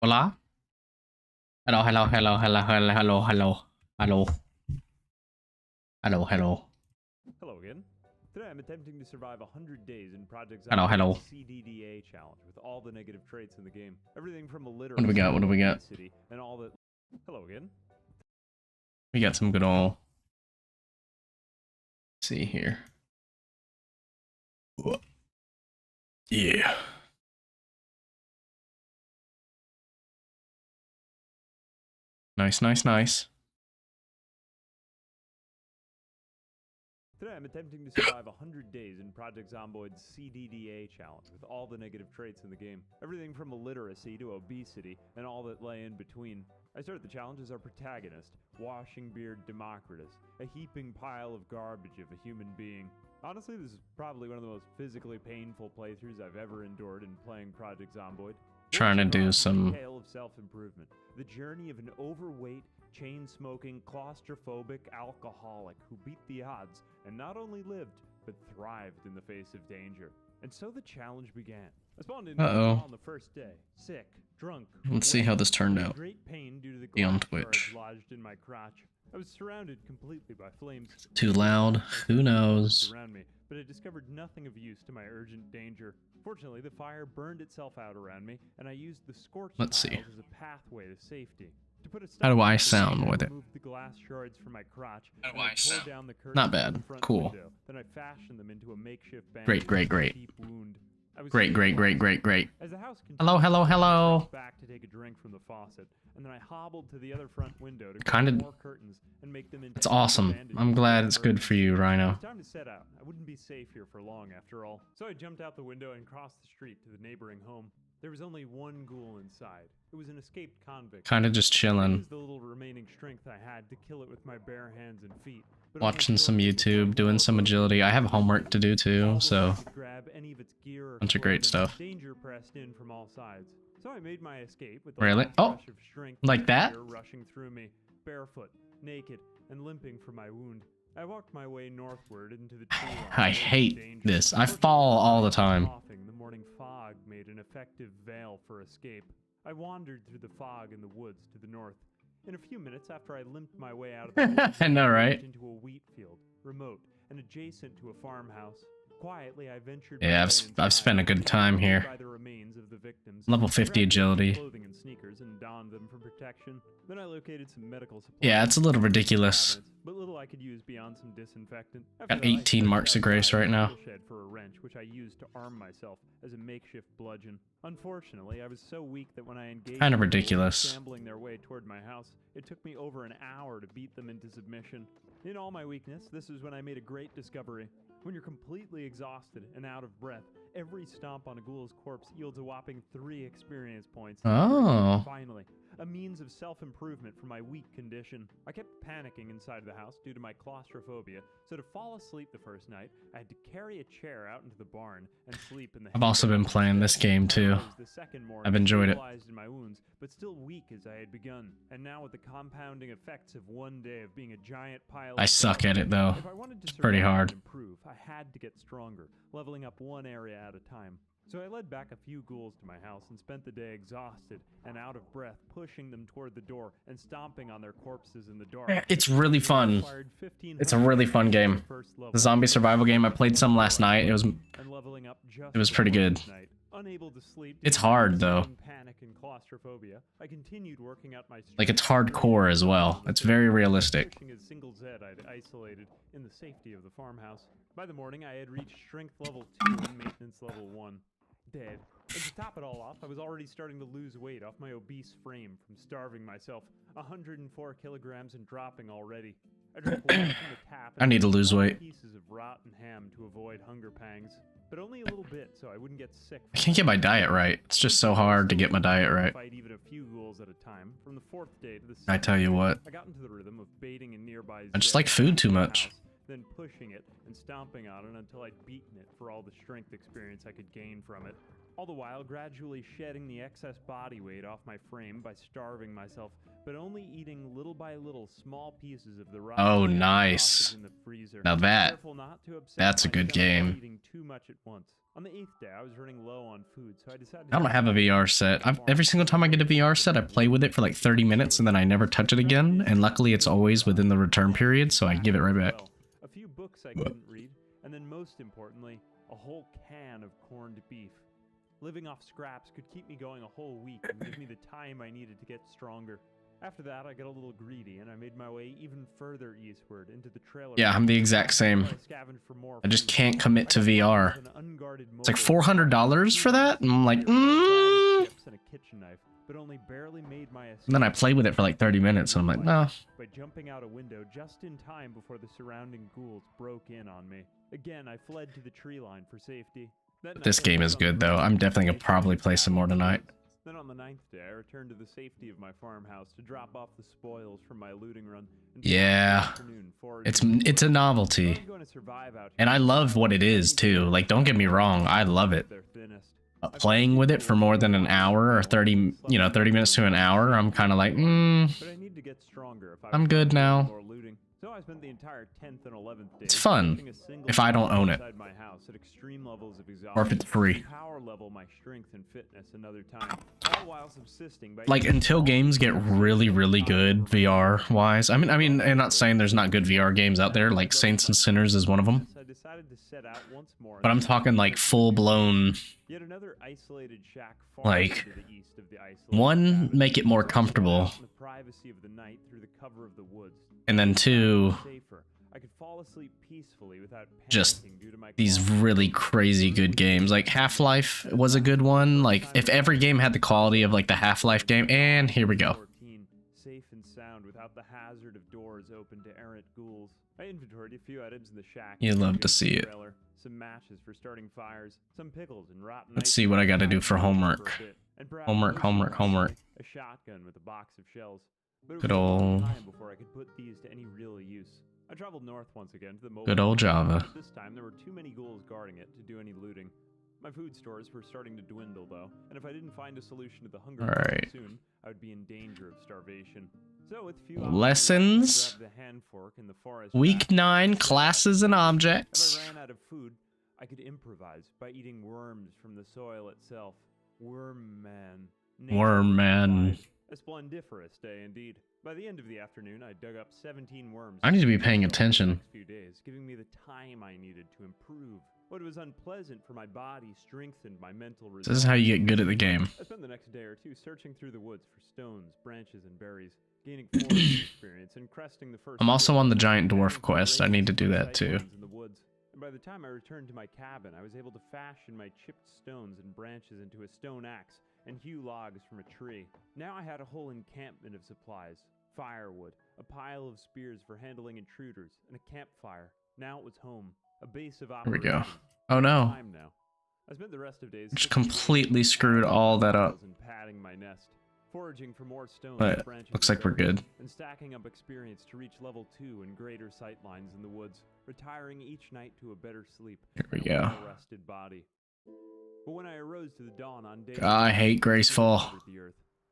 Hola? Hello, hello, hello, hello, hello, hello, hello, hello, hello, hello, Hello again. Today I'm attempting to survive 100 days in Project hello, hello. Zomboid's CDDA challenge with all the negative traits in the game. Everything from What do we got? What do we got? obesity and all that. Hello again. We got some good old. Let's see here. Yeah. Nice, nice, nice. Today I'm attempting to survive 100 days in Project Zomboid's CDDA challenge with all the negative traits in the game. Everything from illiteracy to obesity and all that lay in between. I start the challenge as our protagonist, Washing Beard Democritus, a heaping pile of garbage of a human being. Honestly, this is probably one of the most physically painful playthroughs I've ever endured in playing Project Zomboid. Trying to do some tale of self-improvement, the journey of an overweight, chain-smoking, claustrophobic alcoholic who beat the odds and not only lived, but thrived in the face of danger. And so the challenge began. I spawned in on the first day, sick, drunk. Let's see how this turned out. Great pain due to the on glass Twitch. shards lodged in my crotch. I was surrounded completely by flames. Too loud. Who knows? Around me, but I discovered nothing of use to my urgent danger. Fortunately, the fire burned itself out around me, and I used the scorched Let's see. tiles as a pathway to safety. To put a How do stop I to the sound fire, with I it? removed the glass shards from my crotch. How do and I tore sound? down the curtains Not from bad. the front Cool. window. Then I fashioned them into a makeshift bandage Great, great, for a great. deep wound. I was Great, so great, great, exhausted. great, great. As the house Hello, hello, continued, I hello. reached back to take a drink from the faucet, and then I hobbled to the other front window to Kinda- grab more curtains and make them into It's extra awesome. bandages I'm glad for it's good for you, emergency. Rhino. It was time to set out. I wouldn't be safe here for long after all. So I jumped out the window and crossed the street to the neighboring home. There was only one ghoul inside. It was an escaped convict. Kinda just I chilling. used the little remaining strength I had to kill it with my bare hands and feet. But Watching some YouTube, doing some agility. I have homework to do too, so bunch of great stuff. Danger pressed in from all sides. So I made my escape with the Really? last Oh, rush of strength like and that? fear rushing through me, barefoot, naked, and limping from my wound. I walked my way northward into the tree line. I hate this. I fall all the time. The morning fog made an effective veil for escape. I wandered through the fog in the woods to the north. In a few minutes after I limped my way out of the woods, I know, right? into a wheat field, remote and adjacent to a farmhouse. Quietly, I ventured. Yeah, I've spent a good time here. By the remains of the victims. Level 50 agility. Clothing and sneakers and donned them for protection. Then I located some medical supplies. Yeah, it's a little ridiculous. But little I could use beyond some disinfectant. Got 18 marks of grace right now. Shed for a wrench, which I used to arm myself as a makeshift bludgeon. Unfortunately, I was so weak that when I engaged, Kind of the ghouls ridiculous. scrambling their way toward my house, it took me over an hour to beat them into submission. In all my weakness, this is when I made a great discovery. When you're completely exhausted and out of breath, every stomp on a ghoul's corpse yields a whopping 3 experience points. Oh. Finally, a means of self-improvement for my weak condition. I kept panicking inside the house due to my claustrophobia, so to fall asleep the first night, I had to carry a chair out into the barn and sleep in the I've also been playing this game too. I've enjoyed it. In my wounds, but still weak as I had begun. And now with the compounding effects of one day of being a giant pile I of suck at it though. if I wanted to It's pretty survive hard. and improve, I had to get stronger, leveling up one area at a time. So I led back a few ghouls to my house and spent the day exhausted and out of breath, pushing them toward the door and stomping on their corpses in the dark. It's really fun. It's a really fun game. The zombie survival game, I played some last night. It was pretty good. Unable to sleep. It's hard though. Panic and claustrophobia. I continued working out my Like it's hardcore as well. It's very realistic. Pushing a single Zed I'd isolated in the safety of the farmhouse. By the morning, I had reached strength level 2 and maintenance level 1. Dead. And to top it all off, I was already starting to lose weight off my obese frame from starving myself. 104 kilograms and dropping already. I drank water from the tap. I need to lose weight. Pieces of rotten ham to avoid hunger pangs, but only a little bit, so I wouldn't get sick. I can't get my diet right. It's just so hard to get my diet right. Fight even a few ghouls at a time. From the 4th day to the 6th, I tell you what. I got into the rhythm of baiting a nearby. I just like food too much. Then pushing it and stomping on it until I'd beaten it for all the strength experience I could gain from it. All the while gradually shedding the excess body weight off my frame by starving myself but only eating little by little small pieces of the raw Oh, meat nice. in the freezer. Now Careful not to upset that's a my good stomach by game. eating too much at once. On the 8th day, I was running low on food, so I decided I don't have a VR set. Every single time I get a VR set, I play with it for like 30 minutes and then I never touch it again. And luckily it's always within the return period, so I give it right back. A few books I couldn't read, and then most importantly, a whole can of corned beef. Living off scraps could keep me going a whole week and give me the time I needed to get stronger. After that, I got a little greedy, and I made my way even further eastward into the trailer. Yeah, I'm the exact same. I just can't commit to VR. It's like $400 for that? And I'm like, And then I play with it for like 30 minutes, and I'm like, no. By jumping out a window just in time before the surrounding ghouls broke in on me. Again, I fled to the tree line for safety. This game is good, though. I'm definitely gonna probably play some more tonight. Then on the 9th day, I returned to the safety of my farmhouse to drop off the spoils from my looting run. Yeah, it's a novelty, and I love what it is too. Like, don't get me wrong, I love it. Playing with it for more than an hour or 30 minutes to an hour, I'm kind of like, I'm good now. So I spent the entire 10th and 11th days. It's fun if I don't own it, or if it's free. Like, until games get really, really good VR wise. I mean, I'm not saying there's not good VR games out there. Like Saints and Sinners is one of them. But I'm talking like full blown. Like, one, make it more comfortable. And then two, just these really crazy good games. Like Half-Life was a good one. Like, if every game had the quality of like the Half-Life game, and here we go. Safe and sound without the hazard of doors open to errant ghouls. I inventoried a few items in the shack. You love to see it. Some matches for starting fires, some pickles and rotten. Let's see what I got to do for homework. Homework. A shotgun with a box of shells. Good old. Before I could put these to any real use. I traveled north once again to the mobile. Good old Java. This time there were too many ghouls guarding it to do any looting. My food stores were starting to dwindle though, and if I didn't find a solution to the hunger problem soon, I would be in danger of starvation. So with few lessons. I grabbed the hand fork in the forest. Week 9 classes and objects. If I ran out of food, I could improvise by eating worms from the soil itself. Worm man. A splendiferous day indeed. By the end of the afternoon, I dug up 17 worms. I need to be paying attention. Few days, giving me the time I needed to improve. What was unpleasant for my body strengthened my mental resolve. This is how you get good at the game. I spent the next day or two searching through the woods for stones, branches, and berries, gaining foraging experience and cresting the first. I'm also on the giant dwarf quest. I need to do that too. And by the time I returned to my cabin, I was able to fashion my chipped stones and branches into a stone axe and hew logs from a tree. Now I had a whole encampment of supplies. Firewood, a pile of spears for handling intruders, and a campfire. Now it was home, a base of operations. Here we go. Oh no. I spent the rest of days just completely screwed all that up. And padding my nest, foraging for more stones, but looks like we're good. And stacking up experience to reach level 2 and greater sight lines in the woods, retiring each night to a better sleep. Here we go. Rested body. But when I arose to the dawn on day I hate Graceful.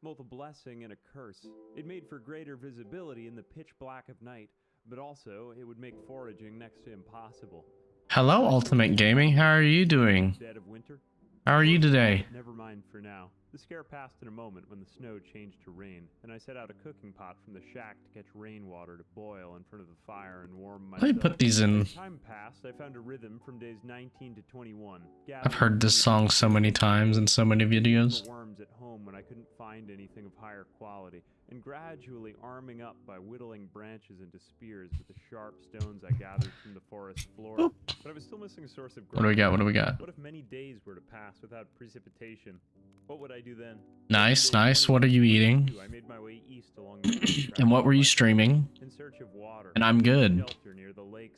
Both a blessing and a curse. It made for greater visibility in the pitch black of night, but also it would make foraging next to impossible. Hello, Ultimate Gaming. How are you doing? Dead of winter? How are you today? Never mind for now. The scare passed in a moment when the snow changed to rain, and I set out a cooking pot from the shack to catch rainwater to boil in front of the fire and warm myself. Let me put these in. As time passed, I found a rhythm from days 19 to 21. I've heard this song so many times in so many videos. Worms at home when I couldn't find anything of higher quality, and gradually arming up by whittling branches into spears with the sharp stones I gathered from the forest floor. Oop. But I was still missing a source of growth. What do we got? What do we got? What if many days were to pass without precipitation? What would I do then? Nice, nice. What are you eating? I made my way east along the And what were you streaming? in search of water. And I'm good.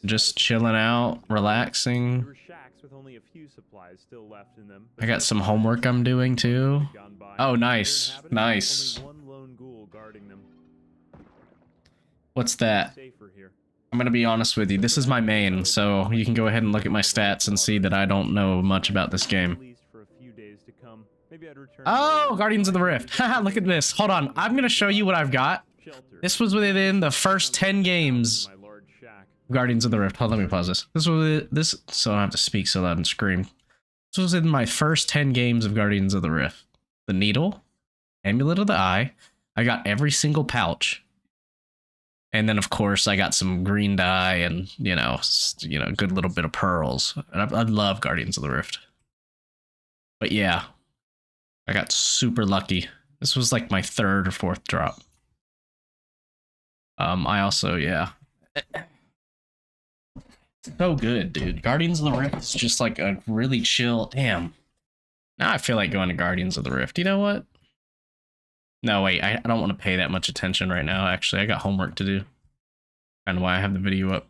Just chilling out, relaxing. There were shacks with only a few supplies still left in them. I got some homework I'm doing too. Oh, nice, nice. Only one lone ghoul guarding them. What's that? Safer here. I'm gonna be honest with you. This is my main, so you can go ahead and look at my stats and see that I don't know much about this game. For a few days to come. Maybe I'd return. Oh, Guardians of the Rift. Haha, look at this. Hold on. I'm going to show you what I've got. This was within the first 10 games. Guardians of the Rift. Hold on, let me pause this. This so I don't have to speak so loud and scream. This was in my first 10 games of Guardians of the Rift. The Needle, Amulet of the Eye. I got every single pouch. And then, of course, I got some green dye and, you know, good little bit of pearls. And I love Guardians of the Rift. But yeah, I got super lucky. This was like my third or fourth drop. I also, yeah. So good, dude. Guardians of the Rift is just like a really chill. Damn. Now I feel like going to Guardians of the Rift. You know what? No, wait. I don't want to pay that much attention right now. Actually, I got homework to do. Kind of why I have the video up.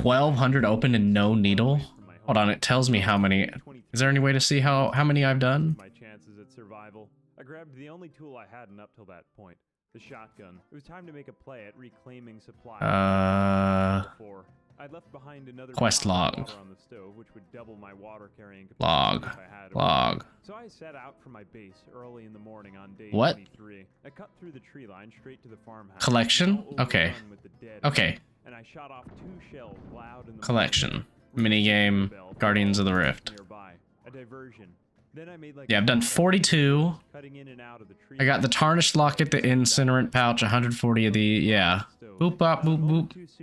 1,200 open and no needle. Hold on, it tells me how many. Is there any way to see how many I've done? My chances at survival. I grabbed the only tool I had up till that point, the shotgun. It was time to make a play at reclaiming supplies. I'd left behind another quest log. On the stove, which would double my water carrying log. Log. So I set out from my base early in the morning on day what? 23. I cut through the tree line straight to the farmhouse. Collection? Okay. Okay. And I shot off 2 shells loud in the collection. Minigame. Guardians of the Rift. A diversion. Then I made like yeah, I've done 42. I got the tarnished locket, the incinerant pouch, 140 of the, yeah. Boop, bop, boop, boop. This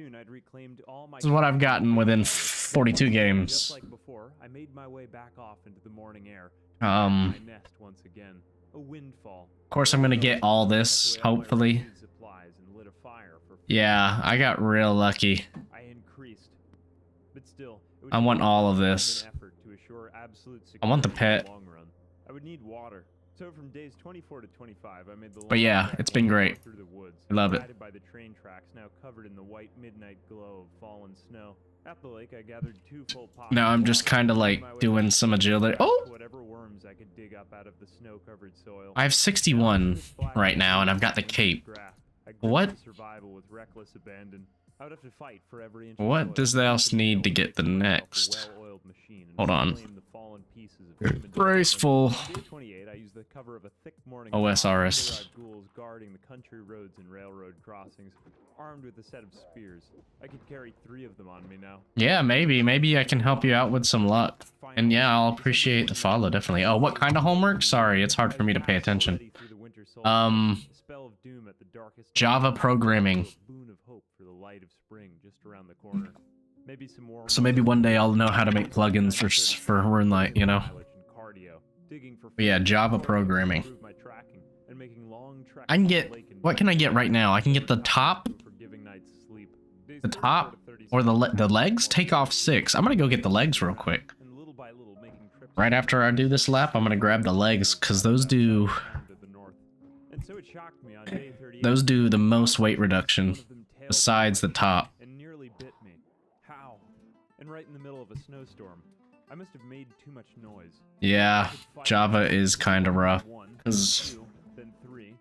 is what I've gotten within 42 games. Of course, I'm gonna get all this, hopefully. Yeah, I got real lucky. I want all of this. I want the pet. I would need water. So from days 24 to 25, I made the but yeah, it's been great. Through the woods, I love it. By the train tracks, now covered in the white midnight glow of fallen snow. At the lake, I gathered 2 full pots. Now I'm just kind of like doing some agility. Oh! Whatever worms I could dig up out of the snow-covered soil. I have 61 right now, and I've got the cape. What? Survival with reckless abandon. I would have to fight for every inch. What does the else need to get the next? Hold on. Graceful. OSRS. Guarding the country roads and railroad crossings, armed with a set of spears. I could carry 3 of them on me now. Yeah, maybe I can help you out with some luck. And yeah, I'll appreciate the follow, definitely. Oh, what kind of homework? Sorry, it's hard for me to pay attention. Java programming. So maybe one day I'll know how to make plugins for RuneLight, you know? But yeah, Java programming. I can get, what can I get right now? I can get the top, or the legs? Take off 6. I'm gonna go get the legs real quick. Right after I do this lap, I'm gonna grab the legs, because those do the most weight reduction, besides the top. Right in the middle of a snowstorm. I must have made too much noise. Yeah, Java is kind of rough, because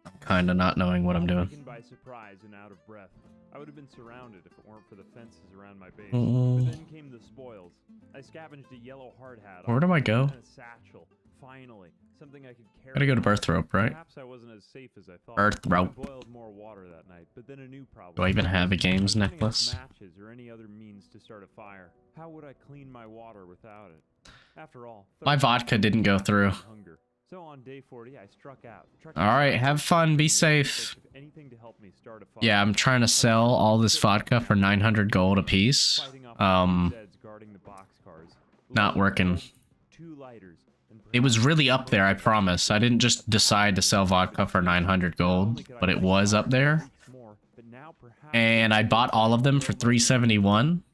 I'm kind of not knowing what I'm doing. By surprise and out of breath. I would have been surrounded if it weren't for the fences around my base. But then came the spoils. I scavenged a yellow hard hat. Where do I go? A satchel. Finally, something I could carry. Gotta go to Birth Rope, right? Perhaps I wasn't as safe as I thought. Birth Rope. I boiled more water that night, but then a new problem. Do I even have a games necklace? Matches or any other means to start a fire. How would I clean my water without it? After all, my vodka didn't go through. So on day 40, I struck out. All right, have fun, be safe. Yeah, I'm trying to sell all this vodka for 900 gold a piece. Not working. It was really up there, I promise. I didn't just decide to sell vodka for 900 gold, but it was up there. And I bought all of them for 371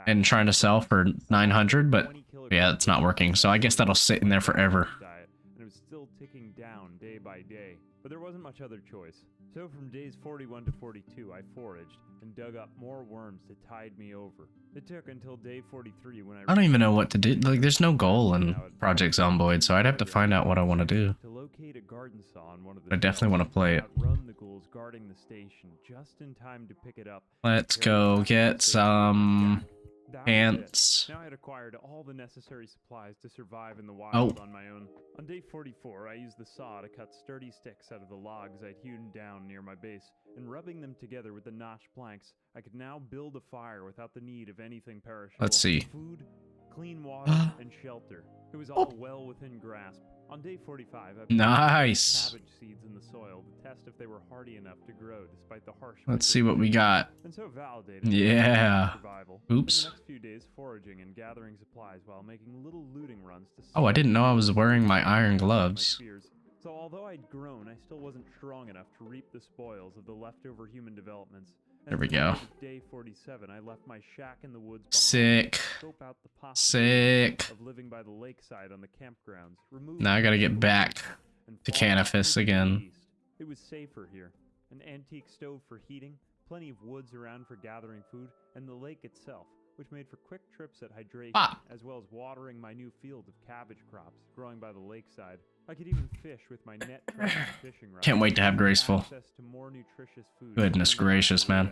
and trying to sell for 900, but yeah, it's not working. So I guess that'll sit in there forever. And it was still ticking down day by day, but there wasn't much other choice. So from days 41 to 42, I foraged and dug up more worms to tide me over. It took until day 43 when I don't even know what to do. Like, there's no goal in Project Zomboid, so I'd have to find out what I want to do. To locate a garden saw on one of the I definitely want to play it. Run the ghouls guarding the station just in time to pick it up. Let's go get some That was Pants. it. Now I had acquired all the necessary supplies to survive in the wild Oh. on my own. On day 44, I used the saw to cut sturdy sticks out of the logs I'd hewn down near my base, and rubbing them together with the notched planks, I could now build a fire without the need of anything perishable. Let's see. Food, clean water, and shelter. It was all well within grasp. On day 45, I Nice. cabbage seeds in the soil to test if they were hardy enough to grow despite the harsh. Let's see what we got. And so validated. Yeah. Survival. Oops. Spent the next few days foraging and gathering supplies while making little looting runs to. Oh, I didn't know I was wearing my iron gloves. So although I'd grown, I still wasn't strong enough to reap the spoils of the leftover human developments. There we go. Day 47, I left my shack in the woods. Sick. Scope out the Sick. of living by the lakeside on the campgrounds. Now I gotta get back to Canifis again. It was safer here. An antique stove for heating, plenty of woods around for gathering food, and the lake itself, which made for quick trips at hydration, as well as watering my new field of cabbage crops growing by the lakeside. I could even fish with my net trap and fishing rod. Can't wait to have Graceful. Access to more nutritious food. Goodness gracious, man.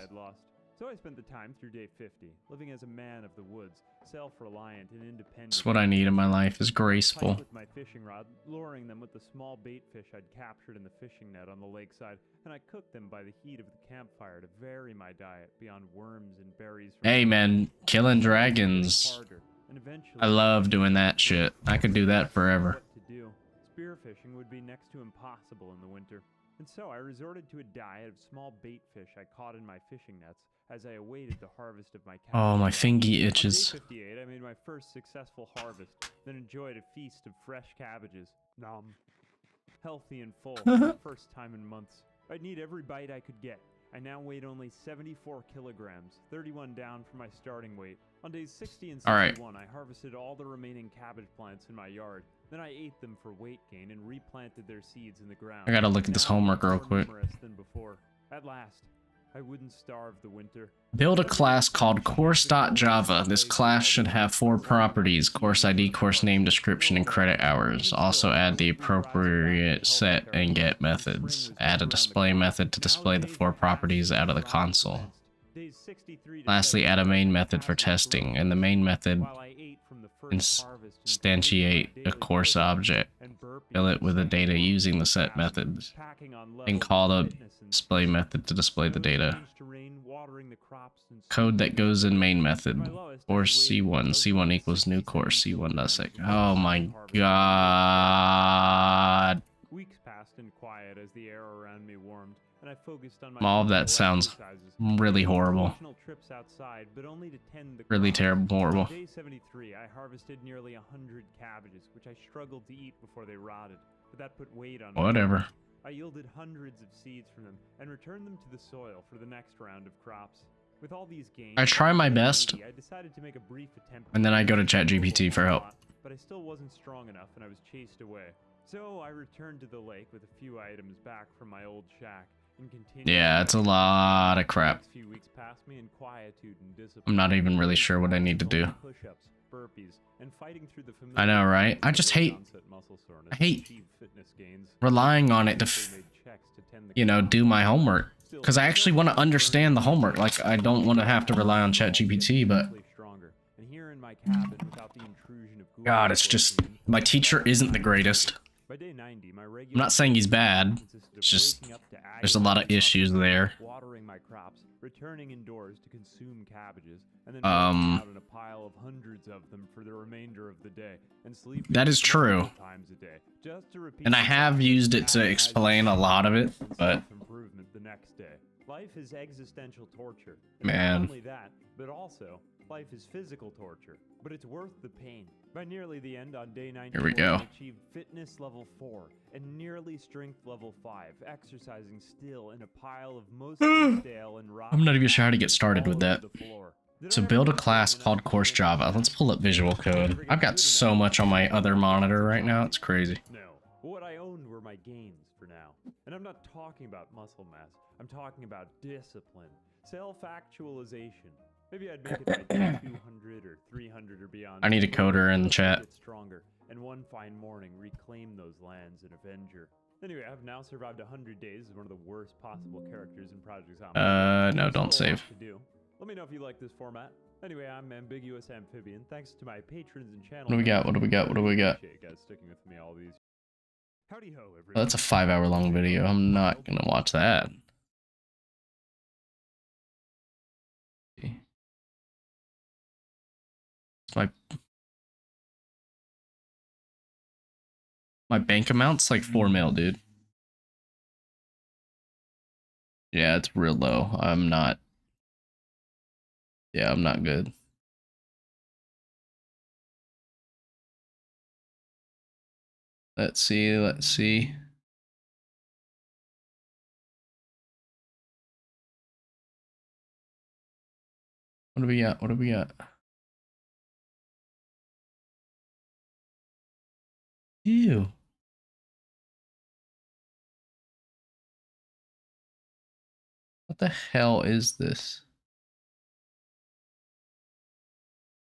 So I spent the time through day 50, living as a man of the woods, self-reliant and independent. That's what I need in my life is graceful. With my fishing rod, luring them with the small bait fish I'd captured in the fishing net on the lakeside, and I cooked them by the heat of the campfire to vary my diet beyond worms and berries. Hey man, killing dragons. I love doing that shit. I could do that forever. Spearfishing would be next to impossible in the winter, and so I resorted to a diet of small bait fish I caught in my fishing nets as I awaited the harvest of my cabbage. Oh, my fingy itches. On day 58, I made my first successful harvest, then enjoyed a feast of fresh cabbages. Nom. Healthy and full for the first time in months. I'd need every bite I could get. I now weighed only 74 kilograms, 31 down from my starting weight. On days 60 and 61, I harvested all the remaining cabbage plants in my yard. Then I ate them for weight gain and replanted their seeds in the ground. I gotta look at this homework real quick. Than before. At last, I wouldn't starve the winter. Build a class called course.java. This class should have 4 properties: course ID, course name, description, and credit hours. Also add the appropriate set and get methods. Add a display method to display the 4 properties out of the console. Lastly, add a main method for testing, and the main method instantiate a course object. Fill it with the data using the set methods, and call the display method to display the data. Code that goes in main method. Course C1. C1 equals new course. C1.sec. Oh my god. Weeks passed in quiet as the air around me warmed, and I focused on my all of that sounds really horrible. Trips outside, but only to tend the really terrible, horrible. Day 73, I harvested nearly 100 cabbages, which I struggled to eat before they rotted, but that put weight on me. Whatever. I yielded hundreds of seeds from them and returned them to the soil for the next round of crops. With all these gains, I try my best, I decided to make a brief attempt, and then I go to ChatGPT for help. But I still wasn't strong enough, and I was chased away. So I returned to the lake with a few items back from my old shack. Yeah, it's a lot of crap. I'm not even really sure what I need to do. I know, right? I just hate relying on it to, you know, do my homework. Because I actually want to understand the homework. Like, I don't want to have to rely on ChatGPT, but God, it's just, my teacher isn't the greatest. I'm not saying he's bad. It's just there's a lot of issues there. Watering my crops, returning indoors to consume cabbages, and then out in a pile of hundreds of them for the remainder of the day, and sleep. That is true. Times a day, just to repeat. And I have used it to explain a lot of it, but improvement the next day. Life is existential torture. Man. Not only that, but also life is physical torture. But it's worth the pain. By nearly the end on day 94, here we go. I achieved fitness level 4 and nearly strength level 5, exercising still in a pile of mostly stale and rotten. I'm not even sure how to get started with that. So build a class called Course Java. Let's pull up Visual Code. I've got so much on my other monitor right now, it's crazy. No, what I owned were my gains for now. And I'm not talking about muscle mass. I'm talking about discipline, self-actualization. Maybe I'd make it by 200 or 300 or beyond. I need a coder in the chat. Get stronger, and one fine morning reclaim those lands and avenge her. Anyway, I've now survived 100 days as one of the worst possible characters in Project Zombie. No, don't save. Let me know if you like this format. Anyway, I'm Ambiguous Amphibian. Thanks to my patrons and channel. What do we got? What do we got? What do we got? Appreciate you guys sticking with me all these. Howdy ho, everyone. Well, that's a 5-hour-long video. I'm not gonna watch that. My bank amount's like 4 mil, dude. Yeah, it's real low. I'm not. Yeah, I'm not good. Let's see. Let's see. What do we got? What do we got? Ew. What the hell is this?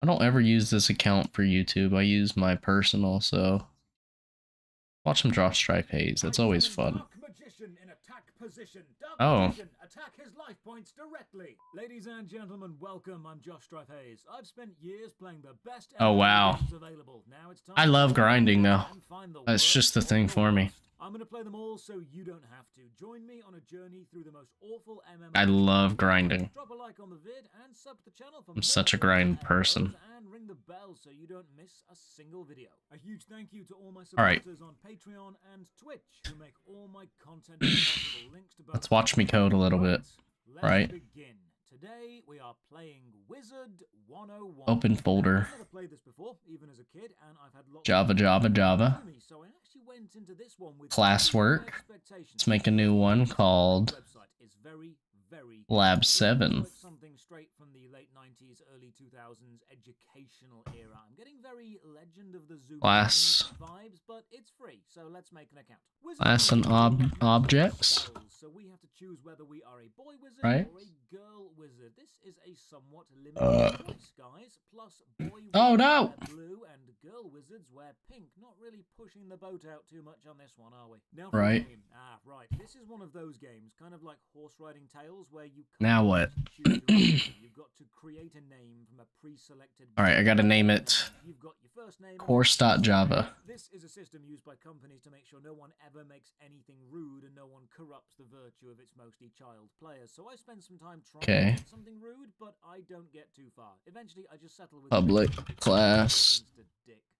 I don't ever use this account for YouTube. I use my personal, so watch some Drop Stripe Haze. That's always fun. Oh. Attack his life points directly. Ladies and gentlemen, welcome. I'm Josh Strife Hayes. I've spent years playing the best. Oh wow. Available. Now it's time I love grinding though. That's just the thing for me. I'm going to play them all so you don't have to. Join me on a journey through the most awful MMO. I love grinding. Drop a like on the vid and sub to the channel for I'm such a grind person. And ring the bell so you don't miss a single video. A huge thank you to all my Alright. supporters on Patreon and Twitch who make all my content possible. Links to both. Let's watch me code a little bit. Let's Right. begin. Today we are playing Wizard 101. Open folder. I've never played this before, even as a kid, and I've had lots Java, of Java, Java. so I actually went into this one with Classwork. Let's make a new one called is very, very Lab 7. something straight from the late 90s, early 2000s educational era. I'm getting very Legend of the Zoo Class. vibes, but it's free, so let's make an account. Class and objects. So we have to choose whether we are a boy wizard Right. or a girl wizard. This is a somewhat limited choice, guys. Plus, boy Oh, wizards no. wear blue and girl wizards wear pink. Not really pushing the boat out too much on this one, are we? Now for Right. the game. Right. This is one of those games, kind of like horse riding tales, where you can't Now what? choose your own. You've got to create a name from a pre-selected. Alright, I gotta name it You've got your first name. course.java. This is a system used by companies to make sure no one ever makes anything rude and no one corrupts the virtue of its mostly child players. So I spend some time trying Okay. to get something rude, but I don't get too far. Eventually, I just settle with Public class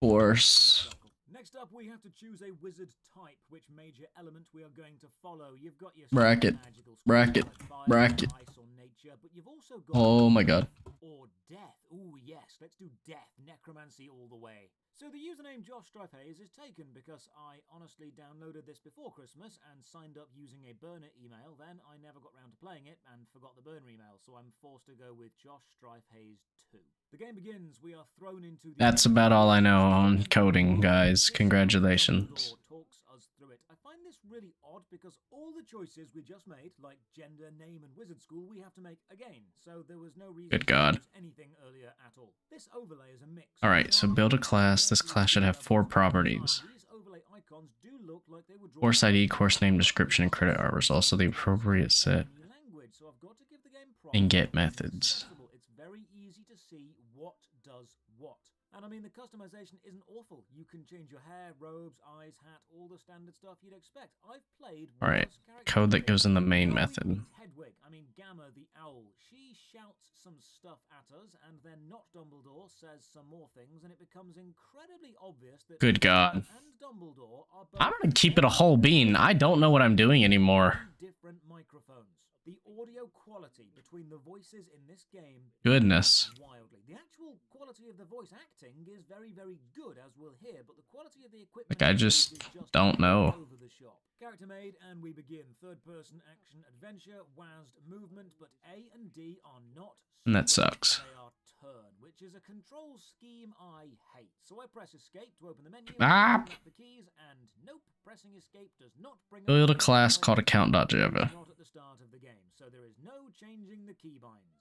course. Next up, we have to choose a wizard type, which major element we are going to follow. You've got your Bracket. magical skills Bracket. like fire, Bracket. ice, or nature, but you've also got Oh my god. or death. Ooh, yes, let's do death, necromancy all the way. So the username Josh Strife Hayes is taken because I honestly downloaded this before Christmas and signed up using a burner email. Then I never got round to playing it and forgot the burner email, so I'm forced to go with Josh Strife Hayes 2. The game begins. We are thrown into the That's about all I know on coding, guys. Congratulations. Talks us through it. I find this really odd because all the choices we just made, like gender, name, and wizard school, we have to make again. So there was no reason Good God. to use anything earlier at all. This overlay is a mix. Alright, so build a class. This class should have 4 properties. These overlay icons do look like they were drawn Course ID, course name, description, and credit hours. Also the appropriate set in language, so I've got to give the game and props. get methods. It's very easy to see what does what. And I mean, the customization isn't awful. You can change your hair, robes, eyes, hat, all the standard stuff you'd expect. I've played Alright, worse character code that goes in the main Now we method. meet Hedwig, I mean Gamma the owl. She shouts some stuff at us, and then not Dumbledore says some more things, and it becomes incredibly obvious that Good God. and Dumbledore are both I'm gonna keep it a whole bean. I don't know what I'm doing anymore. different microphones. The audio quality between the voices in this game Goodness. wildly. The actual quality of the voice acting is very, very good, as we'll hear, but the quality of the equipment Like, I just is don't know. over the shop. Character made, and we begin. Third-person action adventure, WASD movement, but A and D are not. And that straight, sucks. They are turn, which is a control scheme I hate. So I press escape to open the menu. Ah! Select the keys, and nope, pressing escape does not bring up Build a the class menu. called account.java. Not at the start of the game, so there is no changing the keybinds.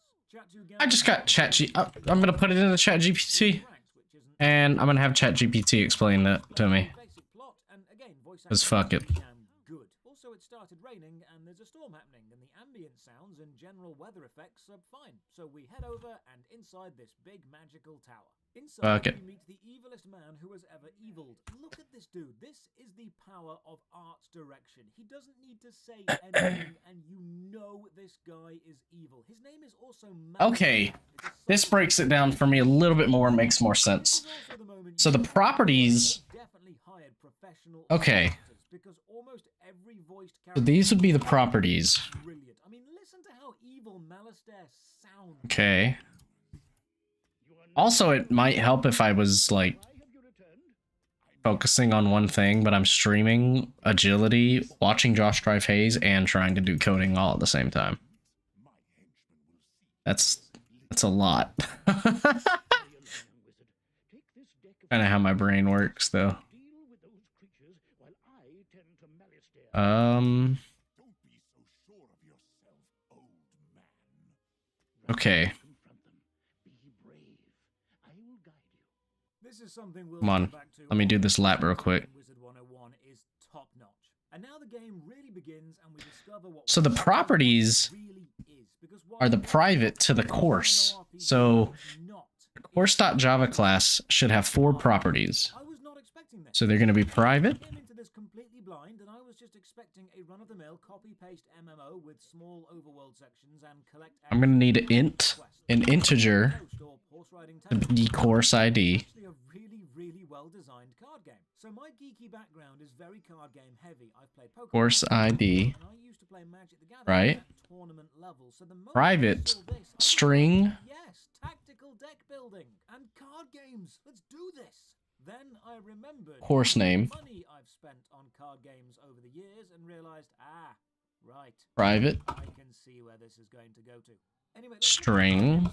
I just got I'm gonna put it in the chat GPT. And I'm gonna have ChatGPT explain that to me. 'Cause fuck it. started raining and there's a storm happening, and the ambient sounds and general weather effects are fine. So we head over and inside this big magical tower. Inside, we meet the evilest man who has ever eviled. Look at this dude. This is the power of art direction. He doesn't need to say anything, and you know this guy is evil. His name is also Okay, this breaks it down for me a little bit more, makes more sense. So the properties... Okay. So these would be the properties. Okay. Also, it might help if I was, like, focusing on one thing, but I'm streaming agility, watching Josh drive haze, and trying to do coding all at the same time. That's a lot. Kind of how my brain works, though. Okay. Come on, let me do this lap real quick. So the properties are the private to the course. So the course.java class should have 4 properties. So they're going to be private. I'm going to need an int, an integer, the course ID. Well-designed card game. So my geeky background is very card game heavy. I've played Pokemon, course ID, and I used to play Magic the Gathering right? At tournament level. So the private string. Yes, tactical deck building and card games. Let's do this. Then I remembered course name. Money I've spent on card games over the years and realized, right. Private. I can see where this is going to go to. Anyway, string.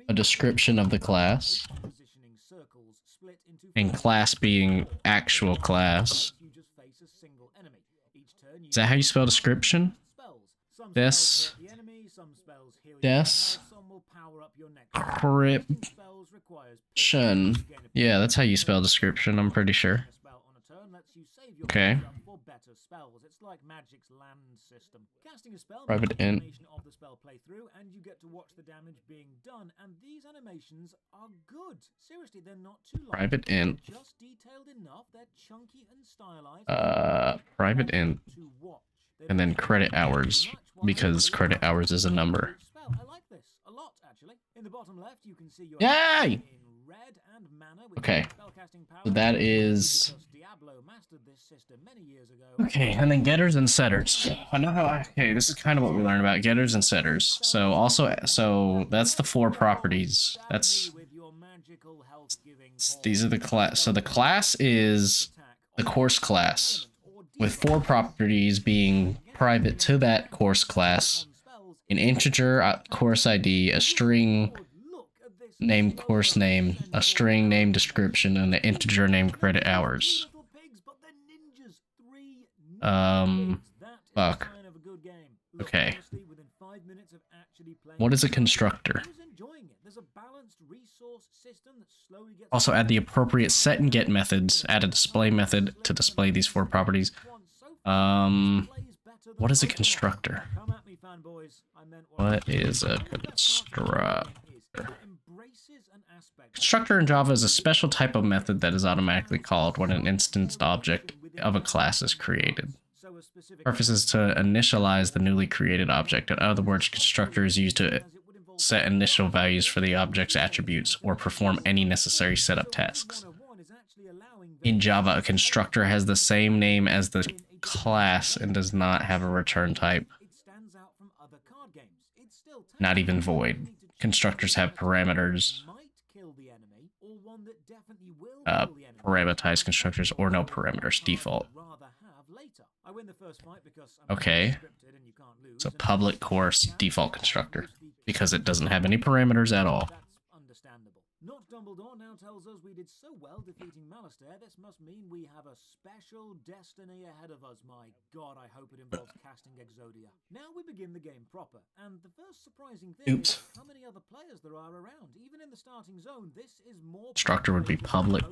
A description of the class. And class being actual class. Is that how you spell description? Description. Yeah, that's how you spell description, I'm pretty sure. Okay. Private int. And you get to watch the damage being done, and these animations are good. Seriously, they're not too long. Private int. Just detailed enough. They're chunky and stylized. Private int. And then credit hours, because credit hours is a number. I like this a lot, actually. In the bottom left, you can see your yay! Okay. So that is okay, and then getters and setters. I know how okay, this is kind of what we learned about getters and setters. So also that's the 4 properties. These are the class. So the class is the course class with 4 properties being private to that course class. An integer course ID, a string name course name, a string name description, and an integer name credit hours. Fuck. Okay. What is a constructor? Also add the appropriate set and get methods. Add a display method to display these 4 properties. What is a constructor? What is a constructor? Constructor in Java is a special type of method that is automatically called when an instanced object of a class is created. Purpose is to initialize the newly created object. In other words, constructor is used to set initial values for the object's attributes or perform any necessary setup tasks. In Java, a constructor has the same name as the class and does not have a return type. Not even void. Constructors have parameters. Parameterized constructors or no parameters default. Okay. So public course default constructor because it doesn't have any parameters at all. Not Dumbledore now tells us we did so well defeating Malastare, this must mean we have a special destiny ahead of us. My god, I hope it involves casting Exodia. Now we begin the game proper, and the first surprising thing is how many other players there are around. Even in the starting zone, this is more... Constructor would be public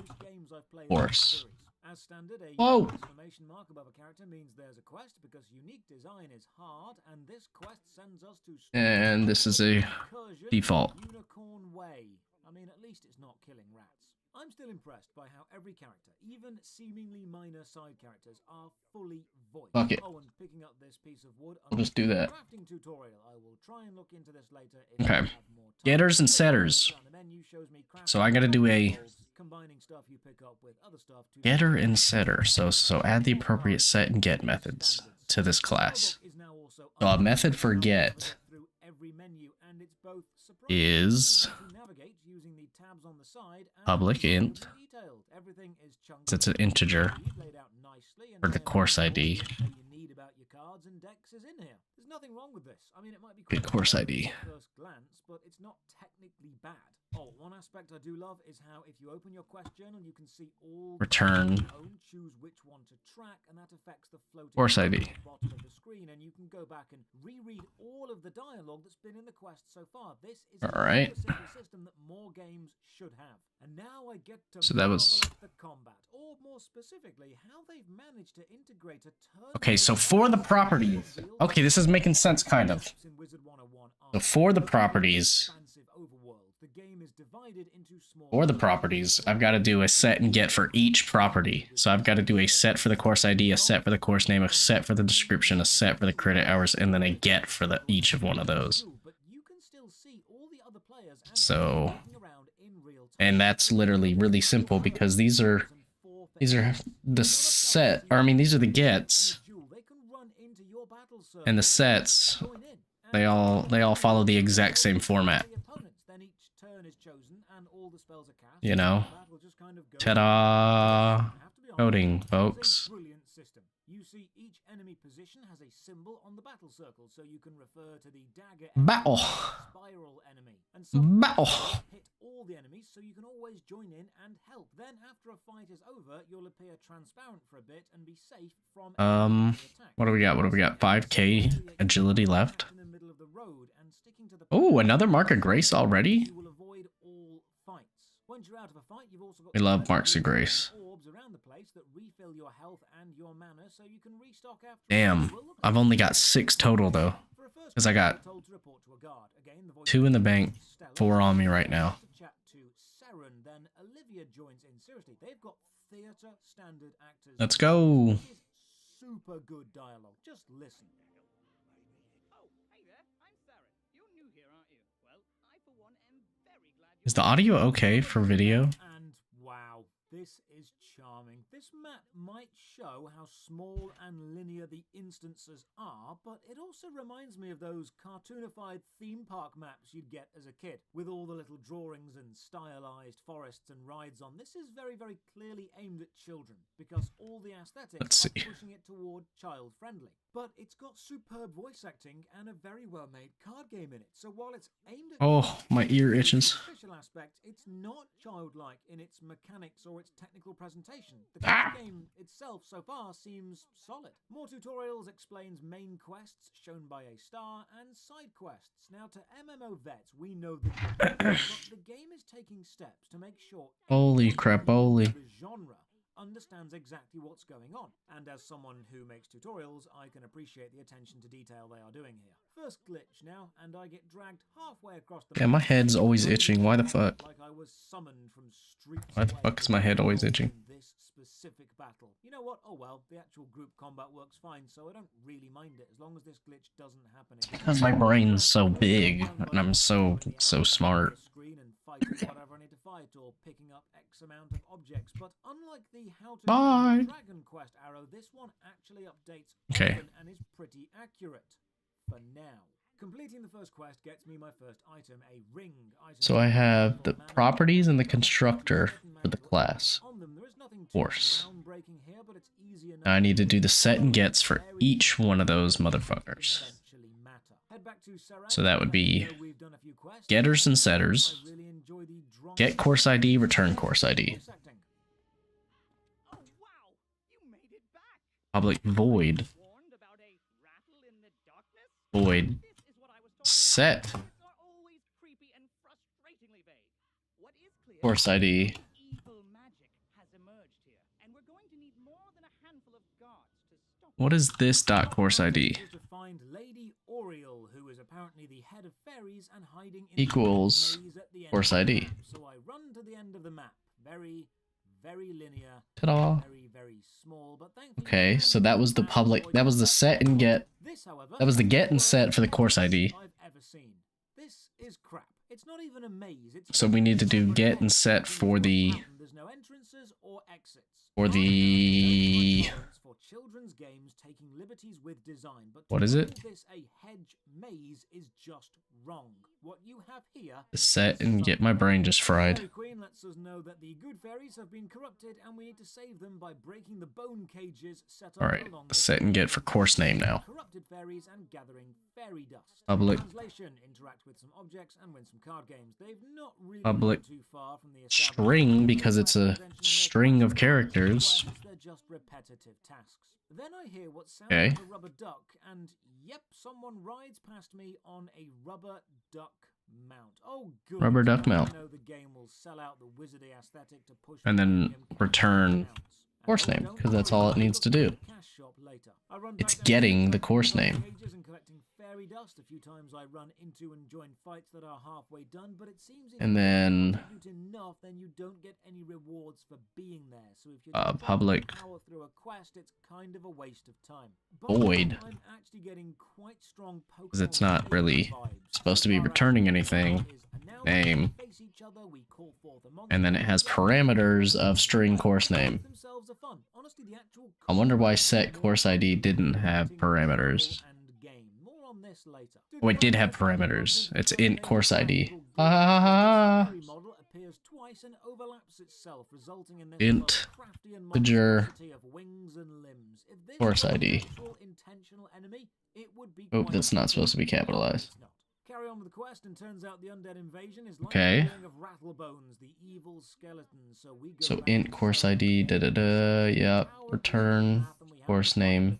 course. As standard, a Whoa. exclamation mark above a character means there's a quest because unique design is hard, and this quest sends us to And this is a Incursion default. Unicorn Way. I mean, at least it's not killing rats. I'm still impressed by how every character, even seemingly minor side characters, are fully voiced. Fuck it. Oh, and picking up this piece of wood, I'll just do that. crafting tutorial. I will try and look into this later if Okay. I have more time. Getters and setters. The menu shows me So I gotta do a combining stuff you pick up with other stuff to getter and setter. So add the appropriate set and get methods to this class. So a method for get is public int. It's an integer for the course ID. There's nothing wrong with this. I mean, it might be Good course ID. at first glance, but it's not technically bad. Oh, one aspect I do love is how if you open your quest journal, you can see all Return choose which one to track, and that affects the floating course ID. at the bottom of the screen, and you can go back and reread all of the dialogue that's been in the quest so far. This is All right. a simple system that more games should have. And now I get to So that was- marvel at the combat, or more specifically, how they've managed to integrate a turn. Okay, so for the properties. Okay, this is making sense, kind of. So for the properties, I've got to do a set and get for each property. So I've got to do a set for the course ID, a set for the course name, a set for the description, a set for the credit hours, and then a get for each of one of those. So, and that's literally really simple because these are the set, or I mean, these are the gets, and the sets, they all follow the exact same format. You know, ta-da! Coding, folks. You see, each enemy position has a symbol on the battle circle, so you can refer to the dagger Battle. spiral enemy. And some Battle. hit all the enemies, so you can always join in and help. Then, after a fight is over, you'll appear transparent for a bit and be safe from what do we got? What do we got? 5k agility left. Oh, another mark of grace already? Once you're out of a fight, you've also got We love marks of grace. orbs around the place that refill your health and your mana, so you can restock after. Damn, I've only got 6 total though, because I got 2 in the bank, 4 on me right now. Then Olivia joins in. Seriously, they've got theater standard actors. Let's go. Super good dialogue. Just listen. Oh, hey there. I'm Sarah. You're new here, aren't you? Well, I for one am very glad Is the audio okay for video? And wow, this is charming. This map might show how small and linear the instances are, but it also reminds me of those cartoonified theme park maps you'd get as a kid, with all the little drawings and stylized forests and rides on. This is very, very clearly aimed at children, because all the aesthetics are pushing it toward child-friendly. But it's got superb voice acting and a very well-made card game in it, so while it's aimed at My ear itches. official aspect, it's not childlike in its mechanics or its technical presentation. The card game itself so far seems solid. More tutorials explains main quests shown by a star and side quests. Now to MMO vets, we know that but the game is taking steps to make sure Holy crap-oly. the genre understands exactly what's going on. And as someone who makes tutorials, I can appreciate the attention to detail they are doing here. First glitch now, and I get dragged halfway across the Yeah, my head's always itching. Why the fuck? like I was summoned from streets Why the fuck is my head always itching? in this specific battle. You know what? Oh well, the actual group combat works fine, so I don't really mind it as long as this glitch doesn't happen again. Because my brain's so big, and I'm so smart. Screen and fight whatever I need to fight, or picking up X amount of objects. But unlike the How to Bye. Dragon Quest arrow, this one actually updates Okay. often and is pretty accurate. For now. Completing the first quest gets me my first item, a ring. So I have the properties and the constructor for the class. Force. Now I need to do the set and gets for each one of those motherfuckers. So that would be getters and setters, get course ID, return course ID. Public void. Void. Set. Course ID. What is this dot course ID? To find Lady Oriel, who is apparently the head of fairies and hiding in Equals the maze at the end course of the ID. map. So I run to the end of the map. Very, very linear. Ta-da. Very, very small. But thankfully, Okay, so that was the public. That was the set and get. this, however, That was the get and set for the course ID. I've ever seen. This is crap. It's not even a maze. It's So we need to do get and set for the There's no entrances or exits. for the For children's games taking liberties with design, but what is it? call this a hedge maze is just wrong. What you have here Set and get. My brain just fried. Fairy Queen lets us know that the good fairies have been corrupted and we need to save them by breaking the bone cages set up Alright, along the set and get for course name now. corrupted fairies and gathering fairy dust. Public Translation, interact with some objects and win some card games. They've not really Public gone too far from the string because it's a string of characters. They're just repetitive tasks. Then I hear what sounds Okay. like a rubber duck, and yep, someone rides past me on a rubber duck mount. Oh, good. Rubber duck mount. I know the game will sell out the wizardy aesthetic to push And then premium return mounts. course And name, don't because that's all it worry, needs to I'll look do. at the cash shop later. I run It's back down getting to the course name. cages and collecting fairy dust. A few times I run into and join fights that are halfway done, but it seems if And you then don't contribute enough, then you don't get any rewards for being there. So if you're just public trying to power through a quest, it's kind of a waste of time. But void, I'm actually getting quite strong because it's not really vibes. supposed to be returning anything. Name. And then it has parameters of string course name. I wonder why set course ID didn't have parameters. Oh, it did have parameters. It's int course ID. Int integer course ID. Oh, that's not supposed to be capitalized. Carry on with the quest, and turns out the undead invasion is like Okay. the killing of Rattlebones, the evil skeleton. So we go So back int to course the ID, da da da, yep, return course name,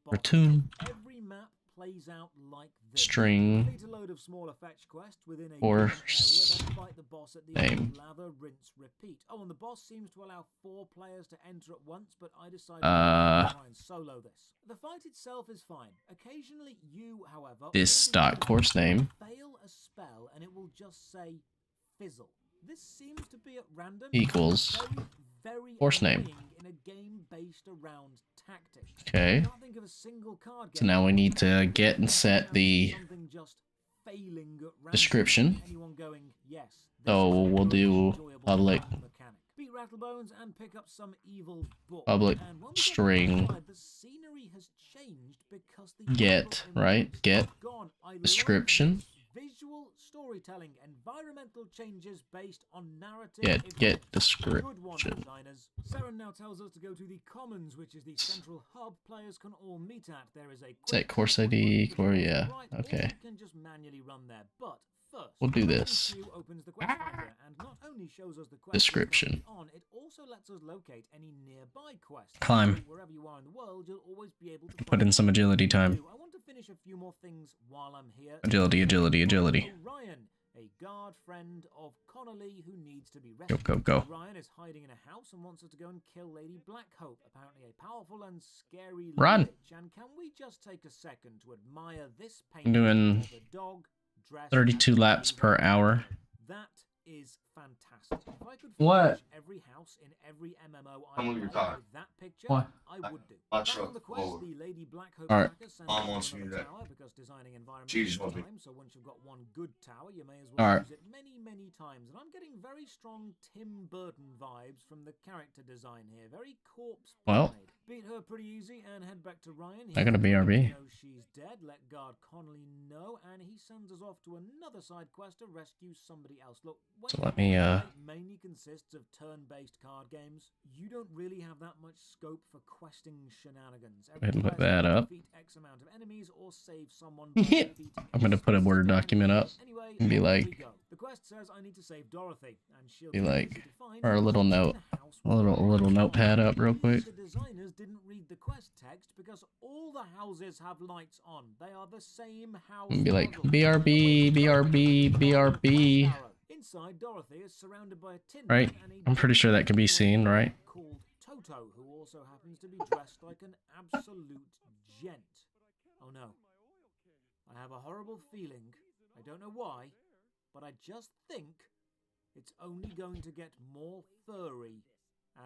return Every map plays out like this. string Complete a load of smaller fetch quests within a course given area, then fight the boss at the name. end. Lather, rinse, repeat. Oh, and the boss seems to allow 4 players to enter at once, but I decided to try and solo this. The fight itself is fine. Occasionally, you, however, This will dot course name fail a spell, and it will just say fizzle. This seems to be at random. equals Very course name. annoying in a game based around tactics. Okay. I can't think of a single card So game now we need to get and set the something just failing at random. description. Anyone going, yes, this So is a we'll very do enjoyable public mechanic. Beat Rattlebones and pick up some evil book. public And when we get string inside, the scenery has changed because the get, evil right? images Get are gone. I love description. this. Visual storytelling, environmental changes based on narrative. Get events. get Good one, description. designers. Saren now tells us to go to the Commons, which is the central hub players can all meet at. There is a Set course ID, core, yeah, right, okay. or you can just manually run there. But first, We'll do the this. queue opens the quest finder, and not only shows us the quest Description. on, it also lets us locate any nearby quests. Climb. So wherever you are in the world, you'll always be able to Put in some agility time. I want to finish a few more things while I'm here. Agility, agility, agility. Ryan, a guard friend of Connolly who needs to be Go, rescued. go, go. Ryan is hiding in a house and wants us to go and kill Lady Blackhope, apparently a powerful and scary Run. lich. And can we just take a second to admire this painting doing of a dog dressed 32 as a laps lady? per hour. That is fantastic. If I could What? finish every house in every MMO I Come with your play car. with that picture, What? I would do. Watch Back on out, the quest, forward. the Lady Blackhope All right. tracker sends Mom us wants to me to another do that. tower because designing environments Jesus takes wants me. time, so once you've got one good tower, you may as well All right. use it many, many times. And I'm getting very strong Tim Burton vibes from the character design here. Very corpse Well. bride. Beat her pretty easy and head back to Ryan. I got a BRB. Knows she's dead. Let guard Connolly know, and he sends us off to another side quest to rescue somebody else. Look, when So let me, mainly consists of turn-based card games, you don't really have that much scope for questing shenanigans. ahead and put Every quest that is up. defeat X amount of enemies or save someone by Yeah. defeating I'm gonna put a Word document up Anyway, and be here like- we go. The quest says I need to save Dorothy, and she'll Be easy like, to find or a little because note, she's in house a with little her notepad up real Clearly, quick. The designers didn't read the quest text because all the houses have lights on. They are the same house. And be like, model. BRB, BRB, BRB. Inside, Dorothy is surrounded by a tin Right? man and a I'm pretty sure that can be seen, right? called Toto, who also happens to to be dressed like an absolute gent. Oh no. I have a horrible feeling, I don't know why, but I just think it's only going to get more furry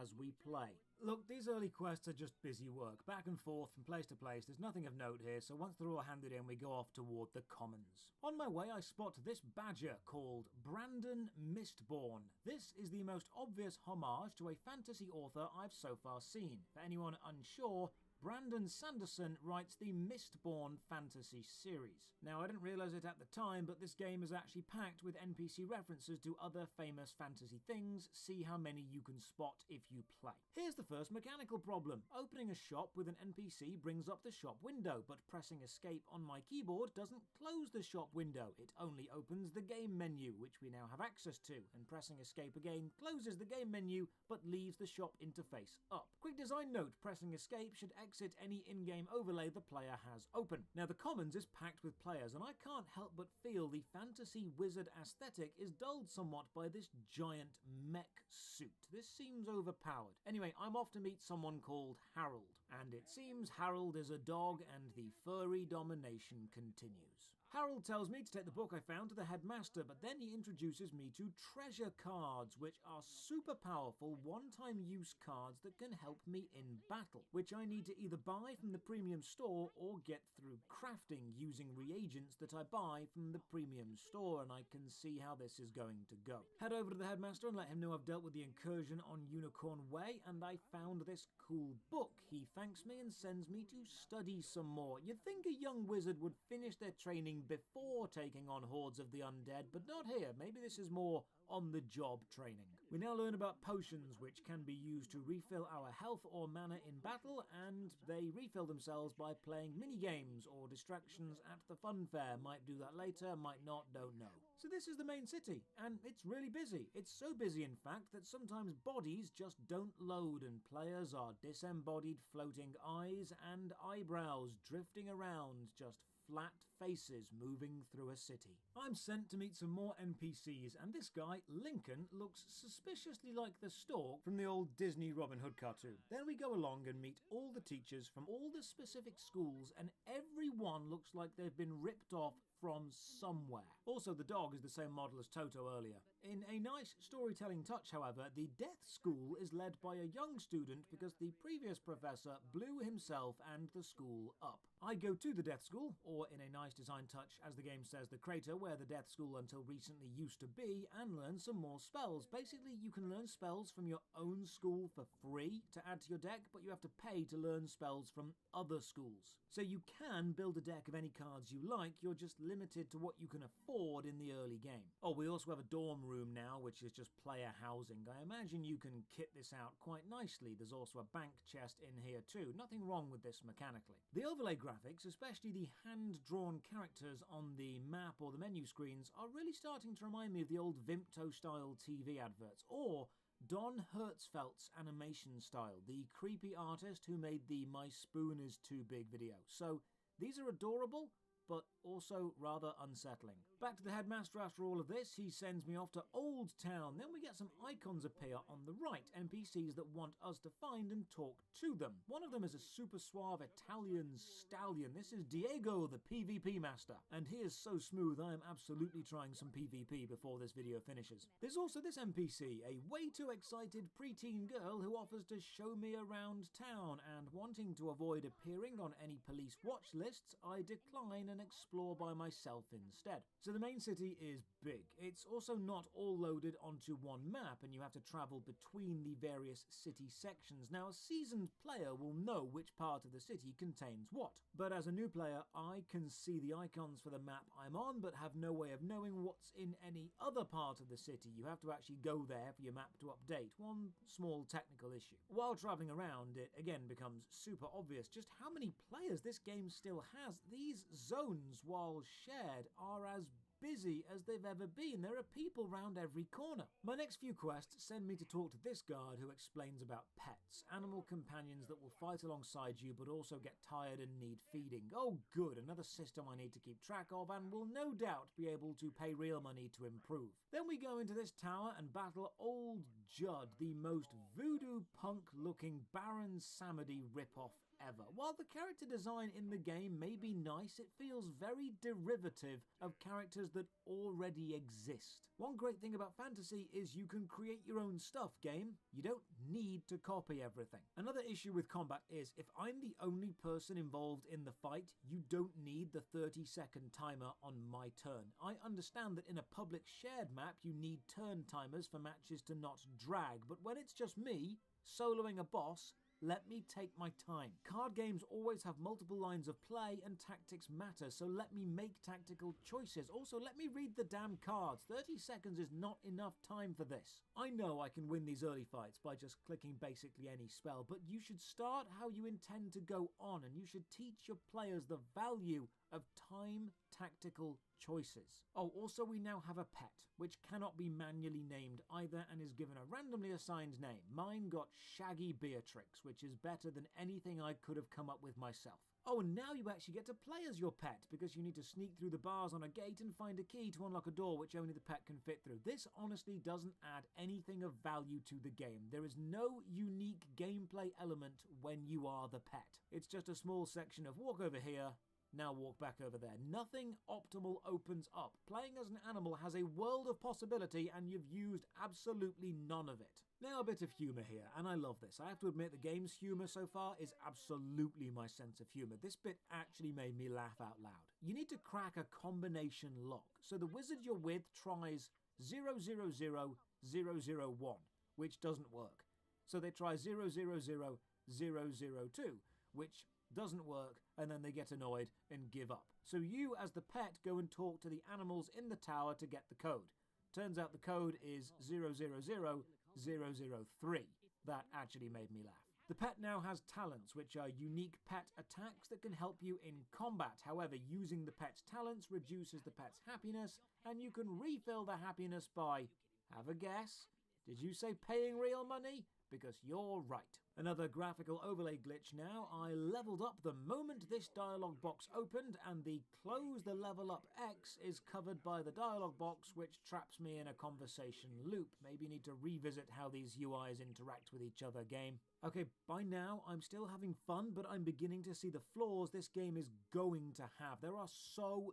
as we play. Look, these early quests are just busy work, back and forth from place to place. There's nothing of note here, so once they're all handed in, we go off toward the commons. On my way, I spot this badger called Brandon Mistborn. This is the most obvious homage to a fantasy author I've so far seen. For anyone unsure, Brandon Sanderson writes the Mistborn fantasy series. Now, I didn't realise it at the time, but this game is actually packed with NPC references to other famous fantasy things. See how many you can spot if you play. Here's the first mechanical problem. Opening a shop with an NPC brings up the shop window, but pressing escape on my keyboard doesn't close the shop window. It only opens the game menu, which we now have access to, and pressing escape again closes the game menu, but leaves the shop interface up. Quick design note, pressing escape should exit any in-game overlay the player has open. Now, the Commons is packed with players, and I can't help but feel the fantasy wizard aesthetic is dulled somewhat by this giant mech suit. This seems overpowered. Anyway, I'm off to meet someone called Harold, and it seems Harold is a dog and the furry domination continues. Harold tells me to take the book I found to the headmaster, but then he introduces me to treasure cards, which are super powerful one-time use cards that can help me in battle, which I need to either buy from the premium store or get through crafting using reagents that I buy from the premium store, and I can see how this is going to go. Head over to the headmaster and let him know I've dealt with the incursion on Unicorn Way, and I found this cool book. He thanks me and sends me to study some more. You'd think a young wizard would finish their training before taking on hordes of the undead, but not here. Maybe this is more on-the-job training. We now learn about potions, which can be used to refill our health or mana in battle, and they refill themselves by playing mini-games or distractions at the fun fair. Might do that later, might not, don't know. So this is the main city, and it's really busy. It's so busy, in fact, that sometimes bodies just don't load, and players are disembodied floating eyes and eyebrows drifting around, just flat faces moving through a city. I'm sent to meet some more NPCs, and this guy, Lincoln, looks suspiciously like the stork from the old Disney Robin Hood cartoon. Then we go along and meet all the teachers from all the specific schools, and everyone looks like they've been ripped off from somewhere. Also, the dog is the same model as Toto earlier. In a nice storytelling touch, however, the Death School is led by a young student because the previous professor blew himself and the school up. I go to the Death School, or in a nice design touch, as the game says, the crater where the Death School until recently used to be, and learn some more spells. Basically, you can learn spells from your own school for free to add to your deck, but you have to pay to learn spells from other schools. So you can build a deck of any cards you like, you're just limited to what you can afford in the early game. Oh, we also have a dorm room now, which is just player housing. I imagine you can kit this out quite nicely. There's also a bank chest in here too. Nothing wrong with this mechanically. The overlay graphics, especially the hand-drawn characters on the map or the menu screens, are really starting to remind me of the old Vimto-style TV adverts, or Don Hertzfeldt's animation style, the creepy artist who made the My Spoon Is Too Big video. So these are adorable, but also rather unsettling. Back to the headmaster after all of this, he sends me off to Old Town. Then we get some icons appear on the right, NPCs that want us to find and talk to them. One of them is a super suave Italian stallion. This is Diego, the PvP master, and he is so smooth I am absolutely trying some PvP before this video finishes. There's also this NPC, a way too excited preteen girl who offers to show me around town, and wanting to avoid appearing on any police watch lists, I decline and explore by myself instead. So the main city is big. It's also not all loaded onto one map, and you have to travel between the various city sections. Now, a seasoned player will know which part of the city contains what, but as a new player, I can see the icons for the map I'm on, but have no way of knowing what's in any other part of the city. You have to actually go there for your map to update. One small technical issue. While traveling around, it again becomes super obvious just how many players this game still has. These zones, while shared, are as busy as they've ever been. There are people round every corner. My next few quests send me to talk to this guard who explains about pets, animal companions that will fight alongside you but also get tired and need feeding. Oh good, another system I need to keep track of and will no doubt be able to pay real money to improve. Then we go into this tower and battle old Judd, the most voodoo punk looking Baron Samedi ripoff ever. While the character design in the game may be nice, it feels very derivative of characters that already exist. One great thing about fantasy is you can create your own stuff, game. You don't need to copy everything. Another issue with combat is if I'm the only person involved in the fight, you don't need the 30-second timer on my turn. I understand that in a public shared map you need turn timers for matches to not drag, but when it's just me soloing a boss, let me take my time. Card games always have multiple lines of play and tactics matter, so let me make tactical choices. Also, let me read the damn cards. 30 seconds is not enough time for this. I know I can win these early fights by just clicking basically any spell, but you should start how you intend to go on, and you should teach your players the value of time tactical choices. Oh, also we now have a pet, which cannot be manually named either and is given a randomly assigned name. Mine got Shaggy Beatrix, which is better than anything I could have come up with myself. Oh, and now you actually get to play as your pet, because you need to sneak through the bars on a gate and find a key to unlock a door which only the pet can fit through. This honestly doesn't add anything of value to the game. There is no unique gameplay element when you are the pet. It's just a small section of walk over here, now walk back over there. Nothing optimal opens up. Playing as an animal has a world of possibility and you've used absolutely none of it. Now a bit of humour here, and I love this. I have to admit the game's humour so far is absolutely my sense of humour. This bit actually made me laugh out loud. You need to crack a combination lock. So the wizard you're with tries 000 001, which doesn't work. So they try 000 002, which doesn't work, and then they get annoyed and give up. So you, as the pet, go and talk to the animals in the tower to get the code. Turns out the code is 000 003. That actually made me laugh. The pet now has talents, which are unique pet attacks that can help you in combat. However, using the pet's talents reduces the pet's happiness, and you can refill the happiness by, have a guess? Did you say paying real money? Because you're right. Another graphical overlay glitch now. I leveled up the moment this dialog box opened, and the close the level up X is covered by the dialog box, which traps me in a conversation loop. Maybe you need to revisit how these UIs interact with each other, game. Okay, by now I'm still having fun, but I'm beginning to see the flaws this game is going to have. There are so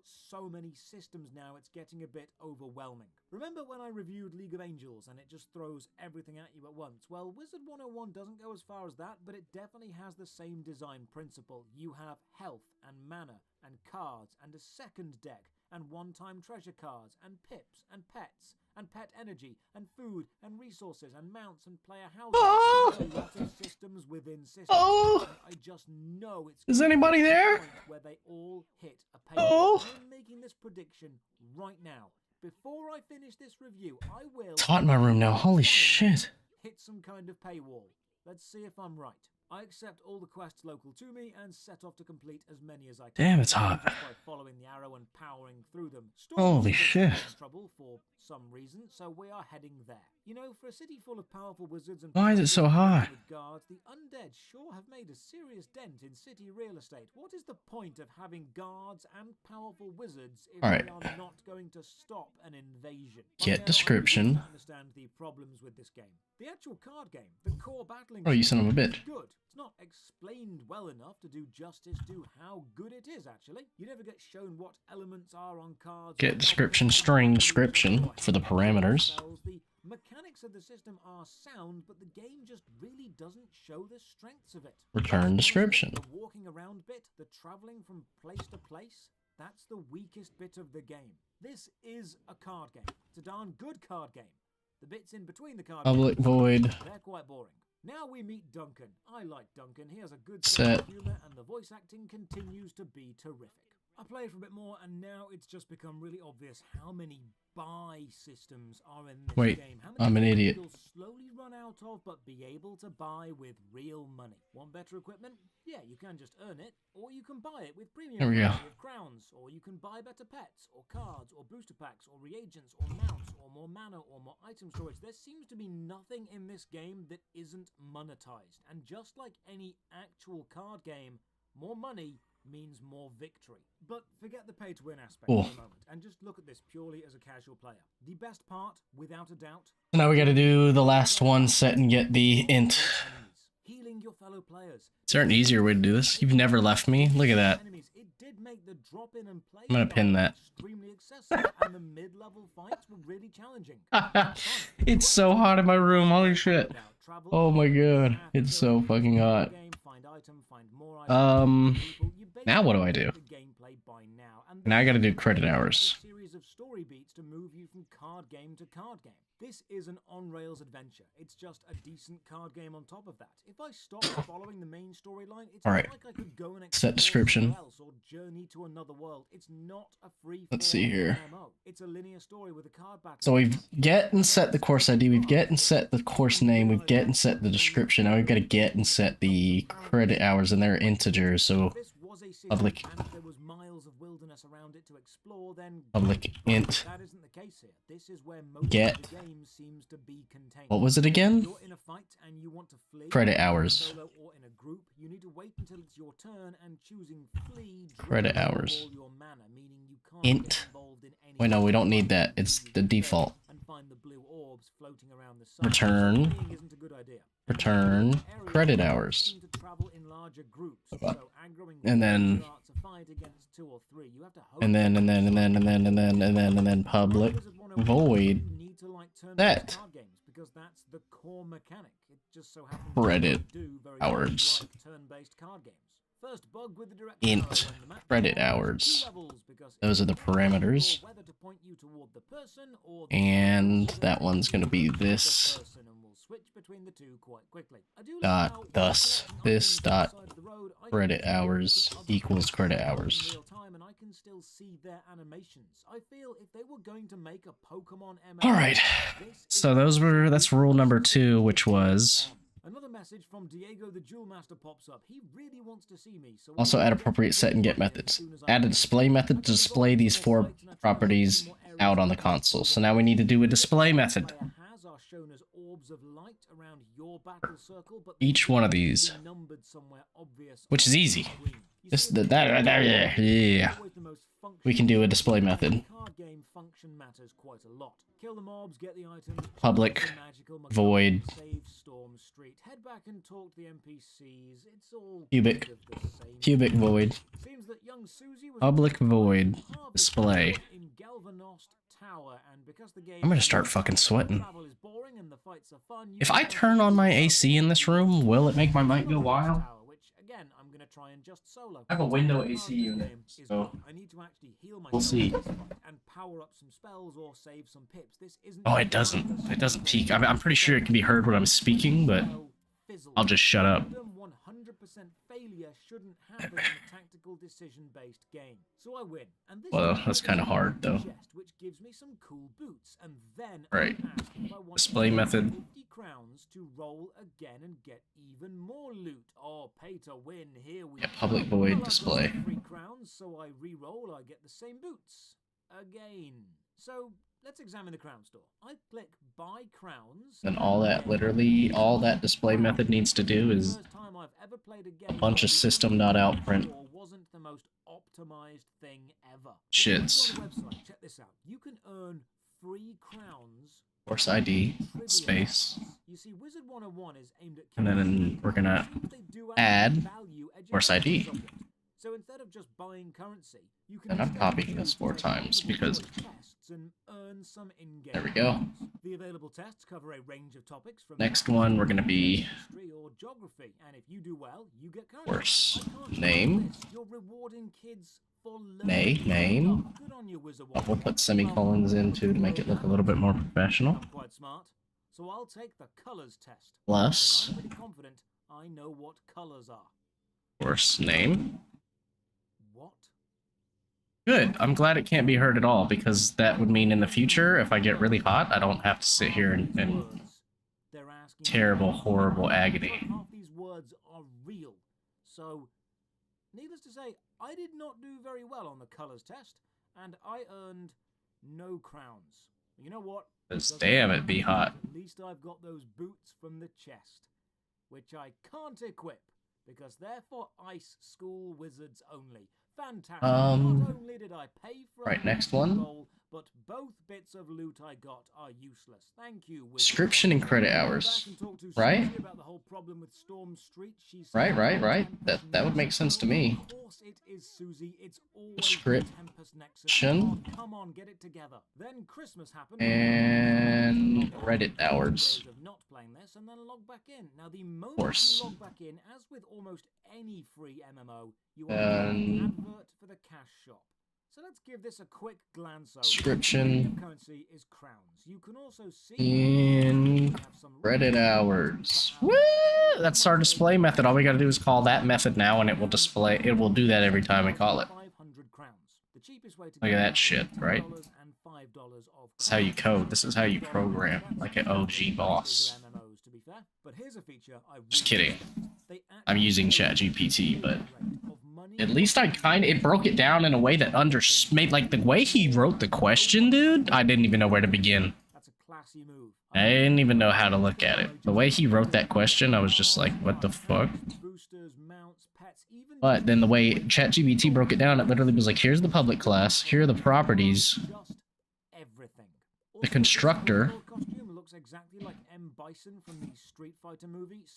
many systems now, it's getting a bit overwhelming. Remember when I reviewed League of Angels and it just throws everything at you at once? Well, Wizard 101 doesn't go as far as that, but it definitely has the same design principle. You have health and mana and cards and a second deck and one-time treasure cards and pips and pets and pet energy and food and resources and mounts and player houses. There's a lot of systems within systems. I just know it's Is anybody there? where they all hit a paywall. I'm making this prediction right now. Before I finish this review, I will... It's hot in my room now. Holy shit. ...hit some kind of paywall. Let's see if I'm right. I accept all the quests local to me and set off to complete as many as I can. Damn, it's hot. Just by following the arrow and powering through them. Holy shit. Trouble for some reason, so we are heading there. You know, for a city full of powerful wizards and why is it so hot? Guards, the undead sure have made a serious dent in city real estate. What is the point of having guards and powerful wizards if they are not going to stop an invasion? Get description. I understand the problems with this game. The actual card game, the core battling. Oh, you son of a bitch. Good. It's not explained well enough to do justice to how good it is, actually. You never get shown what elements are on cards. Get description, string description for the parameters. The mechanics of the system are sound, but the game just really doesn't show the strengths of it. Return description. The walking around bit, the traveling from place to place, that's the weakest bit of the game. This is a card game. It's a darn good card game. The bits in between the card Public void. They're quite boring. Now we meet Duncan. I like Duncan. He has a good set humor and the voice acting continues to be terrific. I played for a bit more, and now it's just become really obvious how many buy systems are in this Wait, game. How I'm an many idiot. you'll slowly run out of, but be able to buy with real money. Want better equipment? Yeah, you can just earn it, or you can buy it with premium There we go. currency of crowns, or you can buy better pets, or cards, or booster packs, or reagents, or mounts, or more mana, or more item storage. There seems to be nothing in this game that isn't monetized, and just like any actual card game, more money means more victory. But forget the pay-to-win aspect Cool. for a moment, and just look at this purely as a casual player. The best part, without a doubt, So now we gotta do the last one set and get the int. healing your fellow players. Is there an easier way to do this? You've never left me? Look at that. It did make the drop in and play I'm gonna pin that. extremely accessible, and the mid-level fights were really challenging. It's so hot in my room, holy shit. Oh my god, it's so fucking hot. Now what do I do? Now I gotta do credit hours. Series of story beats to move you from card game to card game. This is an on-rails adventure. It's just a decent card game on top of that. If I stop following the main storyline, it's Alright. not like I could go and Set description. else or journey to another world. It's not a free. Let's see here. MMO. It's a linear story with a card back. So we've get and set the course ID, we've get and set the course name, we've get and set the description, now we've got to get and set the credit hours, and they're integers, so public there was miles of wilderness around it to explore, then public int that isn't the case here. This is where most get. of the game seems to be contained. What was it again? You're in a fight and you want to flee. Credit hours. Solo or in a group, you need to wait until it's your turn, and choosing flee Credit drains hours. all your mana, meaning you can't Int. get involved in any Wait, no, we don't need that. It's the default. and find the blue orbs floating around the sun. Return. Fleeing isn't a good idea. Return credit hours. Seem to travel in larger groups, so aggroing And then starts a fight against 2 or 3. You have to hope and then public void you need to like turn that. card games because that's the core mechanic. It just so happens Credit to do very hours. much like turn-based card games. First bug with the direct Int arrow when the map credit has hours. 2 levels because Those are the it's parameters. whether to point you toward the person or the And person that one's gonna be the this person, and we'll switch between the two quite quickly. I do like dot how thus collecting this items dot beside the road, I can credit see hours the other equals players credit in hours. real time, and I can still see their animations. I feel if they were going to make a Pokemon MMO, All right. this So is that's rule number 2, which was another message from Diego the Jewel Master pops up. He really wants to see me. So also add appropriate set and get methods. Add a display method to display these 4 properties out on the console. So now we need to do a display method. Has are shown as orbs of light around your battle circle, but Each one of these, numbered somewhere obvious which on is the easy. screen. You This see, yeah. always the most We can do a display functional method. card game function matters quite a lot. Kill the mobs, get the items. Public the magical McGuffin, void save Storm Street. Head back and talk to the NPCs. It's all Cubic. kind of the same. Cubic void. Seems that young Susie was Public void harvest display. in Galvanost Tower, and because the game I'm gonna start fucking sweating. travel is boring and the fights are fun, you If can I turn on my AC in this room, will it make my mic go wild? Tower, which again I'm gonna try and just solo. I have a window Part of AC this unit, game is so fun. I need to actually heal myself we'll see. in this fight and power up some spells or save some pips. This isn't Oh, it doesn't. It doesn't peak. I'm pretty sure it can be heard when I'm speaking, but I'll just shut up. 100% failure shouldn't happen in a tactical decision-based game. So I win. And this Well, is that's kinda hard, though. chest, which gives me some cool boots, and then Right. I ask if I want Display method. 50 crowns to roll again and get even more loot. Or pay to win. Here we Yeah, go. public void Well, I've got display. 3 crowns, so I re-roll. I get the same boots again. So let's examine the crown store. I click buy crowns. And all that, literally, all that display method needs to do is First time I've ever played a a game bunch of system.out.print wasn't the most optimized thing ever. shits. On the website, check this out. You can earn free crowns. Course ID, trivia. space, You see, Wizard 101 is aimed at and then we're gonna add course ID. So instead of just buying currency, you can And I'm instead copying choose this to 4 take times multiple because tests and earn some in-game there we go. points. The available tests cover a range of topics from Next one, we're gonna be history or geography, and if you do well, you get currency. course I can't name. this. You're rewarding kids for Name. Good on you, Wizard But we'll put semicolons in too to make it look a little bit more professional. I'm quite smart, so I'll take the colors test. Plus, I'm pretty confident I know what colors are. course name. What? Good. I'm glad it can't be heard at all, because that would mean in the future, if I get really hot, I don't have to sit here and They're asking terrible, horrible agony. half these words are real. So, needless to say, I did not do very well on the colours test, and I earned no crowns. You know what? Because damn, it be hot. At least I've got those boots from the chest, which I can't equip, because they're for ice school wizards only. Fantastic. Not only did I pay for right, a next one. roll, but both bits of loot I got are useless. Thank you, wizard. Description and credit hours. Right? About the whole problem with Storm Street. She said, Right. That would make sense to me. Of course it is, Susie. It's always Description. Tempest Nexus. Oh, come on, get it together. Then Christmas happened. And Reddit hours. Of not playing this and then log back in. Now the moment course. you log back in, as with almost any free MMO, you are getting an advert for the cash shop. So let's give this a quick glance over. Description. Currency is crowns. You can also see In Reddit hours. Woo! That's our display method. All we gotta do is call that method now, and it will display. It will do that every time we call it. 500 crowns. The cheapest way to Look at that shit, right? This is how you code. This is how you program, like an OG boss. But here's a feature I Just kidding. I'm using ChatGPT, but at least it broke it down in a way that made, like, the way he wrote the question, dude, I didn't even know where to begin. That's a classy move. I didn't even know how to look at it. The way he wrote that question, I was just like, what the fuck? But then the way ChatGPT broke it down, it literally was like, here's the public class, here are the properties, the constructor,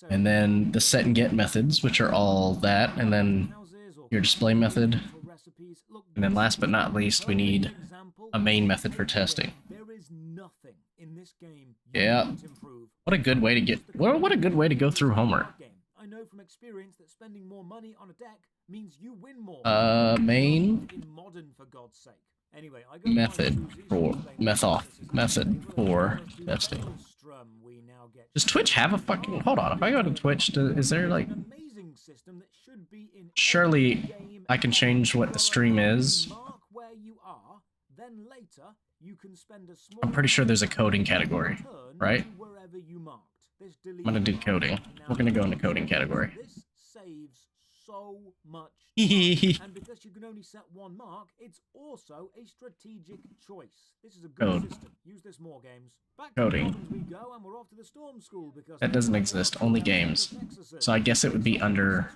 and then the set and get methods, which are all that, and then your display method, and then last but not least, we need a main method for testing. Yeah. What a good way to get. What a good way to go through homework. I know from experience that spending more money on a deck means you win more. Main in modern, for God's sake. Anyway, method for testing. Does Twitch have a fucking? Hold on. If I go to Twitch, is there like? Surely I can change what the stream is. I'm pretty sure there's a coding category, right? I'm gonna do coding. We're gonna go into coding category. This saves so much time. And because you can only set one mark, it's also a strategic choice. This is a good system. Use this more, games. Back coding. To we go, and we're off to the Storm School because that doesn't exist. Only games. So I guess it would be under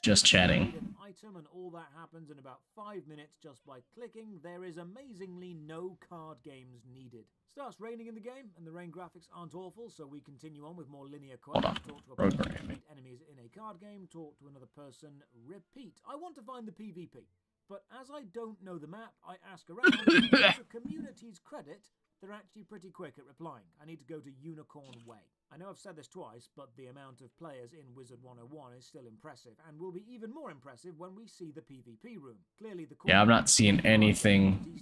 just chatting. Item, and all that happens in about 5 minutes just by clicking. There is amazingly no card games needed. Starts raining in the game, and the rain graphics aren't awful, so we continue on with more linear quests. Talk to a person, meet enemies in a card game, talk to another person, repeat. I want to find the PvP, but as I don't know the map, I ask around. To community's credit, they're actually pretty quick at replying. I need to go to Unicorn Way. I know I've said this twice, but the amount of players in Wizard 101 is still impressive, and will be even more impressive when we see the PvP room. Clearly, the yeah, I'm not seeing anything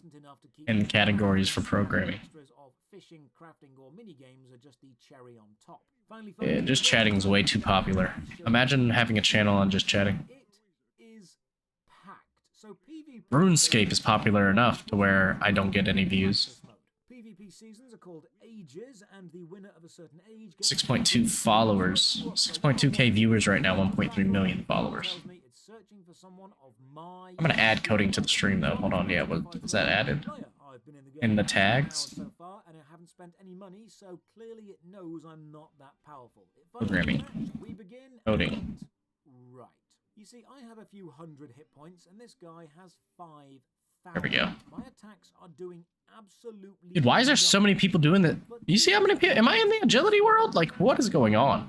in categories for programming. Of fishing, crafting, or mini games are just the cherry on top. Finally, yeah, just chatting is way too popular. Imagine having a channel on just chatting. It is packed. So PvP RuneScape is popular enough to where I don't get any views. PvP seasons are called ages, and the winner of a certain age 6.2 followers. 6.2k viewers right now, 1.3 million followers. I'm gonna add coding to the stream though. Hold on, yeah, was that added? In the tags? So far, and I haven't spent any money, so clearly it knows I'm not that powerful. Programming. We begin coding. Right. You see, I have a few hundred hit points, and this guy has 5,000. There we go. My attacks are doing absolutely. Dude, why is there so many people doing that? You see how many people? Am I in the agility world? Like, what is going on?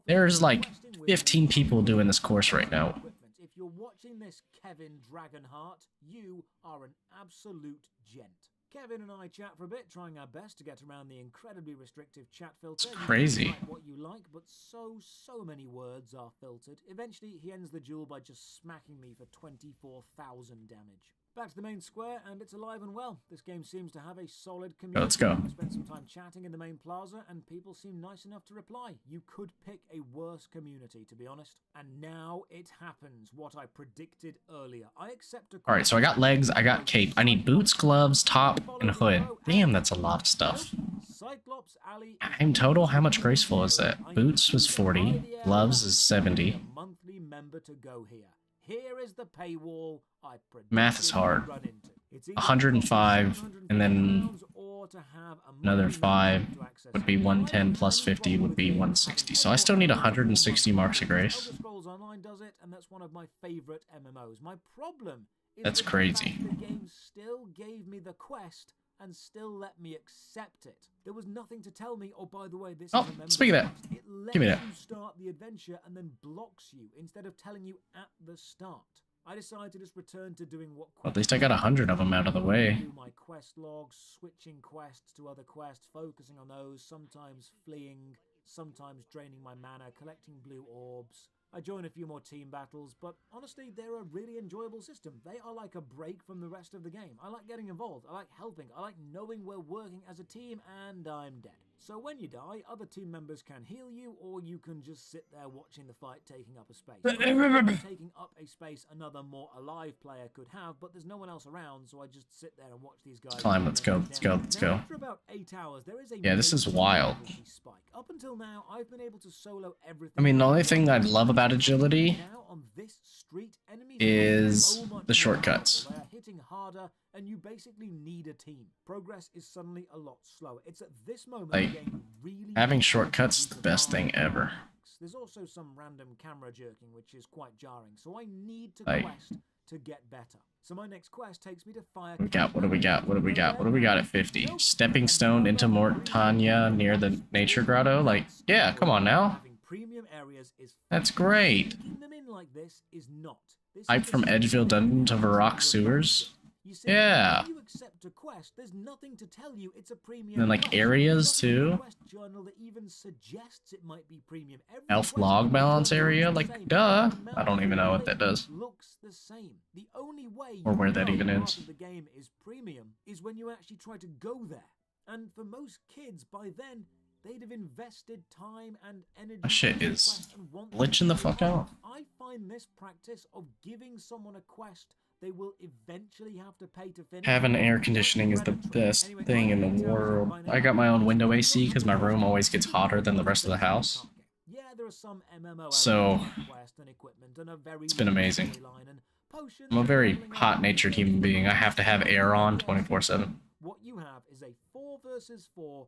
There's like 15 people doing this course right now. If you're watching this, Kevin Dragonheart, you are an absolute gent. Kevin and I chat for a bit, trying our best to get around the incredibly restrictive chat filter. It's crazy. You can write what you like, but so many words are filtered. Eventually, he ends the duel by just smacking me for 24,000 damage. Back to the main square, and it's alive and well. This game seems to have a solid community. Let's go. I spent some time chatting in the main plaza, and people seem nice enough to reply. You could pick a worse community, to be honest. And now it happens, what I predicted earlier. I accept a... Alright, so I got legs, I got cape. I need boots, gloves, top, and hood. Damn, that's a lot of stuff. Cyclops Alley In total, how much graceful is that? Boots was 40, gloves is 70. Monthly member to go here. Here is the paywall I Math is hard. run into. It's 105, and then or to have a another monthly 5 membership to access would be 110 plus 50 would be 160. So I still need 160 marks of grace. Elder Scrolls Online does it, and that's one of my favorite MMOs. My problem is That's that the crazy. fact the game still gave me the quest and still let me accept it. There was nothing to tell me, oh, by the way, this Oh, is a member speak of that. quest. It lets Give me that. you start the adventure and then blocks you instead of telling you at the start. I decided to just return to doing what... Well, at least I got 100 of them out of the way. Do my quest logs, switching quests to other quests, focusing on those, sometimes fleeing, sometimes draining my mana, collecting blue orbs. I join a few more team battles, but honestly, they're a really enjoyable system. They are like a break from the rest of the game. I like getting involved, I like helping, I like knowing we're working as a team, and I'm dead. So when you die, other team members can heal you, or you can just sit there watching the fight taking up a space. Taking up a space another more alive player could have, but there's no one else around, so I just sit there and watch these guys. Climb, let's go, let's go, let's go. After about 8 hours, there is a Yeah, this is wild. spike. Up until now, I've been able to solo everything. I mean, the only thing that I love about agility Now on this street, enemies is so much the more shortcuts. powerful. They are hitting harder, and you basically need a team. Progress is suddenly a lot slower. It's at this moment Like, the game really having needs shortcuts is you the to best thing find ever. hacks. There's also some random camera jerking, which is quite jarring, so I need to Like- quest to get better. So my next quest takes me to fire. What do we got? What do we got? What do we got? What do we got at 50? Stepping stone into Mortania near the nature grotto? Like, yeah, come on now. Having premium areas is That's great. Keeping them in like this is not. This Hype is from a Edgeville Dungeon to Varrock Sewers. You see, Yeah. when you accept a quest, there's nothing to tell you it's a premium. And then, like, quest. areas, There's nothing in the too. quest journal that even suggests it might be premium. Every Elf quest log in the balance journal area? looks the Like, same. duh. The amount I don't even know what that does. Looks the same. The only way Or you where that know even part is. of the game is premium is when you actually try to go there. And for most kids, by then, they'd have invested time and energy. That shit in the is quest and want glitching the fuck out. I find this practice of giving someone a quest they will eventually have to pay to finish. Having air conditioning is the best thing in the world. I got my own window AC because my room always gets hotter than the rest of the house. Yeah, there are some MMO So, elements to quest and equipment and a very it's been amazing. storyline and potions I'm a and very leveling up hot-natured human being. I have to have air on 24/7. What you have is a 4 versus 4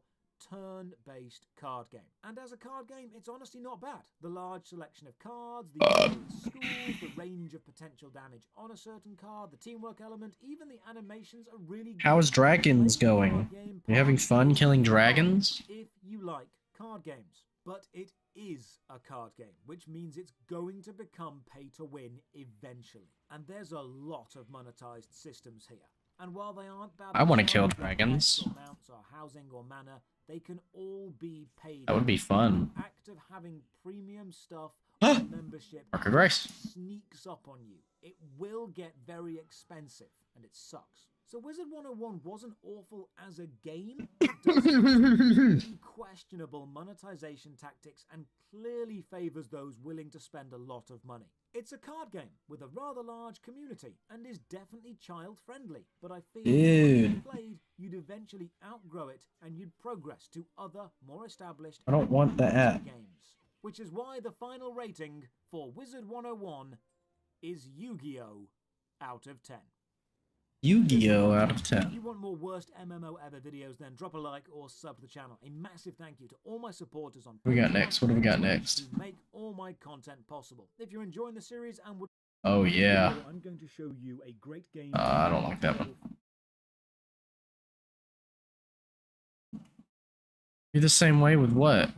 turn-based card game. And as a card game, it's honestly not bad. The large selection of cards, the schools, the range of potential damage on a certain card, the teamwork element, even the animations are really good. How is dragons Play the going? card game You having part fun is killing hard dragons? If you like card games. But it is a card game, which means it's going to become pay to win eventually. And there's a lot of monetized systems here. And while they aren't bad, I wanna kill themselves, like dragons. pets or mounts or housing or mana, they can all be paid. That would be fun. The act of having premium stuff or membership Mark of Grace. sneaks up on you. It will get very expensive, and it sucks. So Wizard 101 wasn't awful as a game. It does have questionable monetization tactics and clearly favors those willing to spend a lot of money. It's a card game with a rather large community and is definitely child-friendly, but I feel if you played, you'd eventually outgrow it and you'd progress to other, more established I don't want the app. games. Which is why the final rating for Wizard 101 is Yu-Gi-Oh! Out of 10. Yu-Gi-Oh! Out of If 10. you want more worst MMO ever videos, then drop a like or sub to the channel. A massive thank you to all my supporters on What do we got Patreon next? What do we got and Twitch next? who make all my content possible. If you're enjoying the series and would Oh, yeah. I'm going to show you a great game. I don't like that one. You're the same way with what?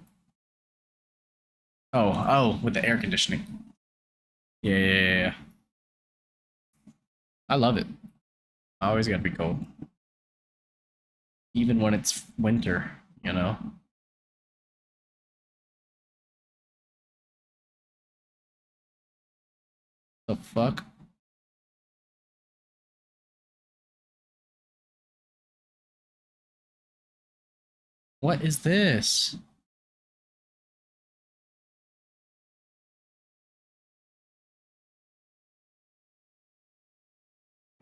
Oh, with the air conditioning. Yeah. I love it. Always gotta be cold. Even when it's winter, you know? The fuck? What is this?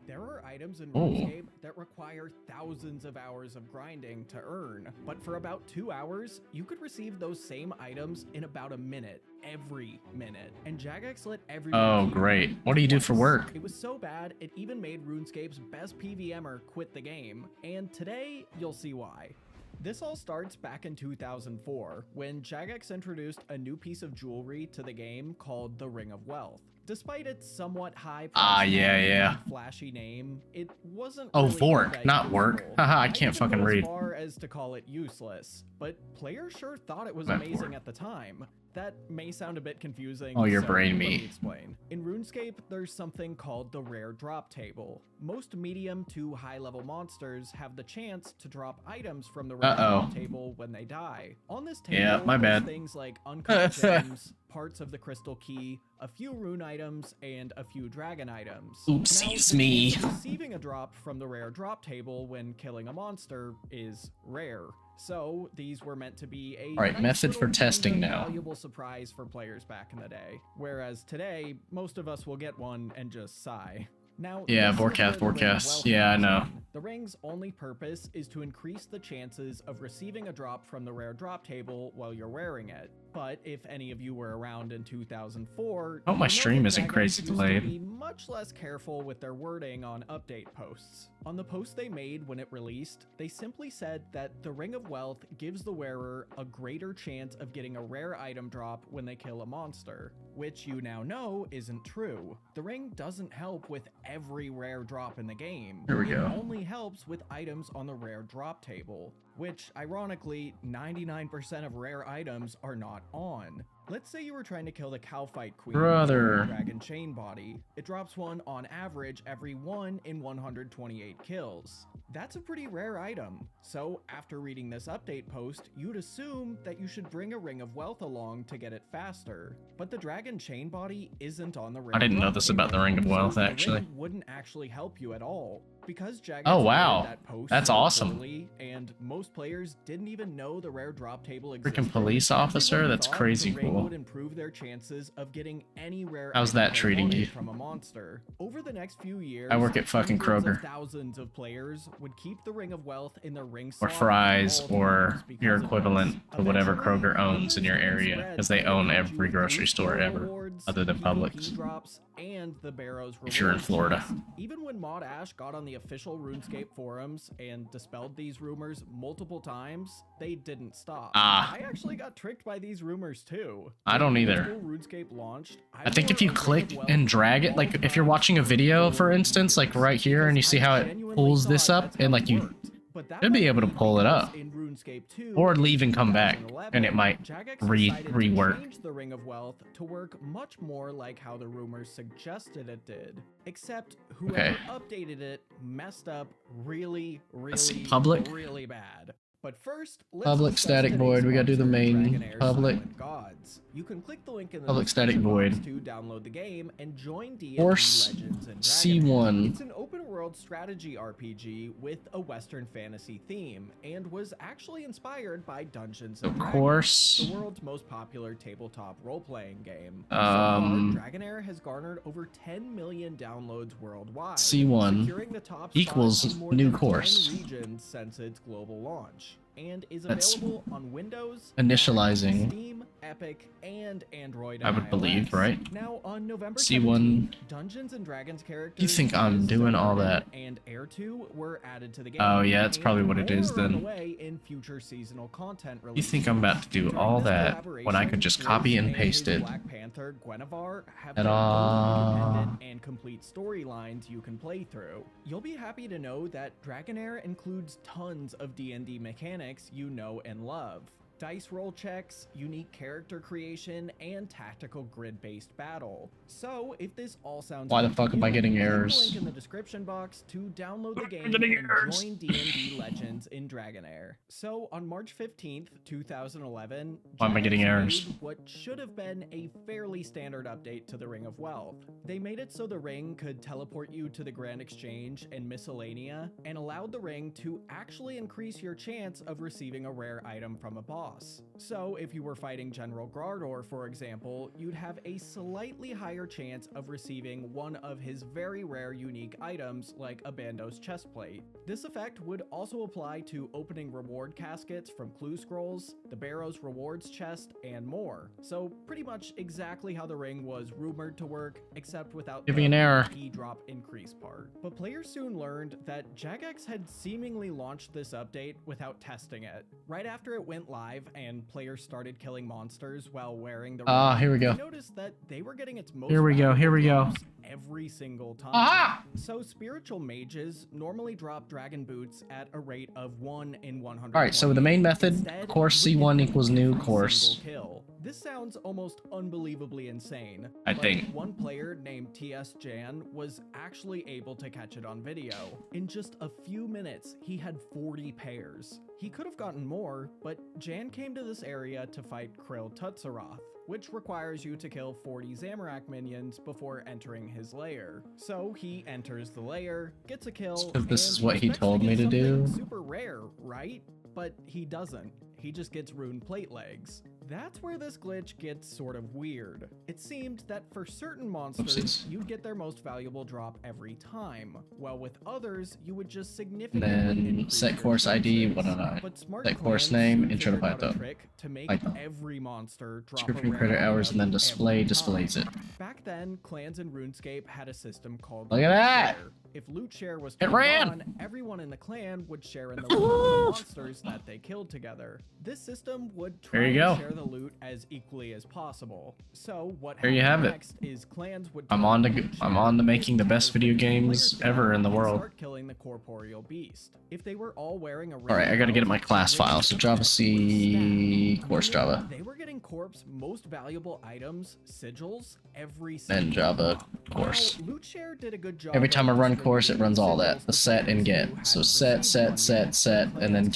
There are items in Oh. RuneScape that require thousands of hours of grinding to earn, but for about 2 hours, you could receive those same items in about a minute, every minute. And Jagex let everyone Oh, keep great. them What do you do for twice. work? It was so bad, it even made RuneScape's best PVMer quit the game, and today, you'll see why. This all starts back in 2004, when Jagex introduced a new piece of jewelry to the game called the Ring of Wealth. Despite its somewhat high price yeah, tag yeah. and flashy name, it wasn't Oh, really all Vork, that not work. useful. Haha, I I'd can't even fucking go read. as far as to call it useless, but players sure thought it was Meant amazing Vork. at the time. That may sound a bit confusing. Oh, your so brain let me meat. explain. In RuneScape, there's something called the rare drop table. Most medium to high level monsters have the chance to drop items from the rare drop table when they die. On this table, Yeah, my there's bad. things like uncut gems, parts of the crystal key, a few rune items, and a few dragon items. Oopsies Now, me. receiving a drop from the rare drop table when killing a monster is rare. So these were meant to be a Alright, method for little testing kind of now. valuable surprise for players back in the day. Whereas today, most of us will get one and just sigh. Now, Yeah, this is where the Ring of forecast. Wealth Yeah, I comes know. in. The ring's only purpose is to increase the chances of receiving a drop from the rare drop table while you're wearing it. But if any of you were around in 2004, Oh, my you'll know stream that isn't Jagex crazy used to delayed. be much less careful with their wording on update posts. On the post they made when it released, they simply said that the Ring of Wealth gives the wearer a greater chance of getting a rare item drop when they kill a monster, which you now know isn't true. The ring doesn't help with every rare drop in the game. Here we It go. only helps with items on the rare drop table, which ironically 99% of rare items are not on. Let's say you were trying to kill the Cowfight Queen Brother. with a Dragon Chain Body. It drops one on average every 1 in 128 kills. That's a pretty rare item. So after reading this update post, you'd assume that you should bring a Ring of Wealth along to get it faster. But the Dragon Chain Body isn't on the Ring I didn't know drop this table, about the Ring of so Wealth, the actually. ring wouldn't actually help you at all. Because Jagex Oh, worded wow. that post That's so awesome. poorly, and most players didn't even know the rare drop table existed. Freaking police officer? Everyone That's thought crazy the ring cool. would improve their chances of getting any rare How's item that they treating wanted you? from a monster. Over the next few years, I work at fucking hundreds of Kroger. thousands of players would keep the Ring of Wealth in their ring Or slot Fry's, at all or times because your of this. equivalent to whatever Eventually, Kroger owns in your rumors area, spread because they that own would let every you grocery boost store your ever, rewards, other than PvP Publix. drops, and the Barrows If you're in rewards Florida. chest. Even when Mod Ash got on the official RuneScape forums and dispelled these rumors multiple times, they didn't stop. Ah. I actually got tricked by these rumors too. I don't When either. old school RuneScape launched, I think if wore you a Ring of click Wealth and drag it, all like the if you're time watching a video, for instance, like right here, and you see how it pulls this up, and like you should be able to pull it up. Or leave and come back, and it might rework. Change the Ring of Wealth to work much more like how the rumors suggested it did. Except whoever Okay. updated it messed up really, Let's see, really, public. really bad. But first, let's Public discuss static today's void. We gotta do the sponsor, main Dragonair's public. Silent Gods. You can click the link in the Public static description box void. to download the game and join D&D Force Legends and Dragonair. C1. It's an open-world strategy RPG with a Western fantasy theme, and was actually inspired by Dungeons & Of Dragons, course. the world's most popular tabletop role-playing game. So Um, far, Dragonair has garnered over 10 million downloads worldwide, C1 securing the top equals spot in more new than course. 10 regions since its global launch, and is That's available on Windows, initializing. Mac, Steam, Epic, and Android. I and would believe, iOS. right? Now on November C1. 17th, Dungeons and Dragons characters. You think I'm as doing all Zerdan that? And Heir 2 were added to the game. Oh, yeah, that's and probably what it is more on then. the way in future seasonal content You releases. think I'm about to do During all this that when I could just copy and collaboration, paste his it? Black Panther Guinevere have At their own all. independent and complete storylines you can play through. You'll be happy to know that Dragonair includes tons of D&D mechanics you know and love. dice roll checks, unique character creation, and tactical grid-based battle. So if this all sounds Why the good fuck to am I you, getting click the errors? link in the description box to download the game getting and errors. join D&D Legends in Dragonair. So on March 15th, 2011, Why am I getting Jagex errors? made what should have been a fairly standard update to the Ring of Wealth. They made it so the ring could teleport you to the Grand Exchange and Miscellanea, and allowed the ring to actually increase your chance of receiving a rare item from a boss. So if you were fighting General Grardor, for example, you'd have a slightly higher chance of receiving one of his very rare unique items like a Bandos chestplate. This effect would also apply to opening reward caskets from clue scrolls, the Barrow's rewards chest, and more. So pretty much exactly how the ring was rumored to work, except without Give me an error. key drop increase part. But players soon learned that Jagex had seemingly launched this update without testing it. Right after it went live and players started killing monsters while wearing the ring, Here we go. they noticed that they were getting its most Here we go, here we valuable go. drops every single time. Aha! So spiritual mages normally drop dragon boots at a rate of 1 in 100. Alright, so the main method, Instead, course you C1 get equals new every course. single kill. This sounds almost unbelievably insane. I but think. one player named TS Jan was actually able to catch it on video. In just a few minutes, he had 40 pairs. He could have gotten more, but Jan came to this area to fight Krill Tutsaroth, which requires you to kill 40 Zamorak minions before entering his lair. So he enters the lair, gets a kill, So this and is what he expects told get me to do? something super rare, right? But he doesn't. He just gets rune plate legs. That's where this glitch gets sort of weird. It seemed that for certain monsters, Oopsies. you'd get their most valuable drop every time, while with others, you would just And significantly then increase set your course ID, chances. what did I? But smart Set course clans name, soon intro to figured out a Python. trick to make Python. every monster drop Description, a rare credit hours, and then item display every displays time. it. Back then, clans in RuneScape had a system called Look at loot that! share. If loot share was It turned ran! on, everyone in the clan would share in the loot of the monsters that they killed together. This system would try There you to go. share the loot as equally as possible. So what There you happened have it. next is clans would I'm turn on to loot I'm share on to into making the best video games players ever in the and world. start killing the corporeal beast. If they were all wearing a Alright, I gotta get at my class file. So Java C course Java. They were getting Corp's most valuable items, sigils, every Then single Java time. course. Now, LootShare did a good job Every time I of run course, it runs all that. distributing The set and sigils to get. players So who set, had set, received set, one. set, and then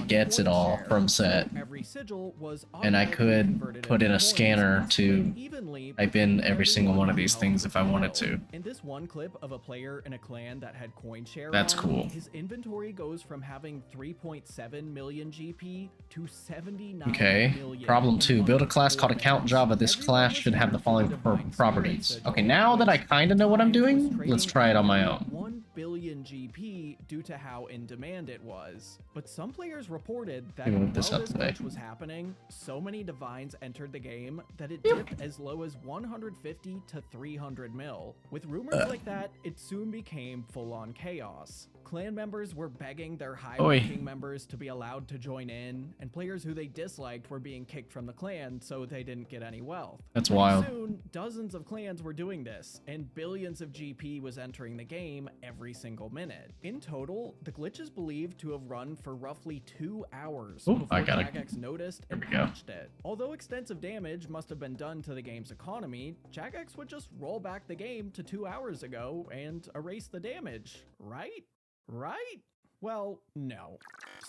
gets it all from set. Every sigil was And I automatically could converted put in into a coins scanner and to split evenly type in between every single one of these everyone who things if I helped wanted fulfill. to. In this one clip of a player in a clan that had coin share That's on, cool. his inventory goes from having 3.7 million GP to 79 Okay. million Problem in 2. Build a class 4 called account minutes. Java. This Everyone class was should have the here following for the divine properties. spirit Okay, sigil, now that I which kind of know what I'm was doing, trading let's try it on my at own. 1 billion GP due to how in demand it was. But some players reported that Let me while move this this up today. glitch was happening, so many divines entered the game that it dipped as low as 150 to 300 mil. With rumors like that, it soon became full-on chaos. Clan members were begging their high-ranking members to be allowed to join in, and players who they disliked were being kicked from the clan so they didn't get any wealth. That's Pretty wild. Soon, dozens of clans were doing this, and billions of GP was entering the game every single minute. In total, the glitch is believed to have run for roughly 2 hours Ooh, before I gotta- Jagex noticed and There we go. patched it. Although extensive damage must have been done to the game's economy, Jagex would just roll back the game to 2 hours ago and erase the damage, right? Right? Well, no.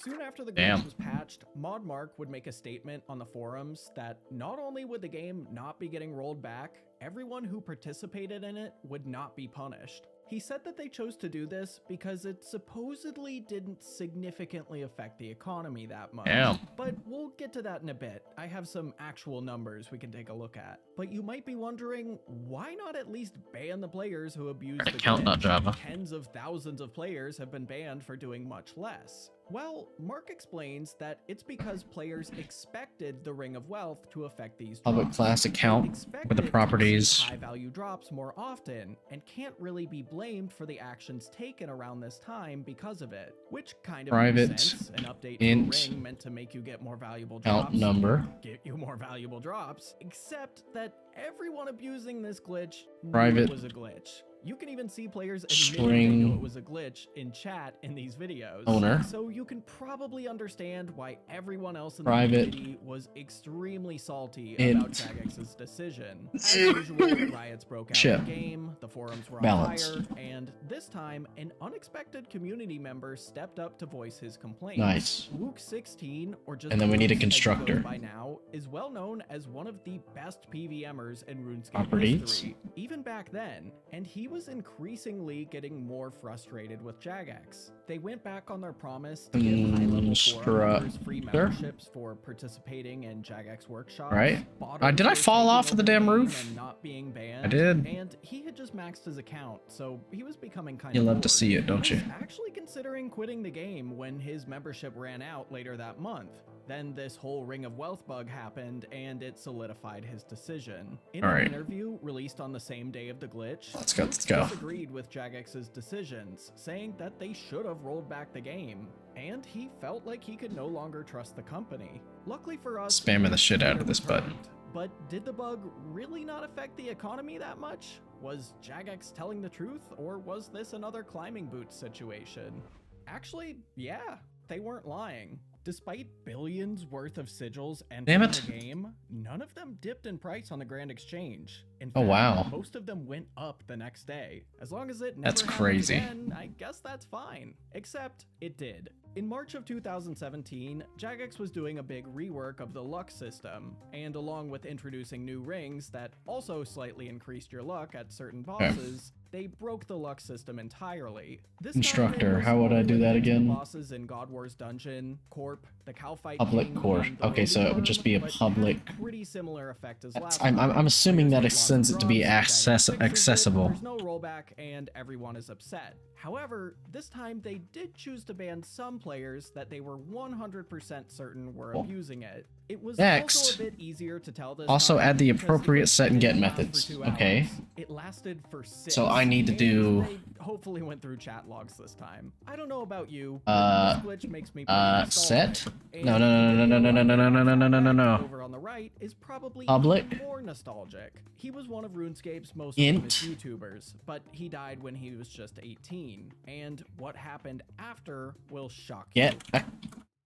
Soon after the glitch Damn. was patched, ModMark would make a statement on the forums that not only would the game not be getting rolled back, everyone who participated in it would not be punished. He said that they chose to do this because it supposedly didn't significantly affect the economy that much. Damn. But we'll get to that in a bit. I have some actual numbers we can take a look at. But you might be wondering, why not at least ban the players who abuse the Account, not glitch? Java. Tens of thousands of players have been banned for doing much less. Well, Mark explains that it's because players expected the Ring of Wealth to affect these Public drops. class They account expected with the to see properties. high-value drops more often, and can't really be blamed for the actions taken around this time because of it. Which kind of Private makes sense. An update int to the ring meant to make you get more valuable Account drops. number. Get you more valuable drops, except that everyone abusing this glitch knew Private. it was a glitch. You can even see players admitting they String knew it was a glitch in chat in these videos. owner. So you can probably understand why everyone else in the Private community was extremely salty int about Jagex's decision. As usual, riots broke out chip in the game, the forums were on balance. fire, and this time, an unexpected community member stepped up to voice his complaints. Nice. Luke16, or just And then we need a Luke as he goes constructor. by now, is well known as one of the best PVMers in RuneScape Properties. history, even back then, and he was increasingly getting more frustrated with Jagex. They went back on their promise to give high-level forum members free memberships for participating in Jagex workshops. Right. Bottoms Did I were fall taking off of the over damn game roof? and not being banned, I did. and he had just maxed his account, so he was becoming kind You of love to bored. see it, don't He you? was actually considering quitting the game when his membership ran out later that month. Then this whole Ring of Wealth bug happened, and it solidified his decision. In All an right. interview released on the same day of the glitch, Let's go, Luke let's go. disagreed with Jagex's decisions, saying that they should have rolled back the game, and he felt like he could no longer trust the company. Luckily for us, Spamming the Luke's shit out of fear this was button. hurt. But did the bug really not affect the economy that much? Was Jagex telling the truth, or was this another climbing boots situation? Actually, yeah, they weren't lying. Despite billions worth of sigils entering Damn it. the game, none of them dipped in price on the Grand Exchange. In Oh, fact, wow. most of them went up the next day. As long as it never That's happens crazy. again, I guess that's fine. Except it did. In March of 2017, Jagex was doing a big rework of the luck system, and along with introducing new rings that also slightly increased your luck at certain bosses, they broke the luck system entirely. This Instructor, time it was how would I do that only again? Bosses in God War's dungeon, Corp, the Cow Fight Public King, Corp. and the Okay, so it would just be a but had public. pretty similar effect as That's- last time. I'm assuming that Players extends get it to be lots of drops, Jagex fixes it, accessible. There's no rollback, and everyone is upset. However, this time they did choose to ban some players that they were 100% certain were abusing it. It was Next, also a bit easier to tell this also time add the because it appropriate was set and get only on for methods. 2 Okay. hours. It lasted for 6. So I need to and do- they hopefully went through chat logs this time. I don't know about you. Uh, but this glitch makes me pretty nostalgic. set? And No, no, no, no, no, no, no, no, no, no, no, no, no, no. Over on the right is probably Public? even more nostalgic. He was one of RuneScape's most Int. famous YouTubers, but he died when he was just 18. And what happened after will shock you.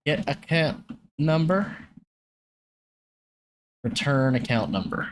Get account number. Return account number.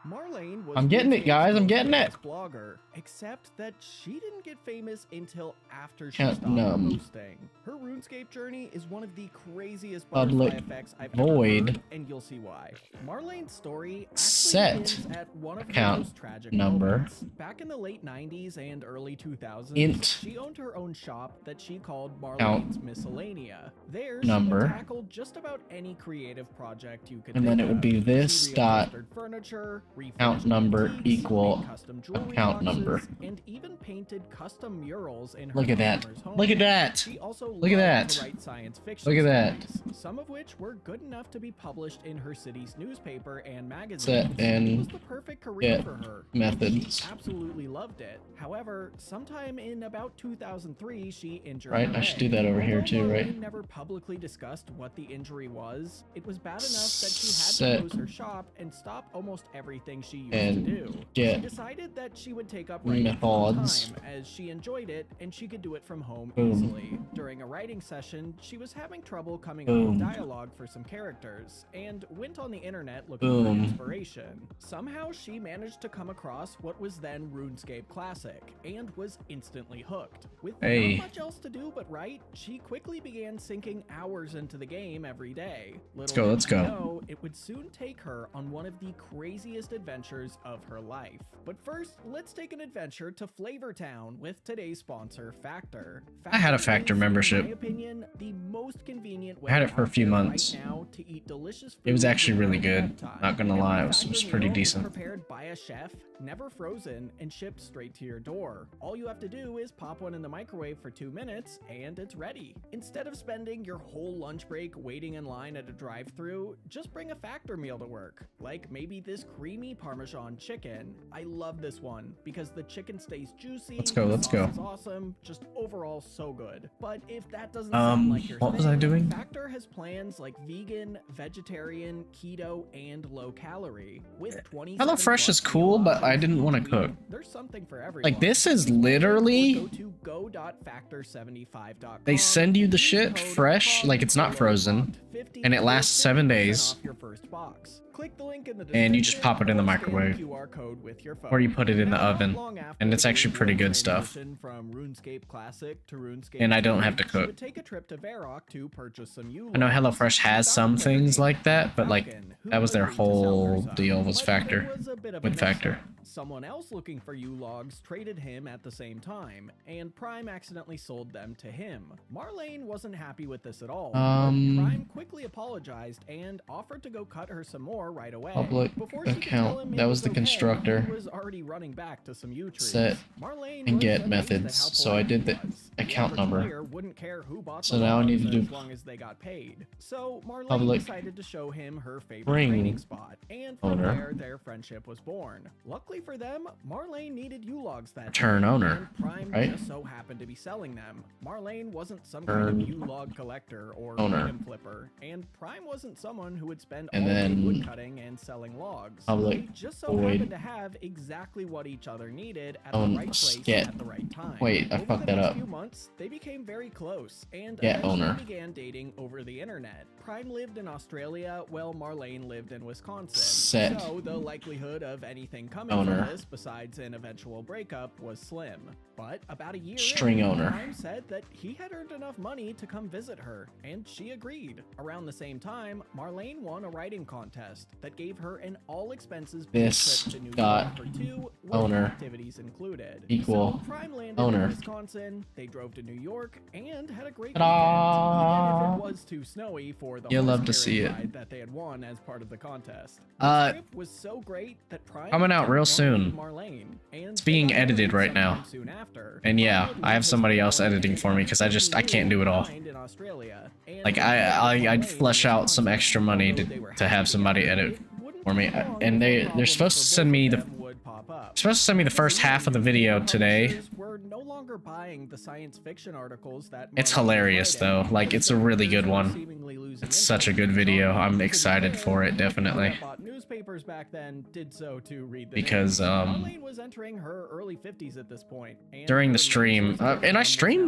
Marlene was I'm getting it, guys, I'm getting it. RuneScape's blogger, except that she didn't get famous until after she Count stopped num. posting. Her RuneScape journey is one of the craziest Public butterfly effects I've void. ever heard, and you'll see why. Marlene's story actually Set begins at one of her account most tragic number. moments. Back in the late 90s and early 2000s, Int. she owned her own shop that she called Count Marlene's Miscellanea. There, number. she tackled just about any creative project you could And then think it would of. be this She dot reupholstered furniture, account refinished number antiques, equal made custom jewelry account boxes, number. and even painted custom murals in her Look at that. customers' homes. Look at that. She also Look at loved that. to write science fiction Look at that. stories, some of which were good enough to be published in her city's newspaper and magazines. Set and It was the perfect career get for her. methods. She absolutely loved it. However, sometime in about 2003, she injured Right, her I should leg. do that over here Although too, right? Marlene never publicly discussed what the injury was, it was bad enough that she Set had to close her shop and stop almost everything she used and to do. get She decided that she would take up writing methods. full-time as she enjoyed it and she could do it from home Boom. easily. During a writing session, she was having trouble coming up Boom. with dialogue for some characters and went on the internet looking for Boom. inspiration. Somehow she managed to come across what was then RuneScape Classic and was instantly hooked. With Hey. not much else to do but write, she quickly began sinking hours into the game every day. Let's go, let's go. Know, it would soon take her on one of the craziest adventures of her life. But first, let's take an adventure to Flavortown with today's sponsor, Factor. I had a Factor is, membership. In my opinion, the most convenient way I had it for a out few there months. Right now to eat delicious It was food actually with really no good. prep time. Not gonna lie, it was Factor pretty meal is decent. prepared by a chef, never frozen, and shipped straight to your door. All you have to do is pop one in the microwave for 2 minutes, and it's ready. Instead of spending your whole lunch break waiting in line at a drive-thru, just bring a Factor meal to work. Like maybe this creamy creamy Parmesan chicken. I love this one because the chicken stays juicy. Let's go, the let's sauce go. is awesome, just overall so good. But if that doesn't sound like your what thing, was I doing? Factor has plans like vegan, vegetarian, keto, and low calorie. With 27 HelloFresh is plus cool, meal but I options didn't each want to week. cook. There's something for everyone. Like, this is Go literally, to go.factor75.com. they send you the Use shit code fresh, like it's not frozen, PROMPT50 and it lasts 7 for 50% days. off your first box. Click the link in the And you just description pop it in the or scan microwave. QR code with your phone. Or you put it in the Now, oven, long after and it's the actually pretty good stuff. transition from RuneScape Classic to RuneScape And I don't 2, have to she cook. would take a trip to Varrock to purchase some I know U-logs. HelloFresh has She some found a player things named like that, but like, Falcon, who that was their agreed to sell her whole some. deal was But Factor. there was a bit of a With mix-up. Factor. Someone else looking for U-logs traded him at the same time, and Prime accidentally sold them to him. Marlene wasn't happy with this at all, but Prime quickly apologized and offered to go cut her some more right away. Public Before she could account. tell him it That was the okay, constructor. he was already running back to some U trees. Set Marlene and was get amazed at methods, how so I polite did he the was. account average number. player wouldn't care who bought So the now I need to logs do as long as they got paid. So Marlene public decided to show him her favorite ring training spot, and from owner. there their friendship was born. Luckily for them, Marlene needed U-logs that Return day, owner, and Prime right? just so happened to be selling them. Marlene wasn't some Return kind of U-log collector or owner. item flipper, and Prime wasn't someone who would spend And all day then wood cutting and selling logs. public They just so void. happened to have exactly what each other needed at Own the right place get. at the right time. Wait, I Over fucked the that next up. few months, they became very close and Get eventually owner. began dating over the internet. Prime lived in Australia while Marlene lived in Wisconsin. Set. So the likelihood of anything coming Owner. from this besides an eventual breakup was slim. But about a year String in, owner. Prime said that he had earned enough money to come visit her, and she agreed. Around the same time, Marlene won a writing contest that gave her an all-expenses paid This trip to New dot York for 2 with owner activities included. equal So Prime landed owner. in Wisconsin, they drove to New York, and had a great Ta-da! weekend, even if it was too snowy for the You'll horse love to see carriage it. ride that they had won as part of the contest. Uh, The trip was so great that Prime coming out didn't real want to soon. leave Marlene, and It's they being got edited married right now. sometime soon after. And yeah, Prime would I have live somebody with else Marlene editing for me because I can't do it all. in Australia, and Like I'd Marlene flesh in out some Wisconsin, extra money although they were to have happy somebody together, edit it wouldn't for me, take long and before they're problems supposed for to send both me of the them would pop up. supposed to send me the first half of the video today. Publishers were no longer buying the science fiction articles that It's Marlene hilarious was though. writing, Like it's a really good were one. seemingly losing It's such a good interest. video. I'm To be excited fair, for it, people definitely. that bought newspapers back then did so to read the Because, news. Marlene was entering her early 50s at this point, and during her the stream, news was and I stream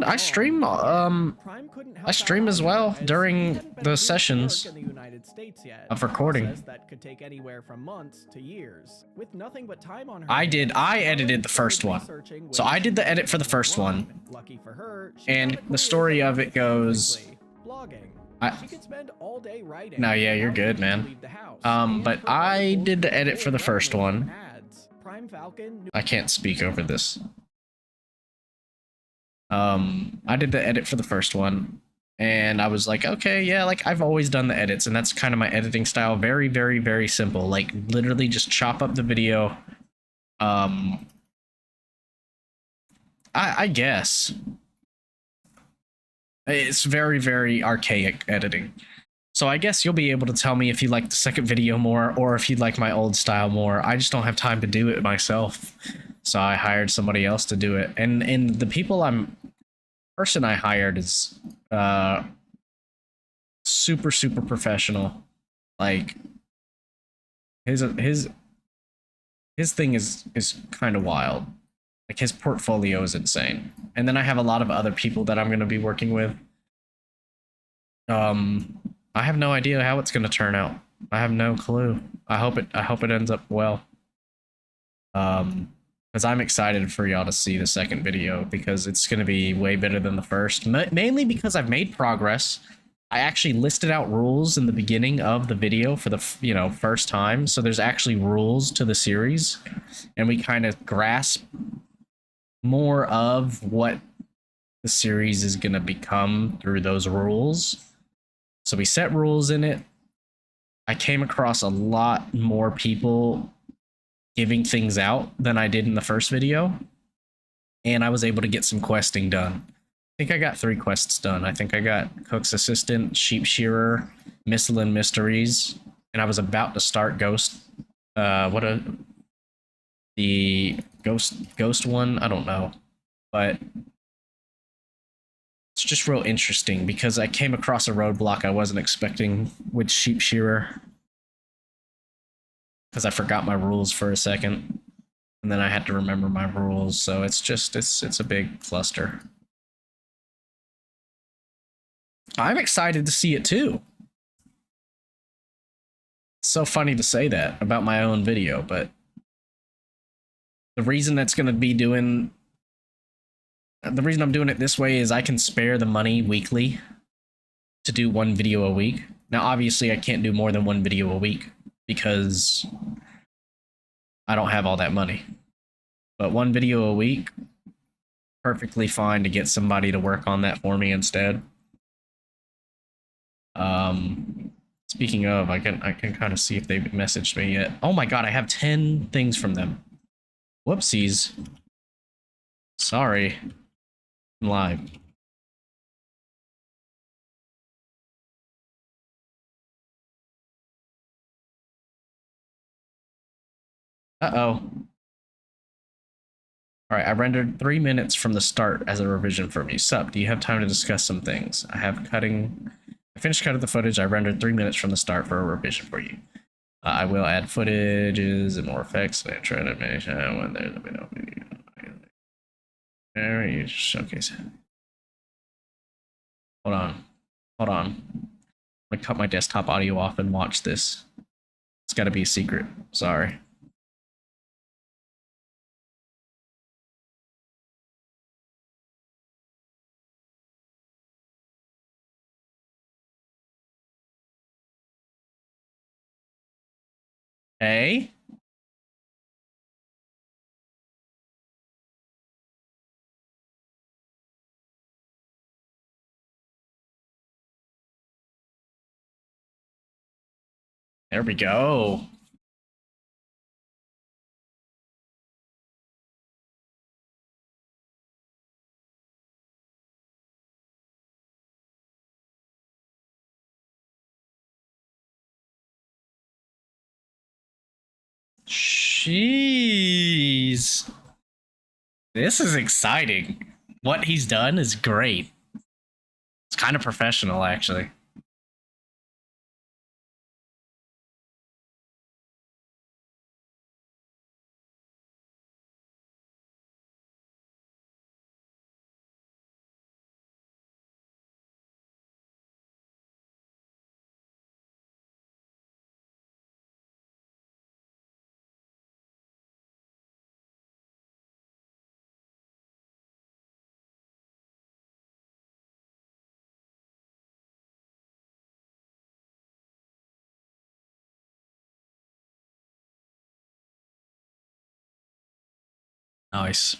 Prime couldn't help I stream out as either, well as he during hadn't been the free to sessions work in the United States yet, of a recording. process that could take anywhere from months to years. With nothing but time on her I hands, edited the Marlene first started one. researching So ways I did the to edit for the make first money one. online. Lucky for her, she And found a the career story that of it fit goes- perfectly. Blogging. I- She could spend all day writing. No, yeah, you're without good, having to man. leave the house, But and her I articles did the could edit for the pull first revenue one. from ads. Prime Falcon knew I can't speak over this. I did the edit for the first one, and I was like, okay, yeah, like I've always done the edits, and that's kind of my editing style. Very, very, very simple. Like literally just chop up the video. I guess it's very, very archaic editing. So I guess you'll be able to tell me if you like the second video more or if you'd like my old style more. I just don't have time to do it myself. So I hired somebody else to do it. And the person I hired is super, super professional. Like his thing is kind of wild. Like his portfolio is insane. And then I have a lot of other people that I'm going to be working with. I have no idea how it's going to turn out. I have no clue. I hope it ends up well. Because I'm excited for y'all to see the second video because it's going to be way better than the first. Mainly because I've made progress. I actually listed out rules in the beginning of the video for the first time. So there's actually rules to the series, and we kind of grasp more of what the series is going to become through those rules. So we set rules in it. I came across a lot more people giving things out than I did in the first video, and I was able to get some questing done. I think I got 3 quests done. I think I got Cook's Assistant, Sheep Shearer, Misslin Mysteries, and I was about to start Ghost what a the ghost one, I don't know, but it's just real interesting because I came across a roadblock I wasn't expecting with Sheep Shearer because I forgot my rules for a second and then I had to remember my rules, so it's just it's a big cluster. I'm excited to see it too. It's so funny to say that about my own video, but the reason that's going to be doing the reason I'm doing it this way is I can spare the money weekly to do one video a week. Now, obviously, I can't do more than one video a week because I don't have all that money. But one video a week, perfectly fine to get somebody to work on that for me instead. Speaking of, I can kind of see if they've messaged me yet. Oh my god, I have 10 things from them. Whoopsies. Sorry. I'm live. Uh-oh. Alright, I rendered 3 minutes from the start as a revision for me. Sup, do you have time to discuss some things? I finished cutting the footage. I rendered 3 minutes from the start for a revision for you. I will add footages and more effects and intro animation when there's a video. There you showcase it. Hold on. I'm gonna cut my desktop audio off and watch this. It's gotta be a secret. Sorry. Hey? There we go. Jeez. This is exciting. What he's done is great. It's kind of professional, actually. Nice.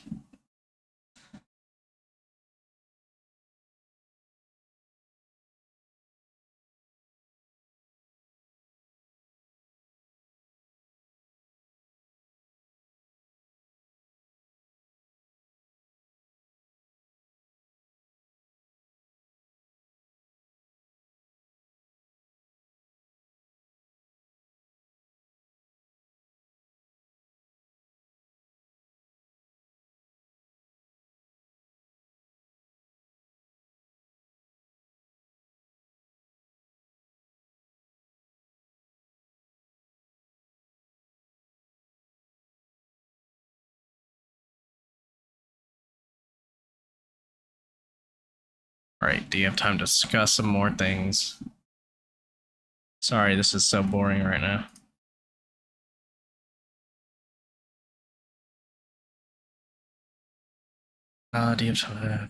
All right, do you have time to discuss some more things? Sorry, this is so boring right now. Do you have time?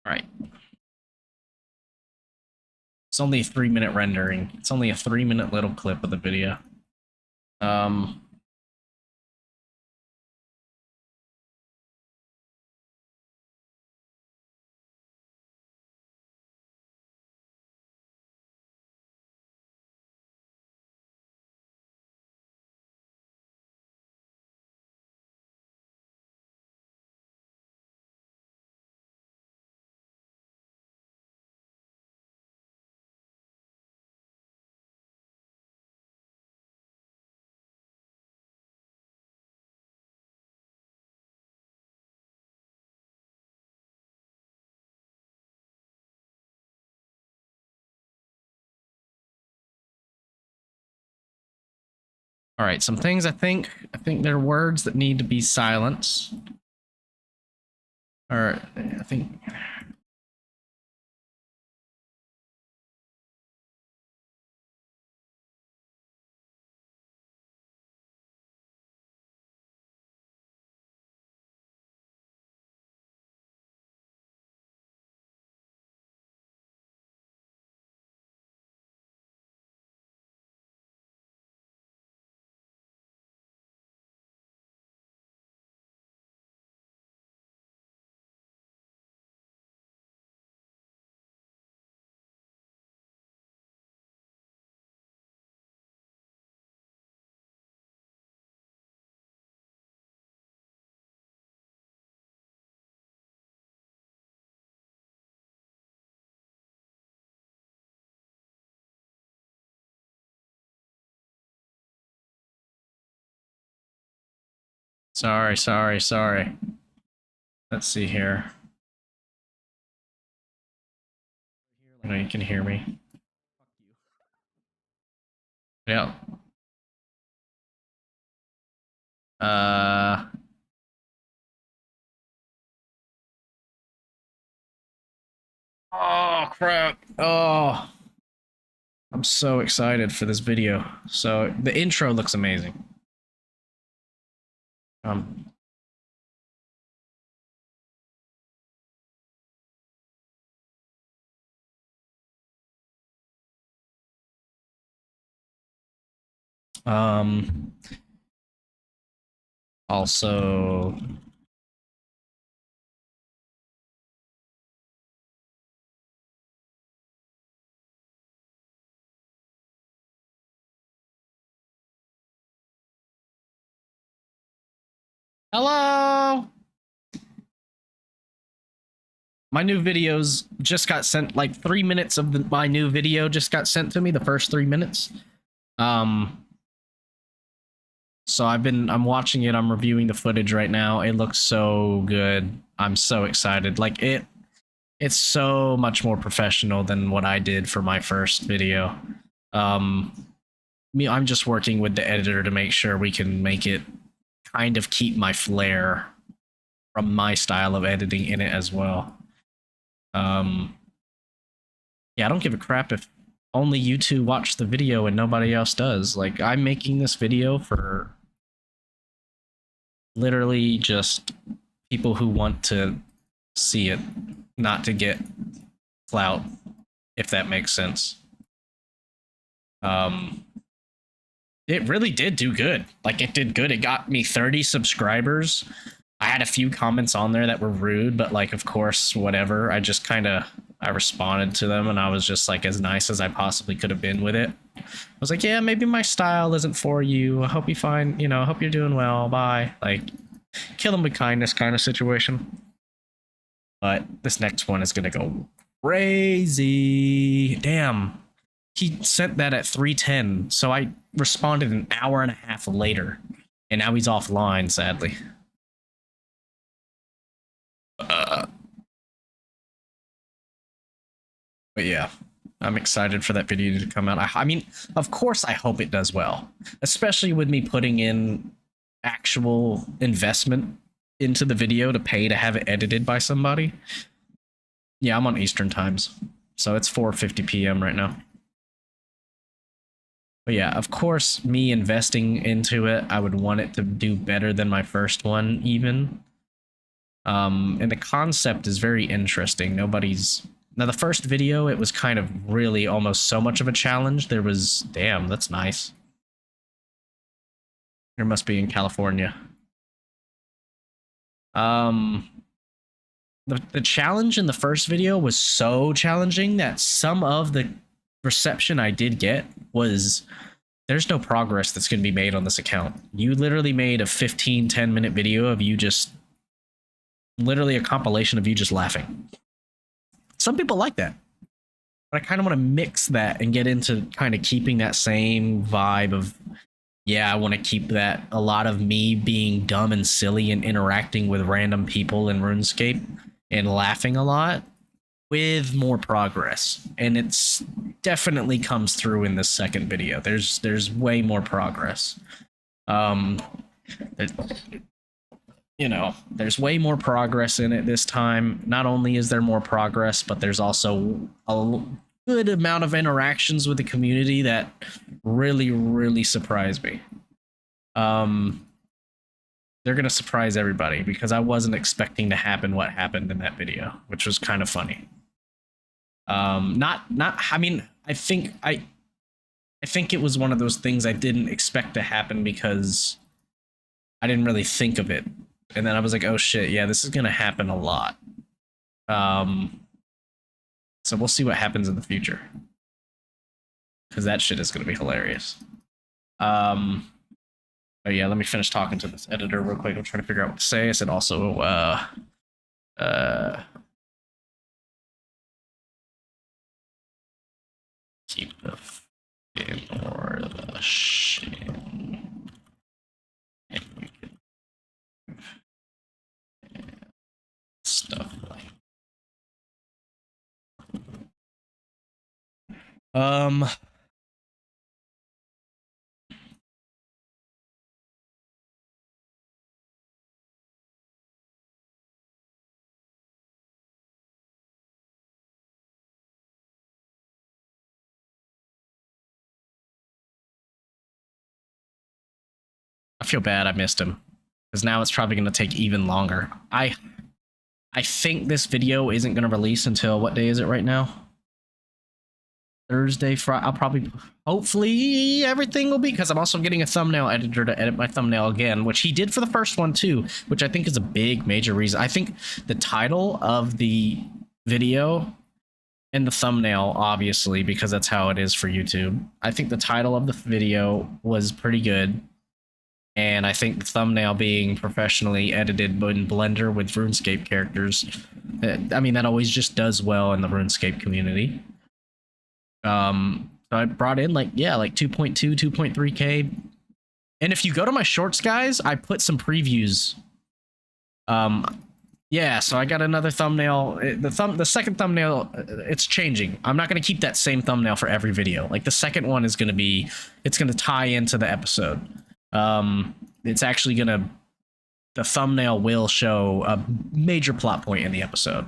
All right. It's only a 3-minute rendering. It's only a 3-minute little clip of the video. All right, some things I think there are words that need to be silenced. Or I think. Sorry. Let's see here. No, you can hear me. Yeah. Oh crap. Oh. I'm so excited for this video. So the intro looks amazing. Also hello. My new videos just got sent, like 3 minutes of my new video just got sent to me, the first 3 minutes. So I'm watching it, I'm reviewing the footage right now. It looks so good. I'm so excited. Like it's so much more professional than what I did for my first video. I'm just working with the editor to make sure we can make it kind of keep my flair from my style of editing in it as well. Yeah, I don't give a crap if only you two watch the video and nobody else does. Like, I'm making this video for literally just people who want to see it, not to get clout, if that makes sense. It really did do good. Like, it did good. It got me 30 subscribers. I had a few comments on there that were rude, but like, of course, whatever. I just I responded to them, and I was just like as nice as I possibly could have been with it. I was like, yeah, maybe my style isn't for you. I hope you find, I hope you're doing well. Bye. Like, kill them with kindness kind of situation. But this next one is going to go crazy. Damn. He sent that at 3:10, so I responded an hour and a half later, and now he's offline, sadly. But yeah, I'm excited for that video to come out. I mean, of course, I hope it does well, especially with me putting in actual investment into the video to pay to have it edited by somebody. Yeah, I'm on Eastern times, so it's 4:50 p.m. right now. But yeah, of course, me investing into it, I would want it to do better than my first one, even. And the concept is very interesting. Now, the first video, it was kind of really almost so much of a challenge. There was... Damn, that's nice. There must be in California. The challenge in the first video was so challenging that some of the reception I did get was... There's no progress that's going to be made on this account. You literally made a 10-minute video of you just... Literally a compilation of you just laughing. Some people like that, but I kind of want to mix that and get into kind of keeping that same vibe of, yeah, I want to keep that, a lot of me being dumb and silly and interacting with random people in RuneScape and laughing a lot with more progress. And it's definitely comes through in this second video. There's way more progress. Um, it, you know, there's way more progress in it this time. Not only is there more progress, but there's also a good amount of interactions with the community that really, really surprised me. They're gonna surprise everybody because I wasn't expecting to happen what happened in that video, which was kind of funny. Not. I mean, I think it was one of those things I didn't expect to happen because I didn't really think of it, and then I was like, oh shit, yeah, this is gonna happen a lot. So we'll see what happens in the future because that shit is gonna be hilarious. Oh yeah, let me finish talking to this editor real quick. I'm trying to figure out what to say. I said also, keep the in or the shin. And we can stuff like. I feel bad I missed him because now it's probably going to take even longer. I think this video isn't going to release until what day is it right now? Thursday, Friday. I'll probably, hopefully, everything will be, because I'm also getting a thumbnail editor to edit my thumbnail again, which he did for the first one too, which I think is a big major reason. I think the title of the video and the thumbnail, obviously, because that's how it is for YouTube. I think the title of the video was pretty good. And I think the thumbnail being professionally edited in Blender with RuneScape characters, I mean, that always just does well in the RuneScape community. So I brought in like 2.2, 2.3K. And if you go to my shorts, guys, I put some previews. Yeah, so I got another thumbnail. The second thumbnail, it's changing. I'm not going to keep that same thumbnail for every video. Like the second one is going to be, it's going to tie into the episode. It's actually gonna, the thumbnail will show a major plot point in the episode.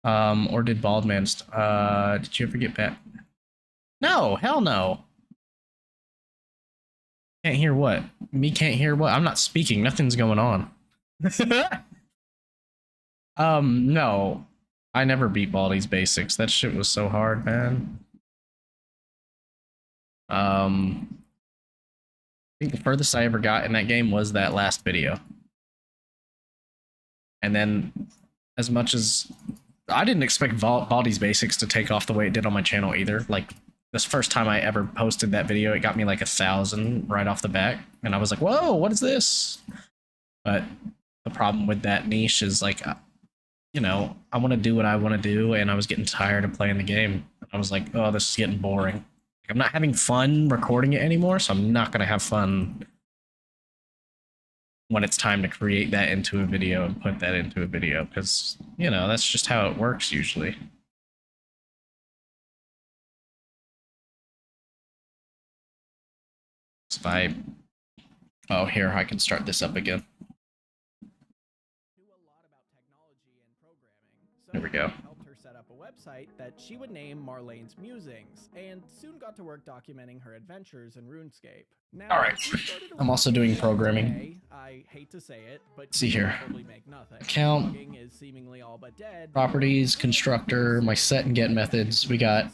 Or did Baldman? Did you ever get back? No, hell no. Can't hear what? Me can't hear what? I'm not speaking. Nothing's going on. No. I never beat Baldi's Basics. That shit was so hard, man. I think the furthest I ever got in that game was that last video. And then, as much as I didn't expect Baldi's Basics to take off the way it did on my channel either. Like, this first time I ever posted that video, it got me like 1,000 right off the bat. And I was like, whoa, what is this? But the problem with that niche is like, you know, I want to do what I want to do, and I was getting tired of playing the game. I was like, oh, this is getting boring. I'm not having fun recording it anymore, so I'm not going to have fun when it's time to create that into a video and put that into a video, because, you know, that's just how it works usually. If I Oh, here, I can start this up again. Knew a lot about technology and programming, so There we go. I helped her set up a website that she would name Marlene's Musings, and soon got to work documenting her adventures in RuneScape. Now, All right. if you started a I'm also doing website programming. today, I hate to say it, but See you here. probably make nothing. Account. Blogging is seemingly all but dead. Properties, constructor, my set and get methods. We got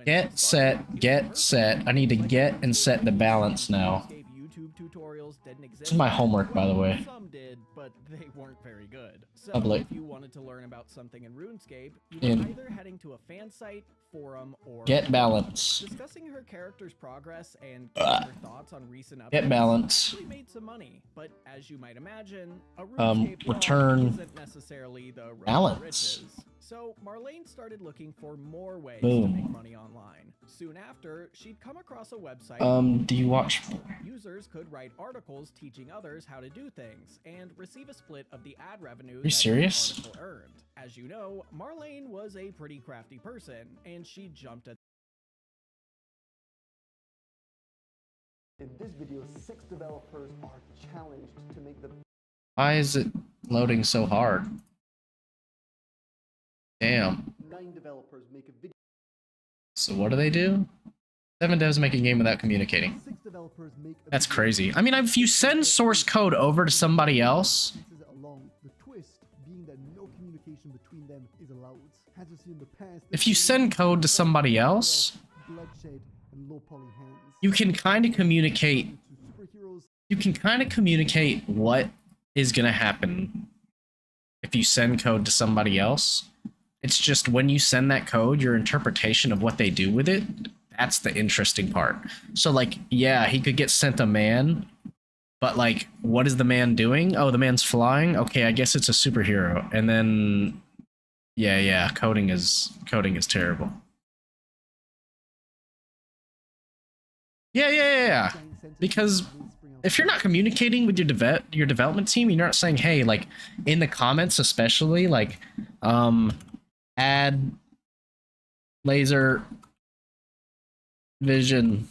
get, set, get, set. I need to get and set the balance now. YouTube tutorials didn't exist. This is my homework, by the way. Some did, but they weren't very good. So Public. if you wanted to learn about something in RuneScape, you In. were either heading to a fan site, forum, or Get balance. discussing her character's progress and her thoughts on recent updates. Get balance. She made some money, but as you might imagine, a RuneScape blog return isn't necessarily the road to balance. riches. So Marlene started looking for more ways Boom. to make money online. Soon after, she'd come across a website. Do you watch? Users could write articles teaching others how to do things and receive a split of the ad revenue. Are you serious? The article earned. As you know, Marlene was a pretty crafty person, and she jumped at. In this video, 6 developers are challenged to make the Why is it loading so hard? Damn. 9 developers make a video. So what do? 7 devs make a game without communicating. 6 developers make a That's video crazy. I mean, if you send source code over to somebody else, passes it along. The twist being that no communication between them is allowed. As you see in the past, if you send code to somebody else, bloodshed and low poly hands. you can kind of communicate. To superheroes, You can kind of communicate what is gonna happen if you send code to somebody else. It's just when you send that code, your interpretation of what they do with it, that's the interesting part. So like, yeah, he could get sent a man, but like, what is the man doing? Oh, the man's flying? Okay, I guess it's a superhero. And then, yeah, coding is terrible. Yeah. Because if you're not communicating with your development team, you're not saying, hey, like in the comments especially, like add laser vision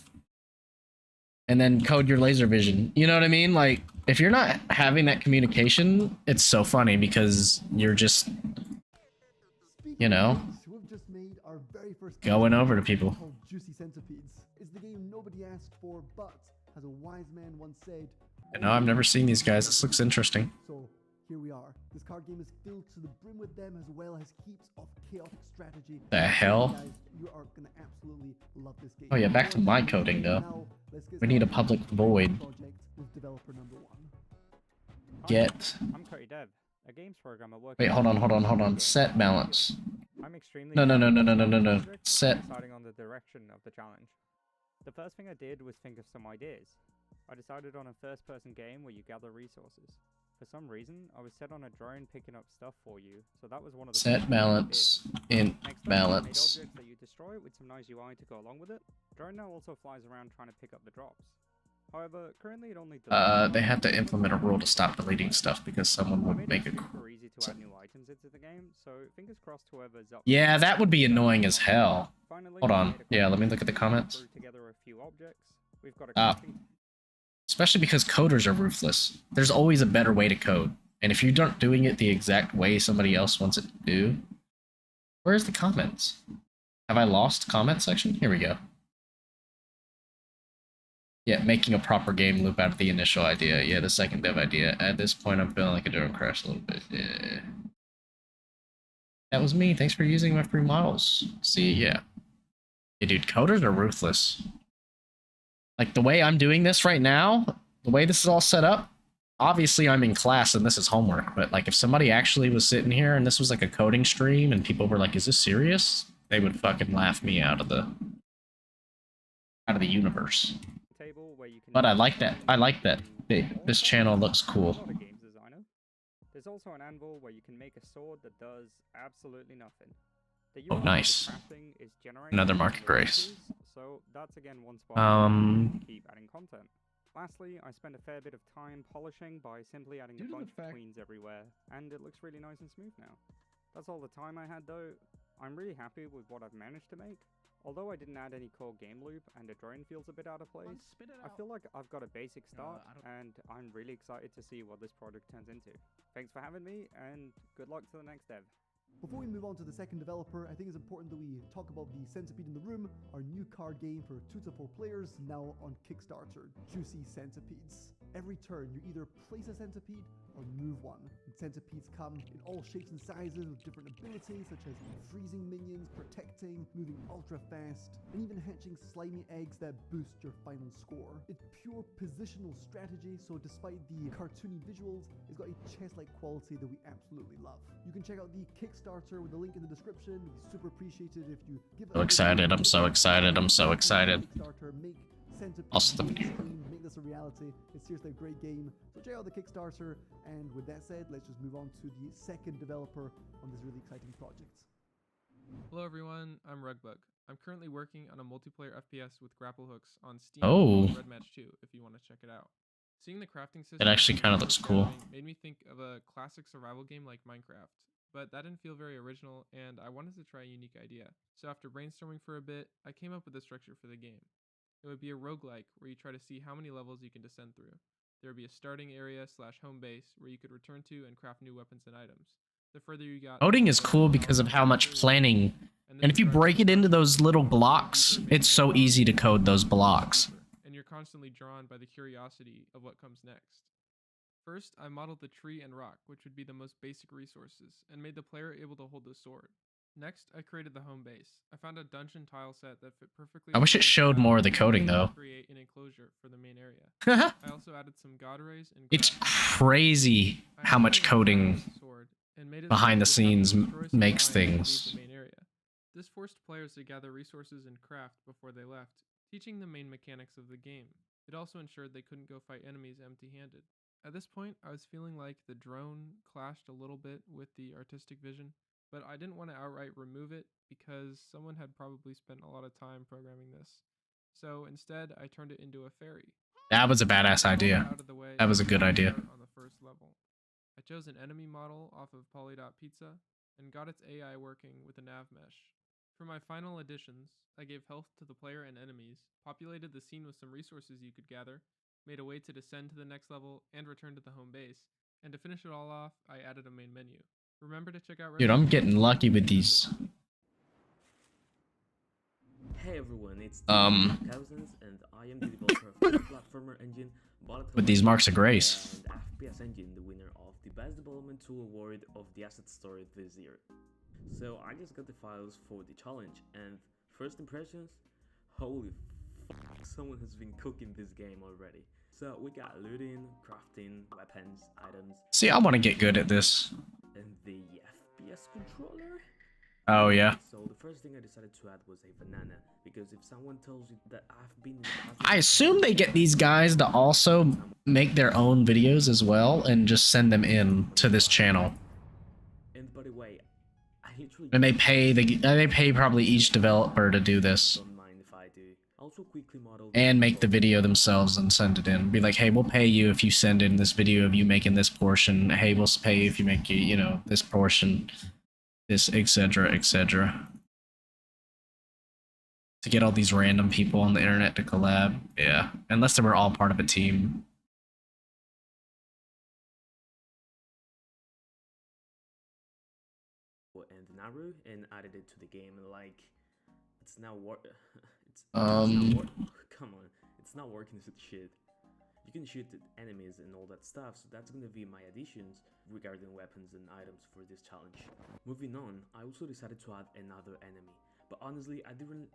and then code your laser vision. You know what I mean? Like if you're not having that communication, it's so funny because you're just, you know, we've just made our very first going over to people. called Juicy Centipedes. It's the game nobody asked for, but as a wise man once said, I know I've never seen these guys. This looks interesting. so here we are. This card game is filled to the brim with them, as well as heaps of chaotic strategy. The hell? Guys, you are gonna absolutely love this game. Oh yeah, back to my coding though. Now, let's get We need a started public with the void. project with developer number 1. Get. I'm Cody Dev, a games programmer working. Wait, hold on. Set balance. I'm extremely No. Set. deciding on the direction of the challenge. The first thing I did was think of some ideas. I decided on a first-person game where you gather resources. For some reason, I was set on a drone picking up stuff for you, so that was one of the Set balance. Int Next up, I made balance. objects that you destroy with some nice UI to go along with it. Drone now also flies around trying to pick up the drops. However, currently it only They have to implement a rule to stop deleting stuff because someone I would made make it a. super easy to add new items into the game, so fingers crossed whoever's up. Yeah, that would be annoying as hell. Finally, Hold I on. made a Yeah, let me custom look at the threw comments. together a few objects. We've got a Ah. crafting Especially because coders are ruthless. There's always a better way to code. And if you aren't doing it the exact way somebody else wants it to do, where's the comments? Have I lost comment section? Here we go. Yeah, making a proper game loop out of the initial idea. Yeah, the second dev idea. At this point, I'm feeling like a drone crash a little bit. Yeah. That was me. Thanks for using my free models. See, yeah. Yeah, dude, coders are ruthless. Like, the way I'm doing this right now, the way this is all set up, obviously I'm in class and this is homework, but like if somebody actually was sitting here and this was like a coding stream and people were like, is this serious? They would fucking laugh me out of the universe. table where you can But I like that. I like that. This channel looks cool. Not a games designer. There's also an anvil where you can make a sword that does absolutely nothing. The Oh, UI nice. for crafting is generated Another from market grace. resources, so that's again one spot Um, to keep adding content. Lastly, I spend a fair bit of time polishing by simply adding a Due to the bunch of fact- queens everywhere, and it looks really nice and smooth now. That's all the time I had though. I'm really happy with what I've managed to make. Although I didn't add any core game loop and the drone feels a bit out of place, I feel like I've got a basic start and I'm really excited to see what this project turns into. Thanks for having me and good luck to the next dev. Before we move on to the second developer, I think it's important that we talk about the Centipede in the Room, our new card game for 2 to 4 players, now on Kickstarter. Juicy Centipedes. Every turn, you either place a centipede or move one. And centipedes come in all shapes and sizes with different abilities, such as freezing minions, protecting, moving ultra fast, and even hatching slimy eggs that boost your final score. It's pure positional strategy, so despite the cartoony visuals, it's got a chess-like quality that we absolutely love. You can check out the Kickstarter with the link in the description. We'd be super appreciated if you give it So excited, I'm so excited, I'm so excited. Kickstarter, make Centipede Also the make this a reality. It's seriously a great game. So check out the Kickstarter, and with that said, let's just move on to the second developer on this really exciting project. Hello everyone, I'm Rugbug. I'm currently working on a multiplayer FPS with grapple hooks on Steam Oh. called Red Match 2 if you want to check it out. Seeing the crafting system It actually kind of looks cool. made me think of a classic survival game like Minecraft, but that didn't feel very original and I wanted to try a unique idea. So after brainstorming for a bit, I came up with a structure for the game. It would be a roguelike where you try to see how many levels you can descend through. There would be a starting area / home base where you could return to and craft new weapons and items. The further you got, Coding is cool because of how much planning. And if you break it into those little blocks, it's so easy to code those blocks. And you're constantly drawn by the curiosity of what comes next. First, I modeled the tree and rock, which would be the most basic resources, and made the player able to hold the sword. Next, I created the home base. I found a dungeon tile set that fit perfectly. I wish it showed more of the coding though. Create an enclosure for the main area. I also added some god rays and It's crazy how much coding behind the scenes makes things. This forced players to gather resources and craft before they left, teaching the main mechanics of the game. It also ensured they couldn't go fight enemies empty-handed. At this point, I was feeling like the drone clashed a little bit with the artistic vision, but I didn't want to outright remove it because someone had probably spent a lot of time programming this. So instead, I turned it into a ferry. That was a badass idea. That was a good idea. On the first level. I chose an enemy model off of Poly.pizza and got its AI working with a nav mesh. For my final additions, I gave health to the player and enemies, populated the scene with some resources you could gather, made a way to descend to the next level and return to the home base, and to finish it all off, I added a main menu. Remember to check out... Dude, I'm getting lucky with these. Hey everyone, it's Thousands, and I am the developer of the platformer engine with these marks of grace. And FPS Engine, the winner of the Best Development Tool Award of the Asset Store this year. So I just got the files for the challenge, and first impressions, holy f***, someone has been cooking this game already. So we got looting, crafting, weapons, items. See, I want to get good at this. And the FPS controller? Oh yeah. So the first thing I decided to add was a banana, because if someone tells you that I've been in the past, I assume they get these guys to also make their own videos as well and just send them in to this channel. And by the way, I literally And they pay probably each developer to do this. don't mind if I do. I also quickly modeled And make the video themselves and send it in. Be like, hey, we'll pay you if you send in this video of you making this portion. Hey, we'll pay you if you make, you know, this portion. This, etc., etc. To get all these random people on the internet to collab. Yeah. Unless they were all part of a team. and Naru and added it to the game, and like it's now come on, it's not working as it should. You can shoot at enemies and all that stuff, so that's gonna be my additions regarding weapons and items for this challenge. Moving on, I also decided to add another enemy, but honestly I didn't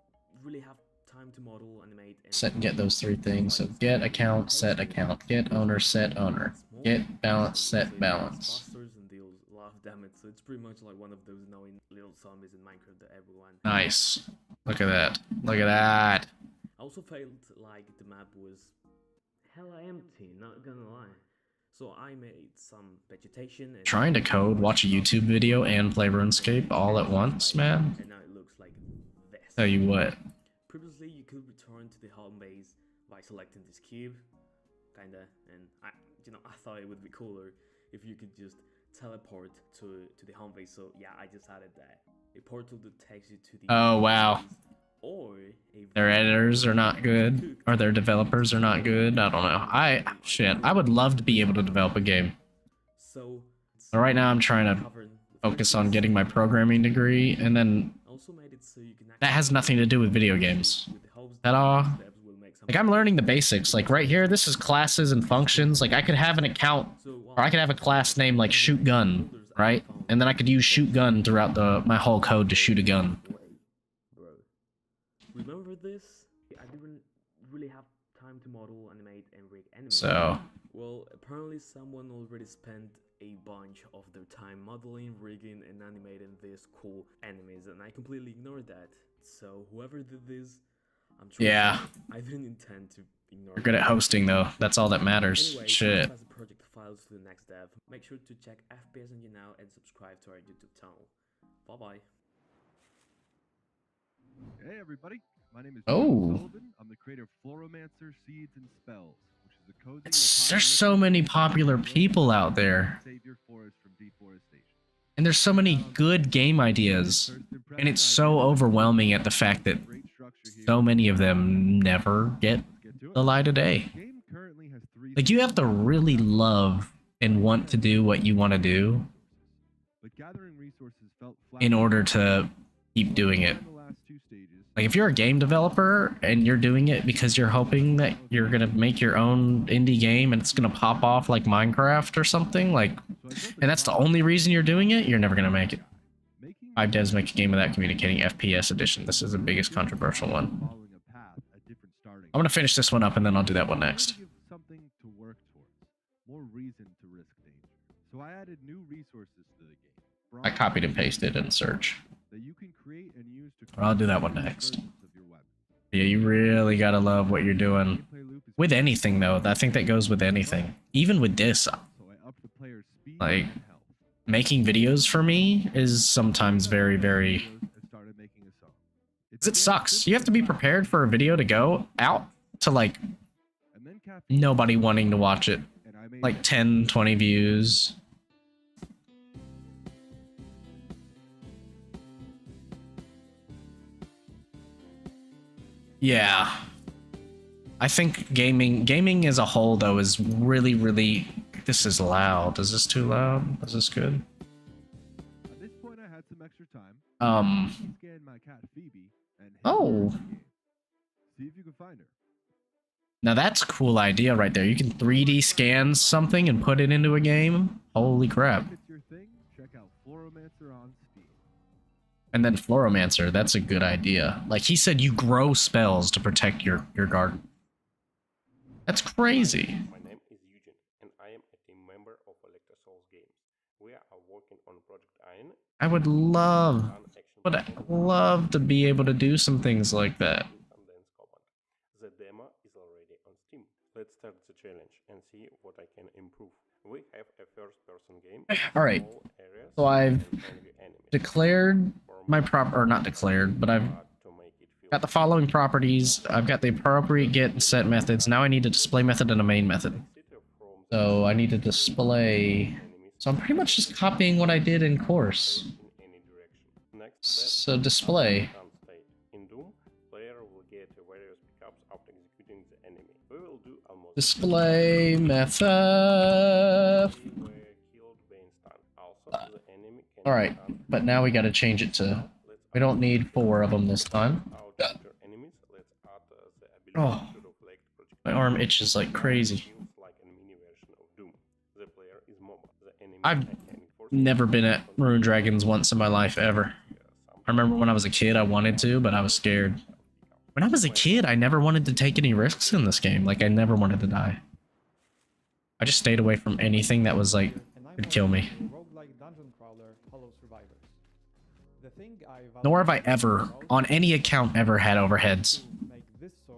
really have time to model, animate, and Set and get those three things. So get account, set account, get owner, set owner, get balance, set balance. Busters and deals laugh damage, so it's pretty much like one of those annoying little zombies in Minecraft that everyone. Nice. Look at that. Look at that. I also felt like the map was hella empty, not gonna lie. So I made some vegetation and Trying to code, watch a YouTube video, and play RuneScape all at once, man. and now it looks like this. Tell you what. Previously you could return to the home base by selecting this cube, kinda, and I thought it would be cooler if you could just teleport to the home base. So yeah, I just added that. A portal that takes you to the Oh, wow. base. or Their editors are not good, or their developers are not good. I don't know. Shit, I would love to be able to develop a game. So But right now I'm trying to focus on getting my programming degree, and then that has nothing to do with video games at all. Like, I'm learning the basics. Like, right here, this is classes and functions. Like, I could have an account, or I could have a class named, like, shoot gun, right? And then I could use shoot gun throughout my whole code to shoot a gun. Remember this? I didn't really have time to model, animate, and rig enemies. So, well, apparently someone already spent a bunch of their time modeling, rigging, and animating these cool enemies, and I completely ignored that. So whoever did this, I'm sure I didn't intend to ignore. You're good at hosting, though. That's all that matters. Anyway, shit. pass the project files to the next dev. Make sure to check FPS Engine now and subscribe to our YouTube channel. Bye bye. Hey everybody, my name is Sullivan. I'm the creator of Floromancer Seeds and Spells, which is a cozy. There's so many popular people out there. Save your forest from deforestation. And there's so many good game ideas. And it's so overwhelming at the fact that so many of them never get the light of day. Like, you have to really love and want to do what you want to do in order to keep doing it. Like, if you're a game developer and you're doing it because you're hoping that you're gonna make your own indie game and it's gonna pop off like Minecraft or something, like, and that's the only reason you're doing it, you're never gonna make it. 5 devs make a game without communicating. FPS edition. This is the biggest controversial one. I'm gonna finish this one up and then I'll do that one next. Something to work towards, more reason to risk danger. So I added new resources to the game. I copied and pasted in search. That you can create and use to I'll do that one next. Yeah, you really gotta love what you're doing. With anything, though. I think that goes with anything. Even with this. Like, making videos for me is sometimes very, very... It sucks. You have to be prepared for a video to go out to, like, nobody wanting to watch it. Like, 10, 20 views. Yeah. I think gaming as a whole, though, is really, really... This is loud. Is this too loud? Is this good? At this point, I had some extra time. Scan my cat Phoebe and see if you can find her. Now that's a cool idea right there. You can 3D scan something and put it into a game. Holy crap. If it's your thing, check out Floromancer on Steam. And then Floromancer, that's a good idea. Like, he said you grow spells to protect your garden. That's crazy. My name is Eugene, and I am a team member of Electro Souls Games. We are working on Project Iron. I would love to be able to do some things like that. The demo is already on Steam. Let's start the challenge and see what I can improve. We have a first-person game. All right. So I've declared my or not declared, but I've got the following properties. I've got the appropriate get and set methods. Now I need a display method and a main method. So I need to display. So I'm pretty much just copying what I did in course. So display. Display method. Alright, but now we gotta change it to... We don't need 4 of them this time. Oh, my arm itches like crazy. I've never been at Ruined Dragons once in my life, ever. I remember when I was a kid, I wanted to, but I was scared. When I was a kid, I never wanted to take any risks in this game. Like, I never wanted to die. I just stayed away from anything that was, like, could kill me. Nor have I ever, on any account, ever had overheads.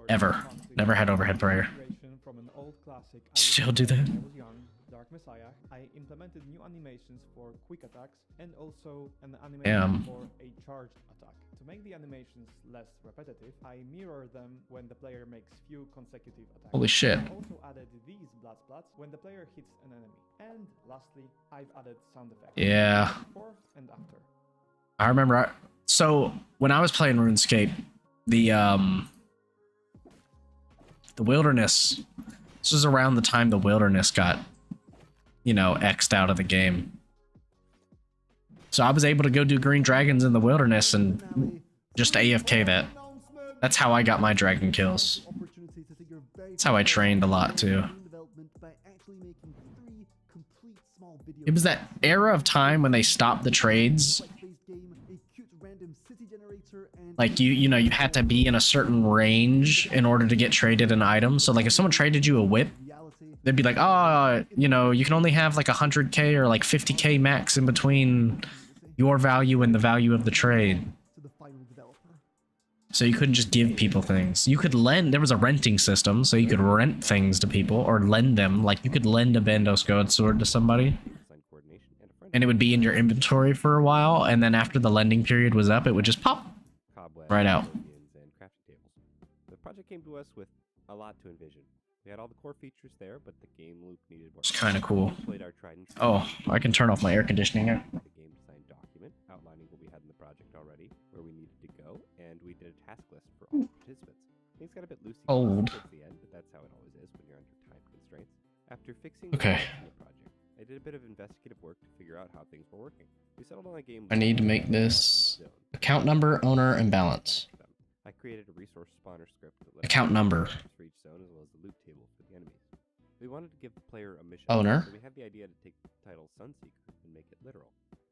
Ever. Never had overhead prayer. Still do that? I implemented new animations for quick attacks and also an animation Damn. for a charge attack. To make the animations less repetitive, I mirror them when the player makes few consecutive attacks. Holy shit. I also added these blood splats when the player hits an enemy. And lastly, I've added sound effects. Yeah. Before and after. I remember... So, when I was playing RuneScape, the wilderness. This was around the time the wilderness got, you know, X'd out of the game. So I was able to go do green dragons in the wilderness and just AFK that. That's how I got my dragon kills. That's how I trained a lot too. It was that era of time when they stopped the trades. Like you know, you had to be in a certain range in order to get traded an item. So like if someone traded you a whip, they'd be like, oh, you know, you can only have like 100k or like 50k max in between your value and the value of the trade. So you couldn't just give people things. You could lend, there was a renting system, so you could rent things to people or lend them. Like you could lend a Bandos God sword to somebody. And it would be in your inventory for a while, and then after the lending period was up, it would just pop right out. The project came to us with a lot to envision. We had all the core features there, but the game loop needed more. It's kind of cool. Oh, Oh, I can turn off my air conditioning now. The game design document outlining what we had in the project already, where we needed to go, and we did a task list for all participants. Things got a bit loosey Old. towards the end, but that's how it always is when you're under time constraints. After fixing Okay. the project, I did a bit of investigative work to figure out how things were working. We settled on a game. I need to make this account number, owner, and balance. I created a resource spawner script that let Account number. for each zone as well as the loot table for the enemies. We wanted to give the player a mission. Owner. So we had the idea to take the title Sunseeker and make it literal.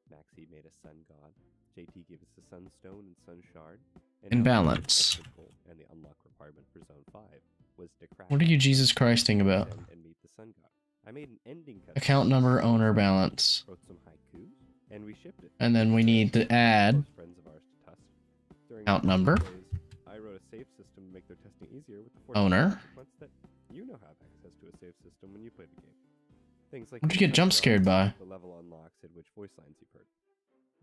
Maxie made a sun god. JT gave us a sunstone and sun shard. And balance. And the unlock requirement for zone 5 was to crack. What are you Jesus Christing about? And meet the sun god. I made an ending cut. Account number, owner, balance. Wrote some haikus and we shipped it. And then we need to add Friends of ours to test. During account the number, days, I wrote a save system to make their testing easier with the owner. consequence that you now have access to a save system when you play the game. Things like What'd you get jump scared by? the level unlocks and which voice lines you've heard.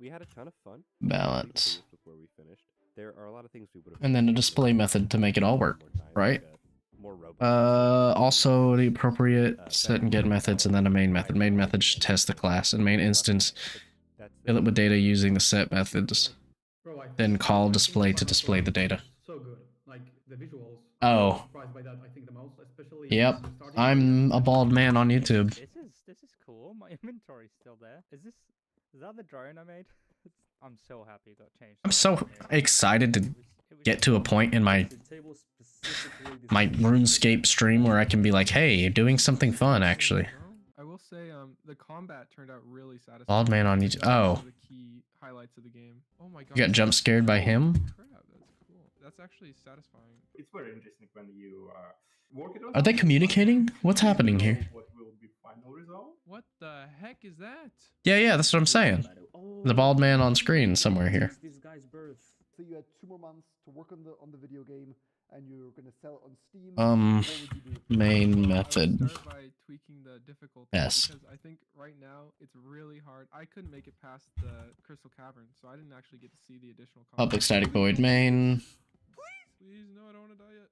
We had a ton of fun. Balance. With where we finished. There are a lot of things we would have. And then a display method to make it all work, right? Also the appropriate set and get methods, and then a main method. Main method should test the class, and main instance fill it with data using the set methods. Then call display to display the data. So good. Like the visuals. Oh. Surprised by that, I think the most, especially. Yep. I'm a bald man on YouTube. This is cool. My inventory's still there. Is that the drone I made? I'm so happy that changed. I'm so excited to get to a point in my RuneScape stream where I can be like, hey, you're doing something fun, actually. I will say, the combat turned out really satisfying. Bald man on YouTube. Oh. The key highlights of the game. Oh my god. You got jump scared by him? Crap, that's cool. That's actually satisfying. It's very interesting when you work it out. Are they communicating? What's happening here? What will be final result? What the heck is that? Yeah, that's what I'm saying. The bald man on screen somewhere here. So you had 2 more months to work on the video game, and you're gonna sell it on Steam. What would you do? Main method. I would start by tweaking the difficulty. Yes. Because I think right now it's really hard. I couldn't make it past the Crystal Cavern, so I didn't actually get to see the additional content. Public static void main. Please, no, I don't want to die yet.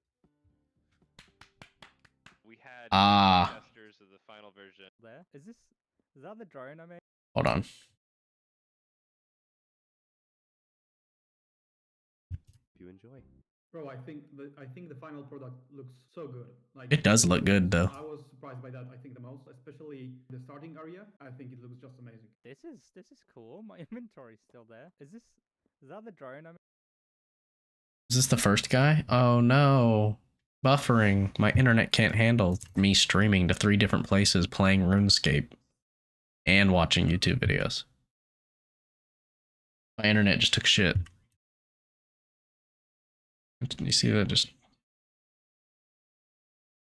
We had Ah. testers of the final version. There. Is that the drone I made? Hold on. If you enjoy. Bro, I think the final product looks so good. Like It does look good, though. I was surprised by that. I think the most, especially the starting area. I think it looks just amazing. This is cool. My inventory's still there. Is that the drone I made? Is this the first guy? Oh no. Buffering. My internet can't handle me streaming to 3 different places playing RuneScape and watching YouTube videos. My internet just took shit. You see that? Just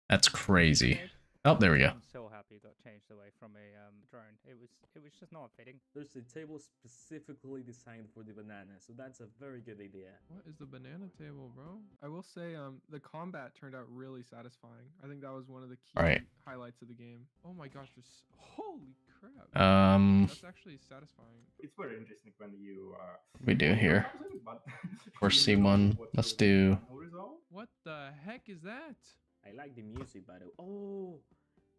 that's crazy. Oh, there we go. I'm so happy that changed away from a drone. It was just not fitting. There's a table specifically designed for the banana, so that's a very good idea. What is the banana table, bro? I will say, the combat turned out really satisfying. I think that was one of the key highlights of the game. Oh my gosh, there's holy crap. That's actually satisfying. It's very interesting when you What do we do here? For C1, let's do. What the heck is that? I like the music, by the way. Oh,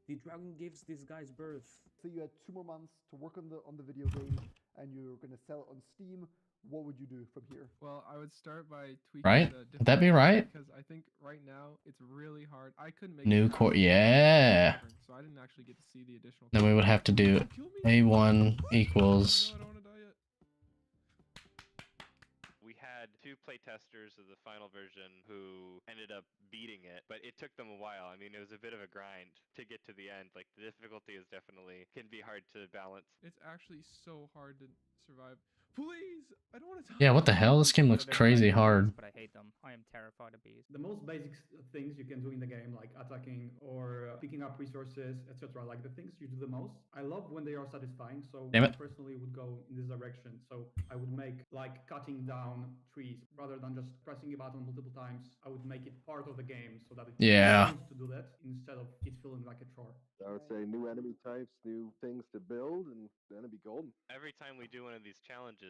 the dragon gives these guys birth. So you had 2 more months to work on the video game, and you're gonna sell it on Steam. what would you do from here? Well, I would start by tweaking Right? the Would that be right? because I think right now it's really hard. I couldn't make New it core, past yeah. so I didn't actually get to see the additional. Then we would have to do A1 equals. No, I don't want to die yet. We had 2 playtesters of the final version who ended up beating it, but it took them a while. I mean, it was a bit of a grind to get to the end. Like, the difficulty is definitely can be hard to balance. It's actually so hard to survive. Please, I don't want to die. Yeah, what the hell? This game looks crazy hard. But I hate them. I am terrified of bees. The most basic things you can do in the game, like attacking or picking up resources, etc., like the things you do the most, I love when they are satisfying. So Damn I it. personally would go in this direction. So I would make like cutting down trees rather than just pressing a button multiple times. I would make it part of the game so that it Yeah. to do that instead of it feeling like a chore. I would say new enemy types, new things to build, and then it'd be golden. Every time we do one of these challenges,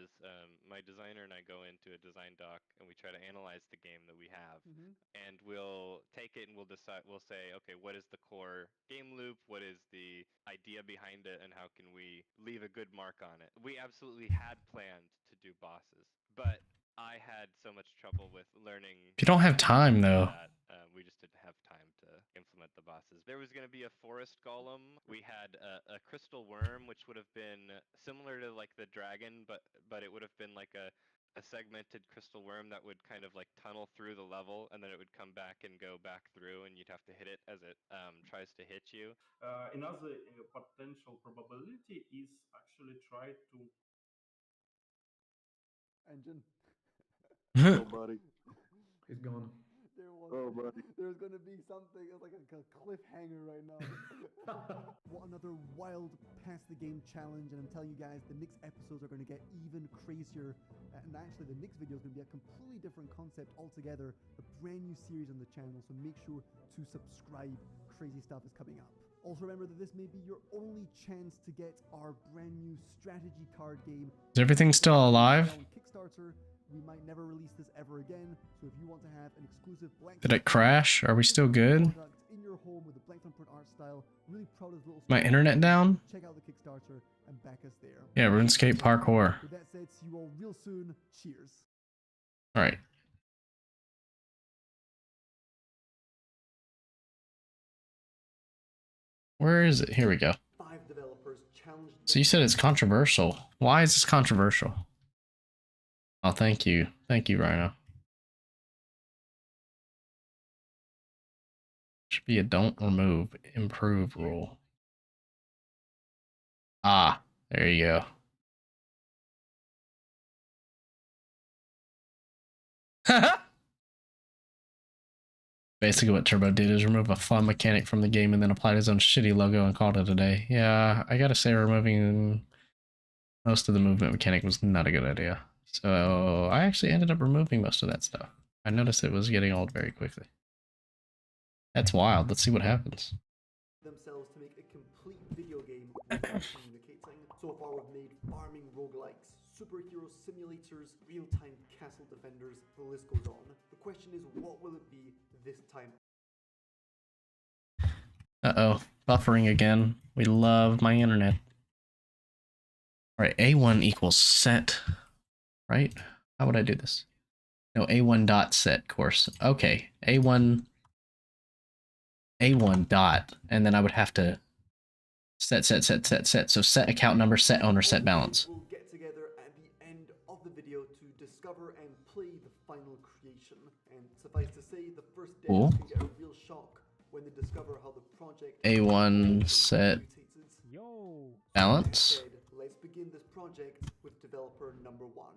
my designer and I go into a design doc and we try to analyze the game that we have. And we'll take it and we'll decide, we'll say, okay, what is the core game loop? What is the idea behind it? And how can we leave a good mark on it? We absolutely had planned to do bosses, but I had so much trouble with learning. You don't have time, though. That, we just didn't have time to implement the bosses. There was going to be a forest golem. We had a crystal worm, which would have been similar to like the dragon, but it would have been like a segmented crystal worm that would kind of like tunnel through the level, and then it would come back and go back through, and you'd have to hit it as it tries to hit you. Another potential probability is actually try to Engine. Oh, buddy. He's gone. Oh, buddy. There's gonna be something like a cliffhanger right now. What another wild pass the game challenge, and I'm telling you guys, the next episodes are gonna get even crazier. And actually, the next video is gonna be a completely different concept altogether. A brand new series on the channel, so make sure to subscribe. Crazy stuff is coming up. Also remember that this may be your only chance to get our brand new strategy card game. Is everything still alive? On Kickstarter. We might never release this ever again, so if you want to have an exclusive blank Did it crash? Are we still good? in your home with a blank thumbprint art style, really proud of this little My internet down? Check out the Kickstarter and back us there. Yeah, RuneScape parkour. With that said, see you all real soon. Cheers. All right. Where is it? Here we go. 5 developers challenged. So you said it's controversial. Why is this controversial? Oh, thank you. Thank you, Rhino. Should be a don't remove, improve rule. Ah, there you go. Basically what Turbo did is remove a fun mechanic from the game and then applied his own shitty logo and called it a day. Yeah, I gotta say removing most of the movement mechanic was not a good idea. So I actually ended up removing most of that stuff. I noticed it was getting old very quickly. That's wild. Let's see what happens. Themselves to make a complete video game without communicating. So far we've made farming roguelikes, superhero simulators, real-time castle defenders, the list goes on. The question is, what will it be this time? Uh-oh. Buffering again. We love my internet. Alright, A1 equals set. Right? How would I do this? No, A1 dot set course. Okay. A1 dot, and then I would have to set. So set account number, set owner, set balance. We'll get together at the end of the video to discover and play the final creation. And suffice to say, the first day Cool. can get a real shock when they discover how the project A1 set balance. Let's begin this project with developer number 1.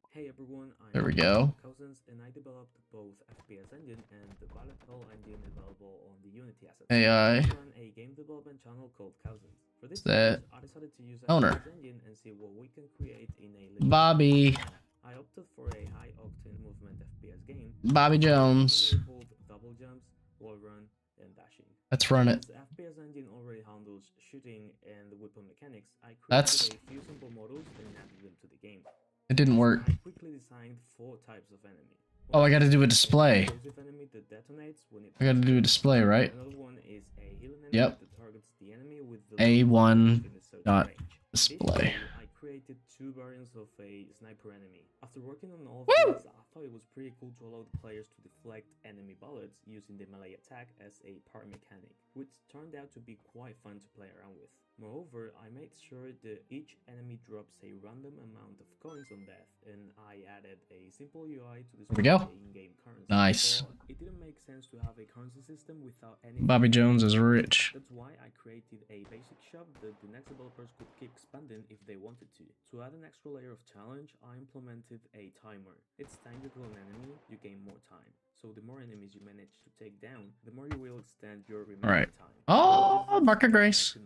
Hey everyone, There we go. Cousins, and I developed both FPS Engine and the volatile engine available on the Unity assets. AI. I run a game development channel called Cousins. For this Set series, I decided to use owner. FPS Engine and see what we can create in a Bobby. I opted for a high-octane movement FPS game. Bobby Jones. Labeled double jumps, wall run, and dashing. Let's run it. Since FPS Engine already handles shooting and weapon mechanics, I created That's- a few simple models and added them to the game. It didn't work. I quickly designed 4 types of enemy. Oh, I gotta do a display. Explosive enemy that detonates when it I gotta do a display, right? Another one is a healing enemy Yep. that targets the enemy with the A1 within a certain dot range. display. This way, I created 2 variants of a sniper enemy. After working on all of these, I thought it was pretty cool to allow the players to deflect enemy bullets using the melee attack as a part mechanic, which turned out to be quite fun to play around with. Moreover, I made sure that each enemy drops a random amount of coins on death, and I added a simple UI to display the in-game currency. Nice. But it didn't make sense to have a currency system without any. Bobby Jones is rich. That's why I created a basic shop that the next developers could keep expanding if they wanted to. To add an extra layer of challenge, I implemented a timer. Each time you kill an enemy, you gain more time. So the more enemies you manage to take down, the more you will extend your remaining time. Oh, Marker Grace.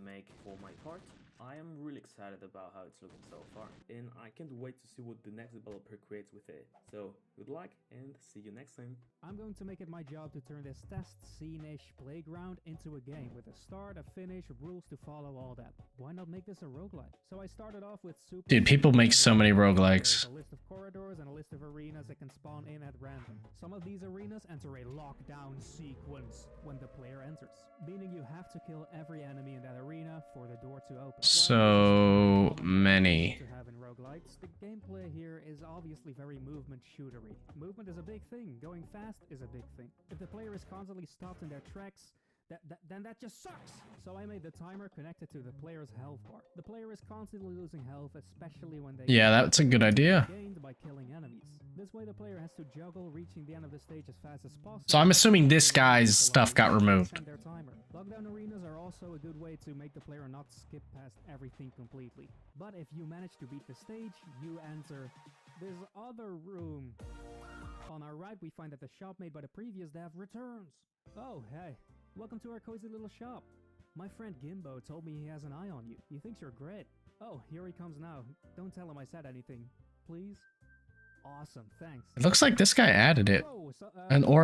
For my part, I am really excited about how it's looking so far, and I can't wait to see what the next developer creates with it. So, good luck, and see you next time. I'm going to make it my job to turn this test scene-ish playground into a game with a start, a finish, rules to follow, all that. Why not make this a roguelike? So I started off with super. Dude, people make so many roguelikes. There's a list of corridors and a list of arenas that can spawn in at random. Some of these arenas enter a lockdown sequence when the player enters, meaning you have to kill every enemy in that arena for the door to open. So many. To have in roguelikes, the gameplay here is obviously very movement shootery. Movement is a big thing. Going fast is a big thing. If the player is constantly stopped in their tracks, then that just sucks! So I made the timer connected to the player's health bar. The player is constantly losing health, especially when they that's a good idea. Gained by killing enemies. This way the player has to juggle reaching the end of the stage as fast as possible. So I'm assuming this guy's stuff got removed. Their timer. Lockdown arenas are also a good way to make the player not skip past everything completely. But if you manage to beat the stage, you enter this other room. On our right, we find that the shop made by the previous dev returns. Oh, hey. Welcome to our cozy little shop. My friend Gimbo told me he has an eye on you. He thinks you're great. Oh, here he comes now. Don't tell him I said anything, please. Awesome, thanks. It looks like this guy added it. Or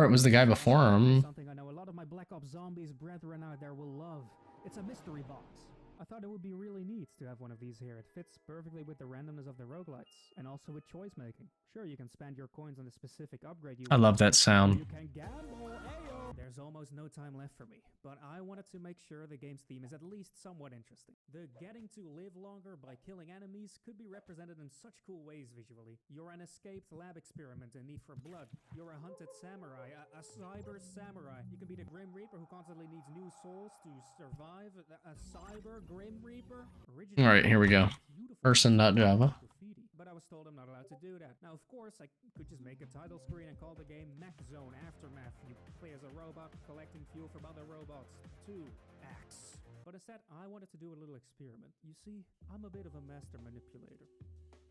it was the guy before him. Something I know a lot of my Black Ops Zombies brethren out there will love. It's a mystery box. I thought it would be really neat to have one of these here. It fits perfectly with the randomness of the roguelites, and also with choice making. Sure, you can spend your coins on the specific upgrade you I love that sound. You can gamble, ayo! There's almost no time left for me, but I wanted to make sure the game's theme is at least somewhat interesting. The getting to live longer by killing enemies could be represented in such cool ways visually. You're an escaped lab experiment in need for blood. You're a hunted samurai, a cyber samurai. You can be the Grim Reaper who constantly needs new souls to survive. A cyber Grim Reaper. Alright, here we go. Person.java. But I was told I'm not allowed to do that. Now, of course, I could just make a title screen and call the game Mech Zone Aftermath. You play as a robot collecting fuel from other robots. 2X. But instead, I wanted to do a little experiment. You see, I'm a bit of a master manipulator.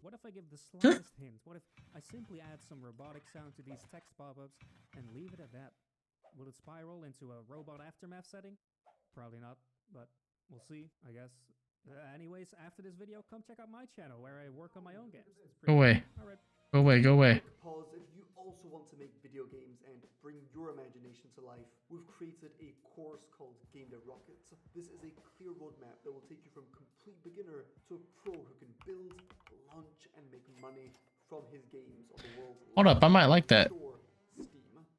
What if I give the slightest hint? What if I simply add some robotic sound to these text pop-ups and leave it at that? Will it spiral into a robot aftermath setting? Probably not, but we'll see, I guess. Anyways, after this video, come check out my channel where I work on my own games. Go away. All right. Go away, go away. Pause if you also want to make video games and bring your imagination to life. We've created a course called Game the Rocket. This is a clear roadmap that will take you from complete beginner to a pro who can build, launch, and make money from his games on the world. Hold up, I might like that. Steam.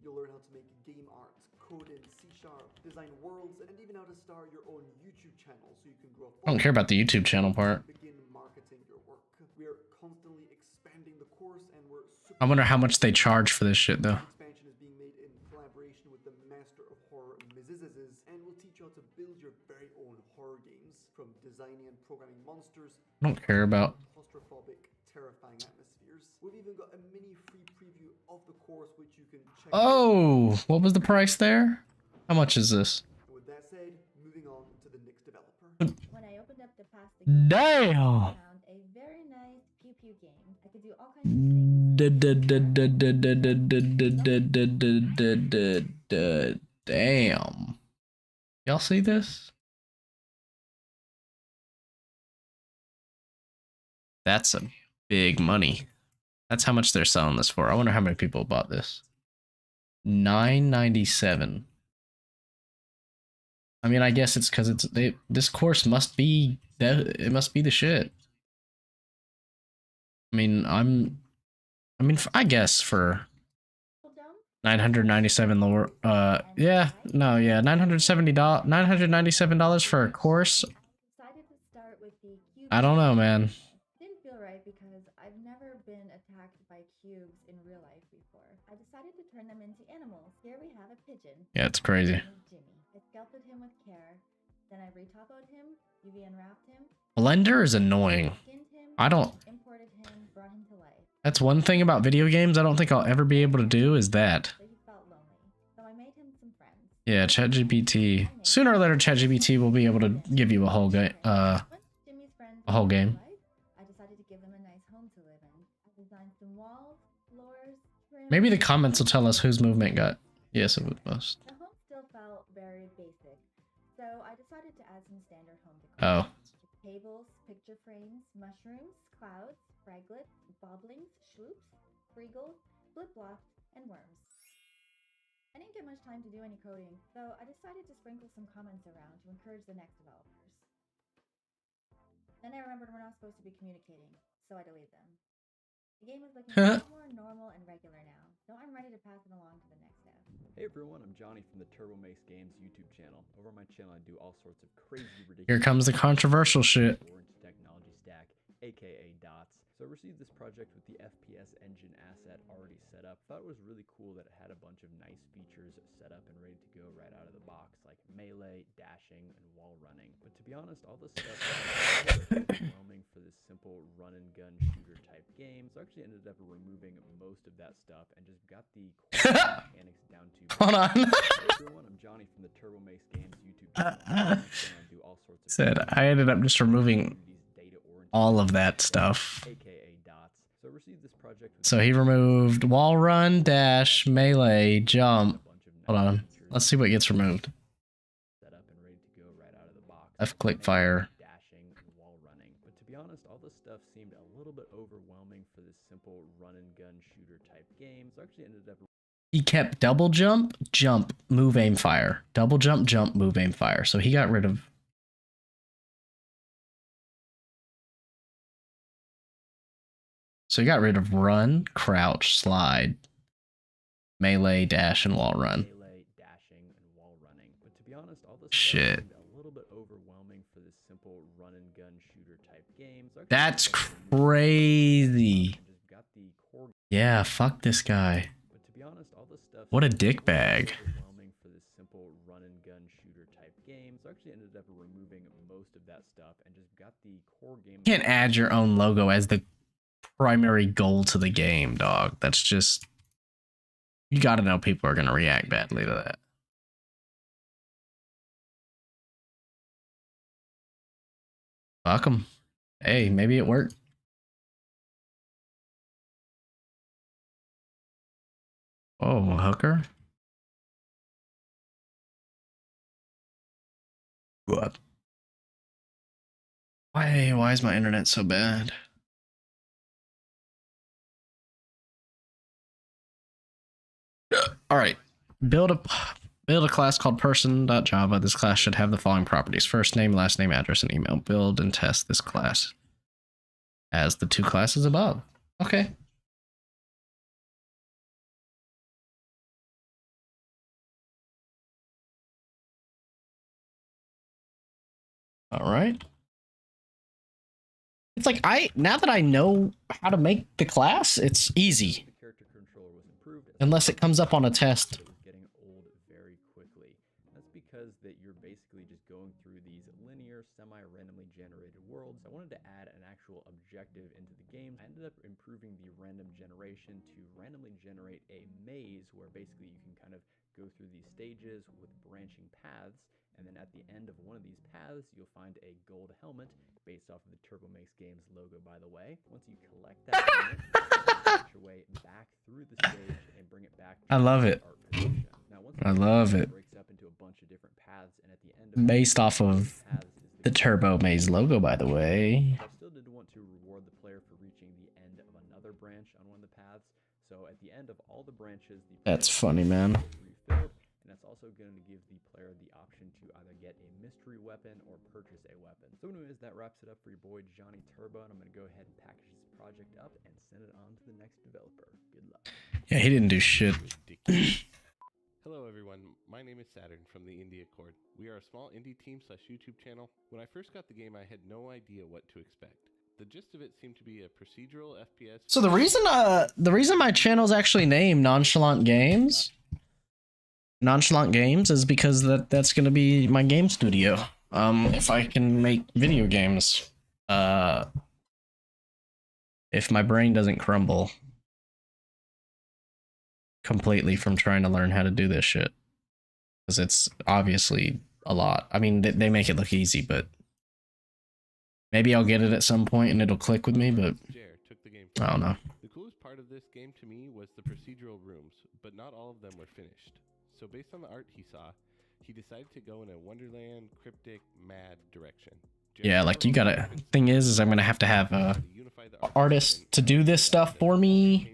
You'll learn how to make game art, code in C#, design worlds, and even how to start your own YouTube channel so you can grow. I don't care about the YouTube channel part. Begin marketing your work. We are constantly expanding the course, and we're I wonder how much they charge for this shit though. Expansion is being made in collaboration with the master of horror, Mizizizes, and will teach you how to build your very own horror games, from designing and programming monsters. I don't care about. Claustrophobic, terrifying atmospheres. We've even got a mini free preview of the course which you can check. Oh, what was the price there? How much is this? With that said, moving on to the next developer. When I opened up the pasta game, Damn. I found a very nice pew pew game. I could do all kinds of things. Damn. Y'all see this? That's a big money. That's how much they're selling this for. I wonder how many people bought this. $9.97. I mean, I guess it's because this course must be it must be the shit. I mean, I guess for $997 lower. Yeah, no, yeah, $997 for a course. I don't know, man. been attacked by cubes in real life before. I decided to turn them into animals. Here we have a pigeon. Yeah, it's crazy. His name is Jimmy. I sculpted him with care. Then I retopoed him, UV unwrapped him. Blender is annoying. Skinned him, I don't. imported him, brought him to life. That's one thing about video games I don't think I'll ever be able to do is that. So he felt lonely. So I made him some friends. Yeah, ChatGPT. Sooner or later, ChatGPT will be able to give you a whole game. A whole game. I decided to give them a nice home to live in. I designed some walls, floors, trim. Maybe the comments will tell us whose movement got. Yes, it would most. The home still felt very basic, so I decided to add some standard home decor. Oh. Tables, picture frames, mushrooms, clouds, fraglets, boblings, schloops, freegles, flip-flops, and worms. I didn't get much time to do any coding, so I decided to sprinkle some comments around to encourage the next developers. Then I remembered we're not supposed to be communicating, so I deleted them. The game is looking a lot more normal and regular now, so I'm ready to pass it along to the next step. Hey everyone, I'm Johnny from the Turbo Mace Games YouTube channel. Over on my channel I do all sorts of crazy, ridiculous... Here comes the controversial shit. ...technology stack, aka DOTS. So I received this project with the FPS engine asset already set up. Thought it was really cool that it had a bunch of nice features set up and ready to go right out of the box, like melee, dashing, and wall running. But to be honest, all this stuff was overwhelming for this simple run and gun shooter type game. So I actually ended up removing most of that stuff and just got the core mechanics down to... Hold on. Hey everyone, I'm Johnny from the Turbo Mace Games YouTube channel. I do all sorts of... Said I ended up just removing all of that stuff. So he removed wall run, dash, melee, jump. Hold on. Let's see what gets removed. Left click fire. But to be honest, all this stuff seemed a little bit overwhelming for this simple run and gun shooter type game. So I actually ended up... He kept double jump, jump, move, aim, fire. Double jump, move, aim, fire. So he got rid of... So he got rid of run, crouch, slide, melee, dash, and wall run. Melee, dashing, and wall running. But to be honest, all this shit. Stuff seemed a little bit overwhelming for this simple run and gun shooter type game. So that's crazy. Yeah, fuck this guy. But to be honest, all this stuff what a dick bag. Overwhelming for this simple run and gun shooter type game. So I actually ended up removing most of that stuff and just got the core game. You can't add your own logo as the primary goal to the game, dog. That's just... You gotta know people are gonna react badly to that. Fuck 'em. Hey, maybe it worked. Oh, hooker? What? Why is my internet so bad? All right, build a class called person.java. This class should have the following properties: first name, last name, address, and email. Build and test this class as the two classes above. Okay. All right. It's like now that I know how to make the class, it's easy. Unless it comes up on a test. Getting old very quickly. That's because that you're basically just going through these linear, semi-randomly generated worlds. I wanted to add an actual objective into the game. I ended up improving the random generation to randomly generate a maze where basically you can kind of go through these stages with branching paths, and then at the end of one of these paths, you'll find a gold helmet based off of the Turbo Mace Games logo, by the way. Once you collect that helmet, you your way back through the stage and bring it back to I love it. Now, I love it. Breaks up into a bunch of different paths, and at the end of based off of the Turbo Maze logo, by the way. I still did want to reward the player for reaching the end of another branch on one of the paths. So at the end of all the branches, That's funny, man. Refilled, and that's also going to give the player the option to either get a mystery weapon or purchase a weapon. So anyways, that wraps it up for your boy Johnny Turbo, and I'm going to go ahead and package this project up and send it on to the next developer. Good luck. Yeah, he didn't do shit. Hello everyone, my name is Saturn from the Indie Accord. We are a small indie team / YouTube channel. When I first got the game, I had no idea what to expect. The gist of it seemed to be a procedural FPS. So the reason my channel is actually named Nonchalant Games is because that's gonna be my game studio. If I can make video games, if my brain doesn't crumble completely from trying to learn how to do this shit, because it's obviously a lot. I mean, they make it look easy, but maybe I'll get it at some point and it'll click with me, but I don't know. The coolest part of this game to me was the procedural rooms, but not all of them were finished. So based on the art he saw, he decided to go in a Wonderland, cryptic, mad direction. Yeah, like you gotta, thing is I'm gonna have a artist to do this stuff for me,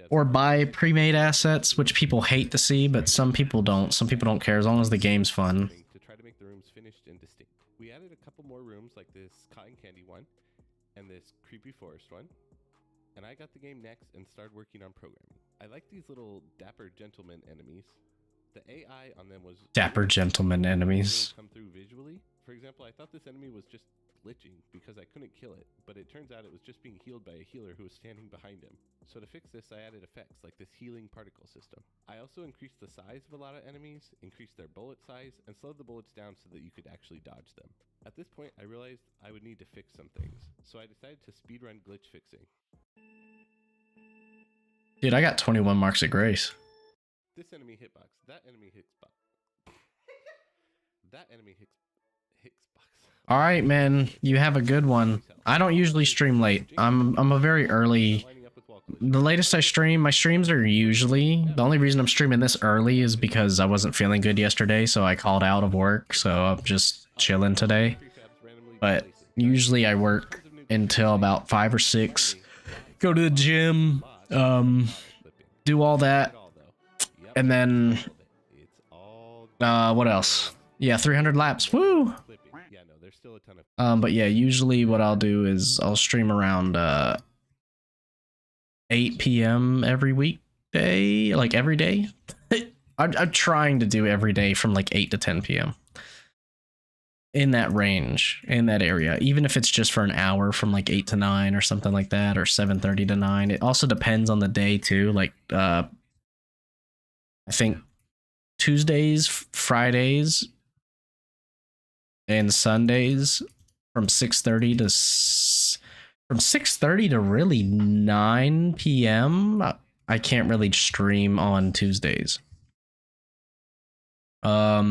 or buy pre-made assets, which people hate to see, but some people don't. Some people don't care as long as the game's fun. To try to make the rooms finished and distinct. We added a couple more rooms like this cotton candy one and this creepy forest one. And I got the game next and started working on programming. I like these little dapper gentleman enemies. The AI on them was dapper gentleman enemies. Come through visually. For example, I thought this enemy was just glitching because I couldn't kill it, but it turns out it was just being healed by a healer who was standing behind him. So to fix this, I added effects like this healing particle system. I also increased the size of a lot of enemies, increased their bullet size, and slowed the bullets down so that you could actually dodge them. At this point, I realized I would need to fix some things, so I decided to speedrun glitch fixing. Dude, I got 21 marks of grace. This enemy hitbox, that enemy hitbox. That enemy hitbox. All right, man, you have a good one. I don't usually stream late. I'm a very early. The latest I stream, my streams are usually, the only reason I'm streaming this early is because I wasn't feeling good yesterday, so I called out of work, so I'm just chilling today. But usually I work until about 5 or 6, go to the gym, do all that, and then, what else? Yeah, 300 laps, woo! But yeah, usually what I'll do is I'll stream around 8 p.m. every weekday, like every day. I'm trying to do every day from like 8 to 10 p.m. in that range, in that area, even if it's just for an hour from like 8 to 9 or something like that, or 7:30 to 9. It also depends on the day too. Like I think Tuesdays, Fridays, and Sundays from 6:30 to really 9 p.m. I can't really stream on Tuesdays. But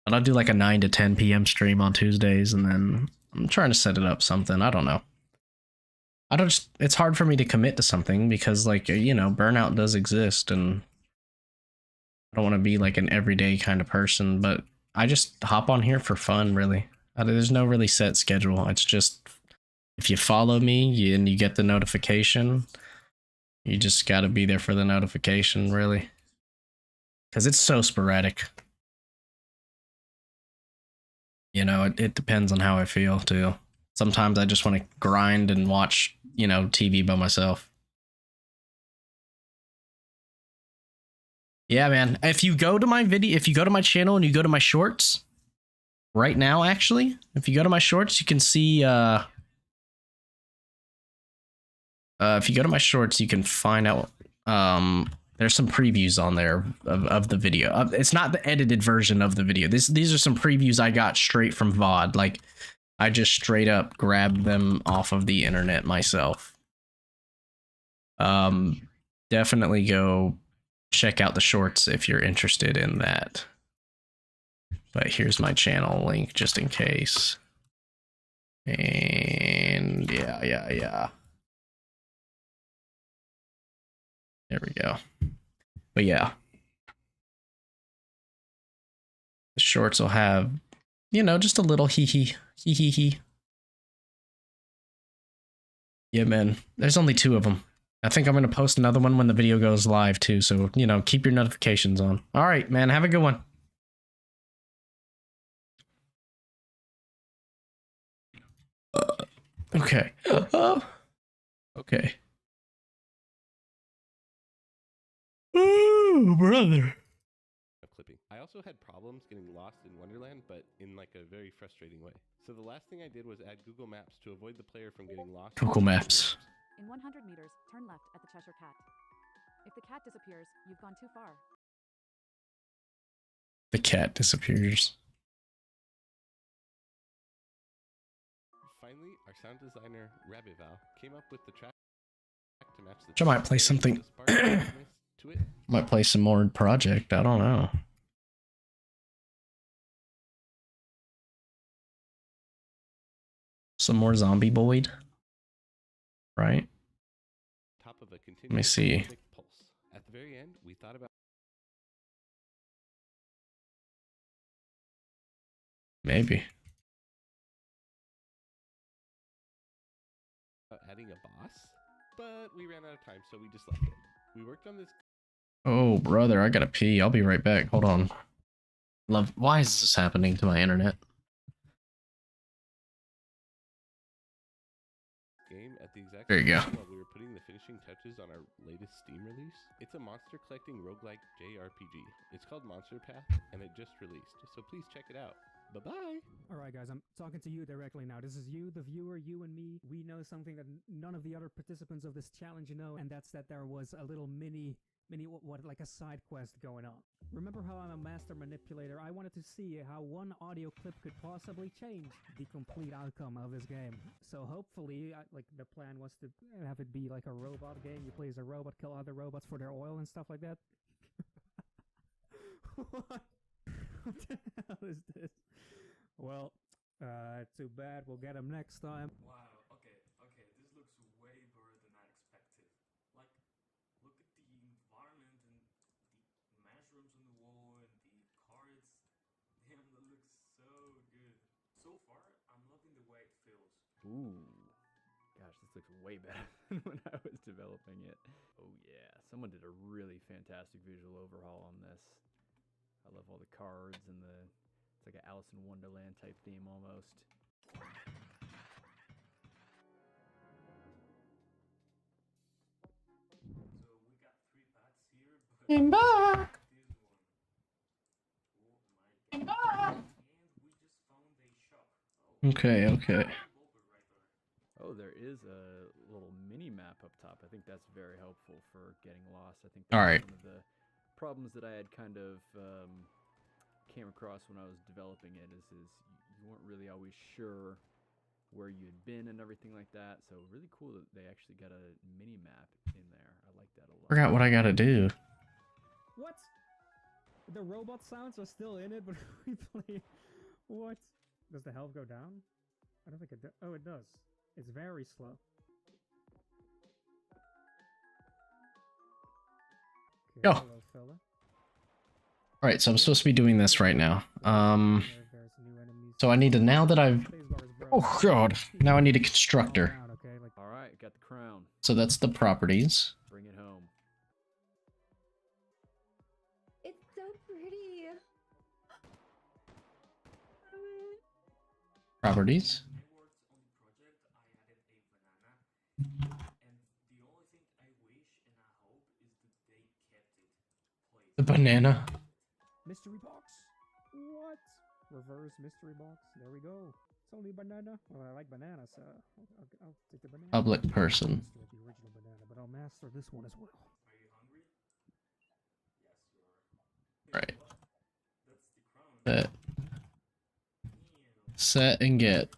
I'll do like a 9 to 10 p.m. stream on Tuesdays, and then I'm trying to set it up something. I don't know. It's hard for me to commit to something because, like, you know, burnout does exist, and I don't want to be like an everyday kind of person, but I just hop on here for fun, really. There's no really set schedule. It's just, if you follow me and you get the notification, you just got to be there for the notification, really. Because it's so sporadic. You know, it depends on how I feel, too. Sometimes I just want to grind and watch, you know, TV by myself. Yeah, man. If you go to my channel and you go to my shorts, right now, actually, if you go to my shorts, you can see, if you go to my shorts, you can find out, there's some previews on there of the video. It's not the edited version of the video. These are some previews I got straight from VOD. Like, I just straight up grabbed them off of the internet myself. Definitely go check out the shorts if you're interested in that. But here's my channel link just in case. And yeah. There we go. But yeah. The shorts will have, you know, just a little hee. Yeah, man. There's only 2 of them. I think I'm going to post another one when the video goes live too. So, you know, keep your notifications on. All right, man. Have a good one. Okay. Okay. Oh, brother. Clipping. I also had problems getting lost in Wonderland, but in like a very frustrating way. So the last thing I did was add Google Maps to avoid the player from getting lost. Google Maps. In 100 meters, turn left at the Cheshire Cat. If the cat disappears, you've gone too far. The cat disappears. Finally, our sound designer, Rabival, came up with the track to match the... I might play something. Might play some more Project. I don't know. Some more Zombie Boyd. Right? Top of a Let me see. pulse. At the very end, we thought about Maybe. adding a boss, but we ran out of time, so we just left it. We worked on this. Oh, brother, I gotta pee. I'll be right back. Hold on. Love. Why is this happening to my internet? Game at the exact There you go. time while we were putting the finishing touches on our latest Steam release. It's a monster collecting roguelike JRPG. It's called Monster Path, and it just released, so please check it out. Bye-bye! Alright guys, I'm talking to you directly now. This is you, the viewer, you and me. We know something that none of the other participants of this challenge know, and that's that there was a little like a side quest going on. Remember how I'm a master manipulator? I wanted to see how one audio clip could possibly change the complete outcome of this game. So hopefully, like the plan was to have it be like a robot game. You play as a robot, kill other robots for their oil and stuff like that. What? What the hell is this? Well, too bad. We'll get him next time. Wow, okay, this looks way better than I expected. Like, look at the environment and the mushrooms on the wall and the cards. Damn, that looks so good. So far, I'm loving the way it feels. Ooh. Gosh, this looks way better than when I was developing it. Oh yeah, someone did a really fantastic visual overhaul on this. I love all the cards and it's like an Alice in Wonderland type theme almost. So we got 3 paths here, but I'm back. this one. Oh my god. And we just found a shop. Okay, okay. Oh, there is a little mini map up top. I think that's very helpful for getting lost. I think All that's right. one of the problems that I had kind of came across when I was developing it is you weren't really always sure where you had been and everything like that. So really cool that they actually got a mini map in there. I like that a lot. Forgot what I gotta do. What? The robot sounds are still in it, but we play. What? Does the health go down? I don't think it does. Oh, it does. It's very slow. Okay, Yo. hello, fella. Alright, so I'm supposed to be doing this right now. So I need to, now that I've... Oh god, now I need a constructor. Alright, got the crown. So that's the properties. Bring it home. It's so pretty. Properties. The banana. Mystery box? What? Reverse mystery box? There we go. It's only banana. Well, I like bananas, so I'll take the banana. Public person. Master the original banana, but I'll master this one as well. Are you hungry? Yes, you are. Right. That's the crown. Set and get.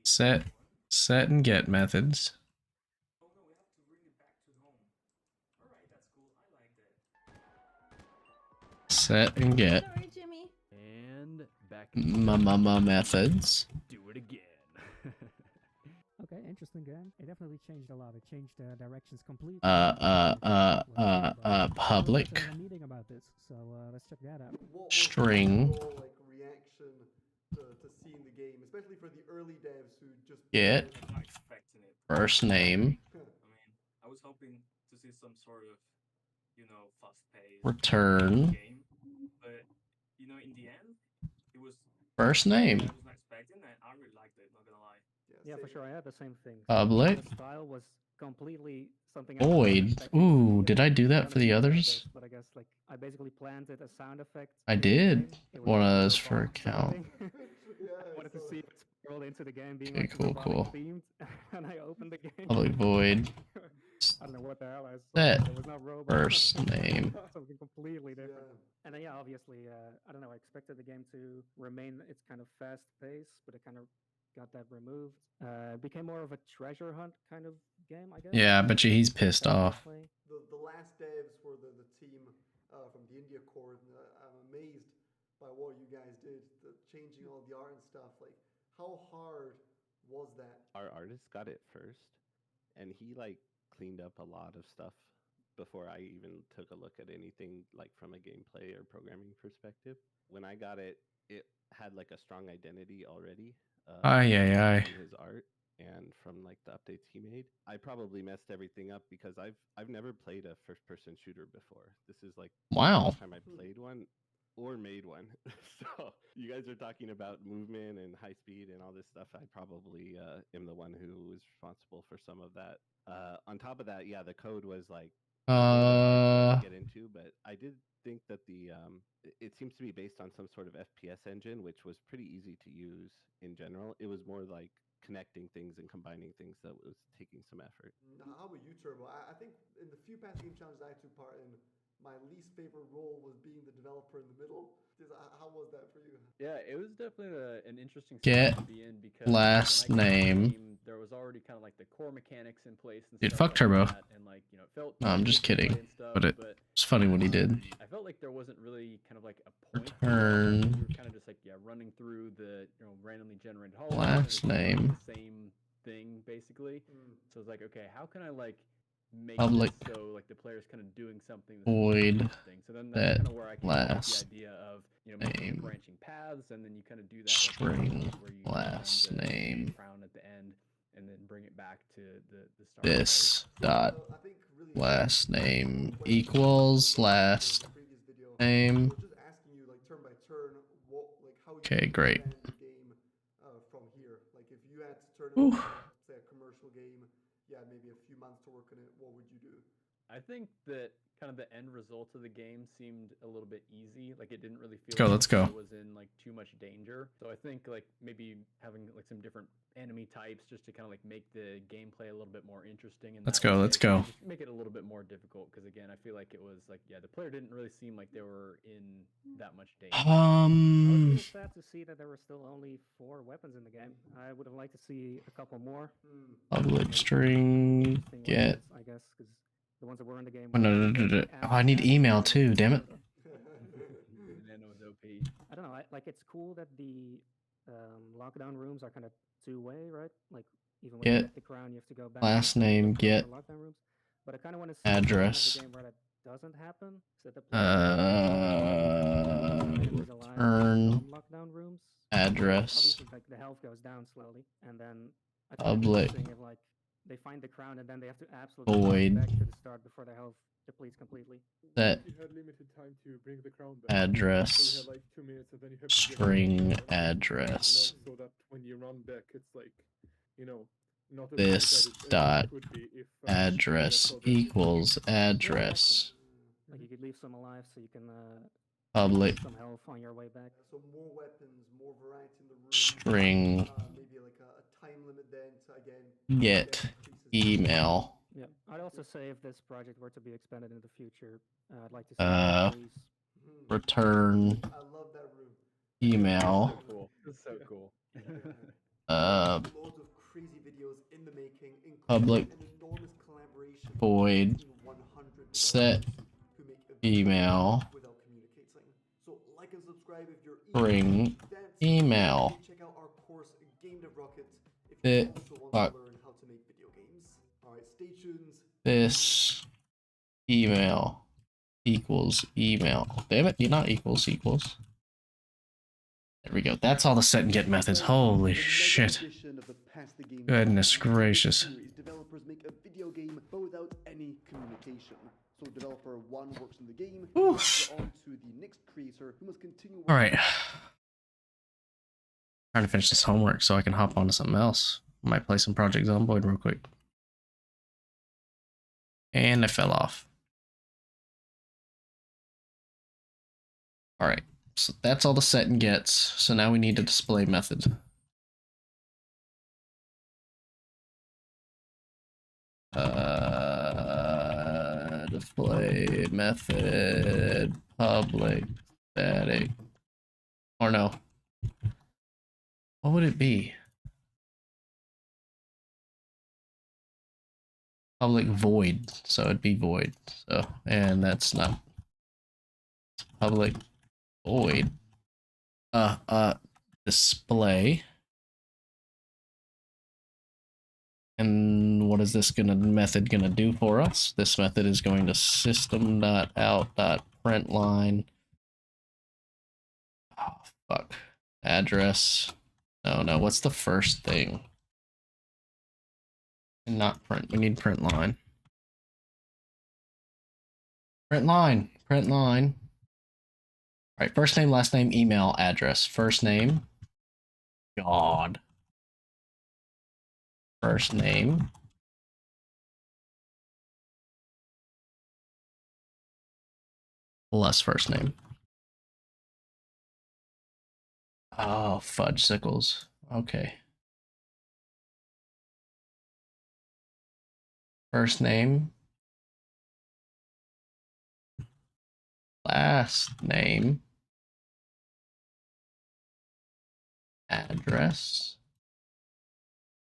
Set and get methods. Oh no, we have to bring it back to home. Alright, that's cool. I like that. Set and get. Sorry, Jimmy. And back. Methods. Do it again. Okay, interesting game. It definitely changed a lot. It changed the directions completely. Public. There's a meeting about this, so let's check that out. String. Like reaction to seeing the game, especially for the early devs who just Get. I'm not expecting it. First name. I mean, I was hoping to see some sort of, fast-paced Return. game, but in the end, it was First name. I was not expecting, and I really liked it. Not gonna lie. Yeah, for sure. I had the same thing. Public. The style was completely something. Void. Ooh, did I do that for the others? But I guess like I basically planted a sound effect. I did. One of those for account. I wanted to see it scroll into the game being Okay, like cool, robotic cool. themed, and I opened the game. Public void. I don't know what the hell I saw. Set There was no robot. first name. Something completely different. And then yeah, obviously, I don't know. I expected the game to remain its kind of fast pace, but it kind of got that removed. It became more of a treasure hunt kind of game, I guess. Yeah, I bet you he's pissed off. The last devs were the team from the India core. And, I'm amazed by what you guys did, changing all the art and stuff. Like, how hard was that? Our artist got it first, and he like cleaned up a lot of stuff before I even took a look at anything like from a gameplay or programming perspective. When I got it, it had like a strong identity already. Aye, aye, aye. From his art and from like the updates he made. I probably messed everything up because I've never played a first-person shooter before. This is like Wow. the first time I played one or made one. So you guys are talking about movement and high speed and all this stuff. I probably am the one who was responsible for some of that. On top of that, yeah, the code was like get into, but I did think that it seems to be based on some sort of FPS engine, which was pretty easy to use in general. It was more like connecting things and combining things that was taking some effort. How about you, Turbo? I think in the few past game challenges I took part in, my least favorite role was being the developer in the middle. How was that for you? Yeah, it was definitely an interesting Get spot to be in because last when I got into the name. game, there was already kind of like the core mechanics in place. And Dude, stuff fuck like Turbo. that, and like you know, it felt No, I'm just good to play kidding. and stuff, But it's funny what he did. I felt like there wasn't really kind of like a point. Return. You were kind of just like running through the randomly generated hallway. Last name. The same thing basically. So it's like, okay, how can I like make Public this so like the player's kind of doing something void interesting. So then that's kind of where I came up with last the idea of making name. branching paths, and then you kind of do that String where you last find the name. crown at the end, and then bring it back to the start. This dot last name equals last name. Okay, great. From here, like if you had to turn it Ooh. into, say, a commercial game, yeah, maybe a few months to work on it, what would you do? I think that kind of the end result of the game seemed a little bit easy. Like it didn't really feel Let's go. it was in like too much danger. So I think like maybe having like some different enemy types just to kind of like make the gameplay a little bit more interesting. And Let's go. just make it a little bit more difficult because again, I feel like it was like the player didn't really seem like they were in that much danger. I was sad to see that there were still only 4 weapons in the game. I would have liked to see a couple more. Public string get. I guess because the ones that were in the game. Oh, no. Oh, I need email too. Damn it. I don't know. Like it's cool that the lockdown rooms are kind of 2-way, right? Like even when you Get get the crown, you have to go back. last name. Get Lockdown rooms. But I kind of want to see address. a game where that doesn't happen. So the Turn lockdown rooms. address. Obviously, like the health goes down slowly, and then I think Public it's interesting if like they find the crown and then they have to absolutely void. go back to the start before their health depletes completely. Set You had limited time to bring the crown back. address. So you had like 2 minutes, and then you have to get String it back, address. so that when you run back, it's like, not as This good as dot it would be if address equals address. Like you could leave some alive so you can Public get some health on your way back. So more weapons, more variety in the room. string Maybe like a time limit then. So again, get email. Yeah, I'd also say if this project were to be expanded in the future, I'd like to see Return I love that room. email. So cool. It's so cool. Loads of crazy videos in the making, including Public an enormous collaboration void between 100 set who make a video email without communicating. So like and subscribe if you're bring email. Check out our course Game Dev Rocket if you It also want fuck to learn how to make video games. Alright, stay tuned. this email equals email. Damn it, you're not equals. There we go. That's all the set and get methods. Holy shit. Goodness gracious. Developers make a video game but without any communication. So developer 1 works in the game, Oof. on to the next creator who must continue. Alright. Trying to finish this homework so I can hop onto something else. Might play some Project Zomboid real quick. And I fell off. Alright, so that's all the setting gets. So now we need a display method. Display method public static. Or no. What would it be? Public void. So it'd be void. So, and that's not public void. Display. And what is this method gonna do for us? This method is going to system.out.println. Oh, fuck. Address. No, what's the first thing? And not print. We need print line. Print line. All right, first name, last name, email, address. First name. God. First name. Plus first name. Oh, fudge sickles. Okay. First name. Last name. Address.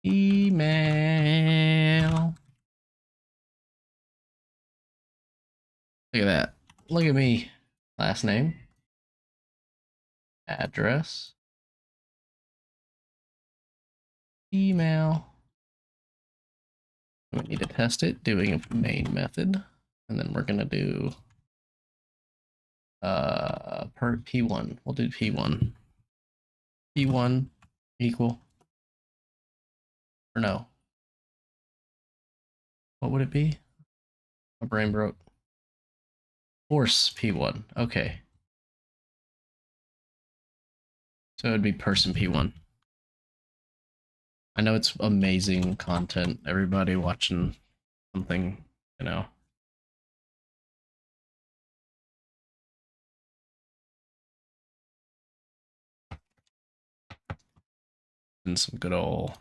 Email. Look at that. Look at me. Last name. Address. Email. We need to test it doing a main method. And then we're gonna do per P1. We'll do P1. P1 equal. Or no. What would it be? My brain broke. Force P1. Okay. So it'd be person P1. I know it's amazing content. Everybody watching something, you know. And some good old.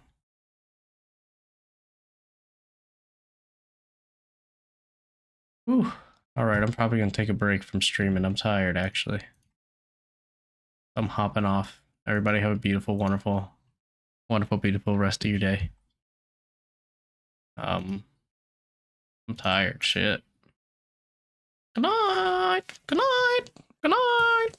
Whew. Alright, I'm probably gonna take a break from streaming. I'm tired, actually. I'm hopping off. Everybody have a beautiful, wonderful, beautiful rest of your day. I'm tired, shit. Good night! Good night! Good night!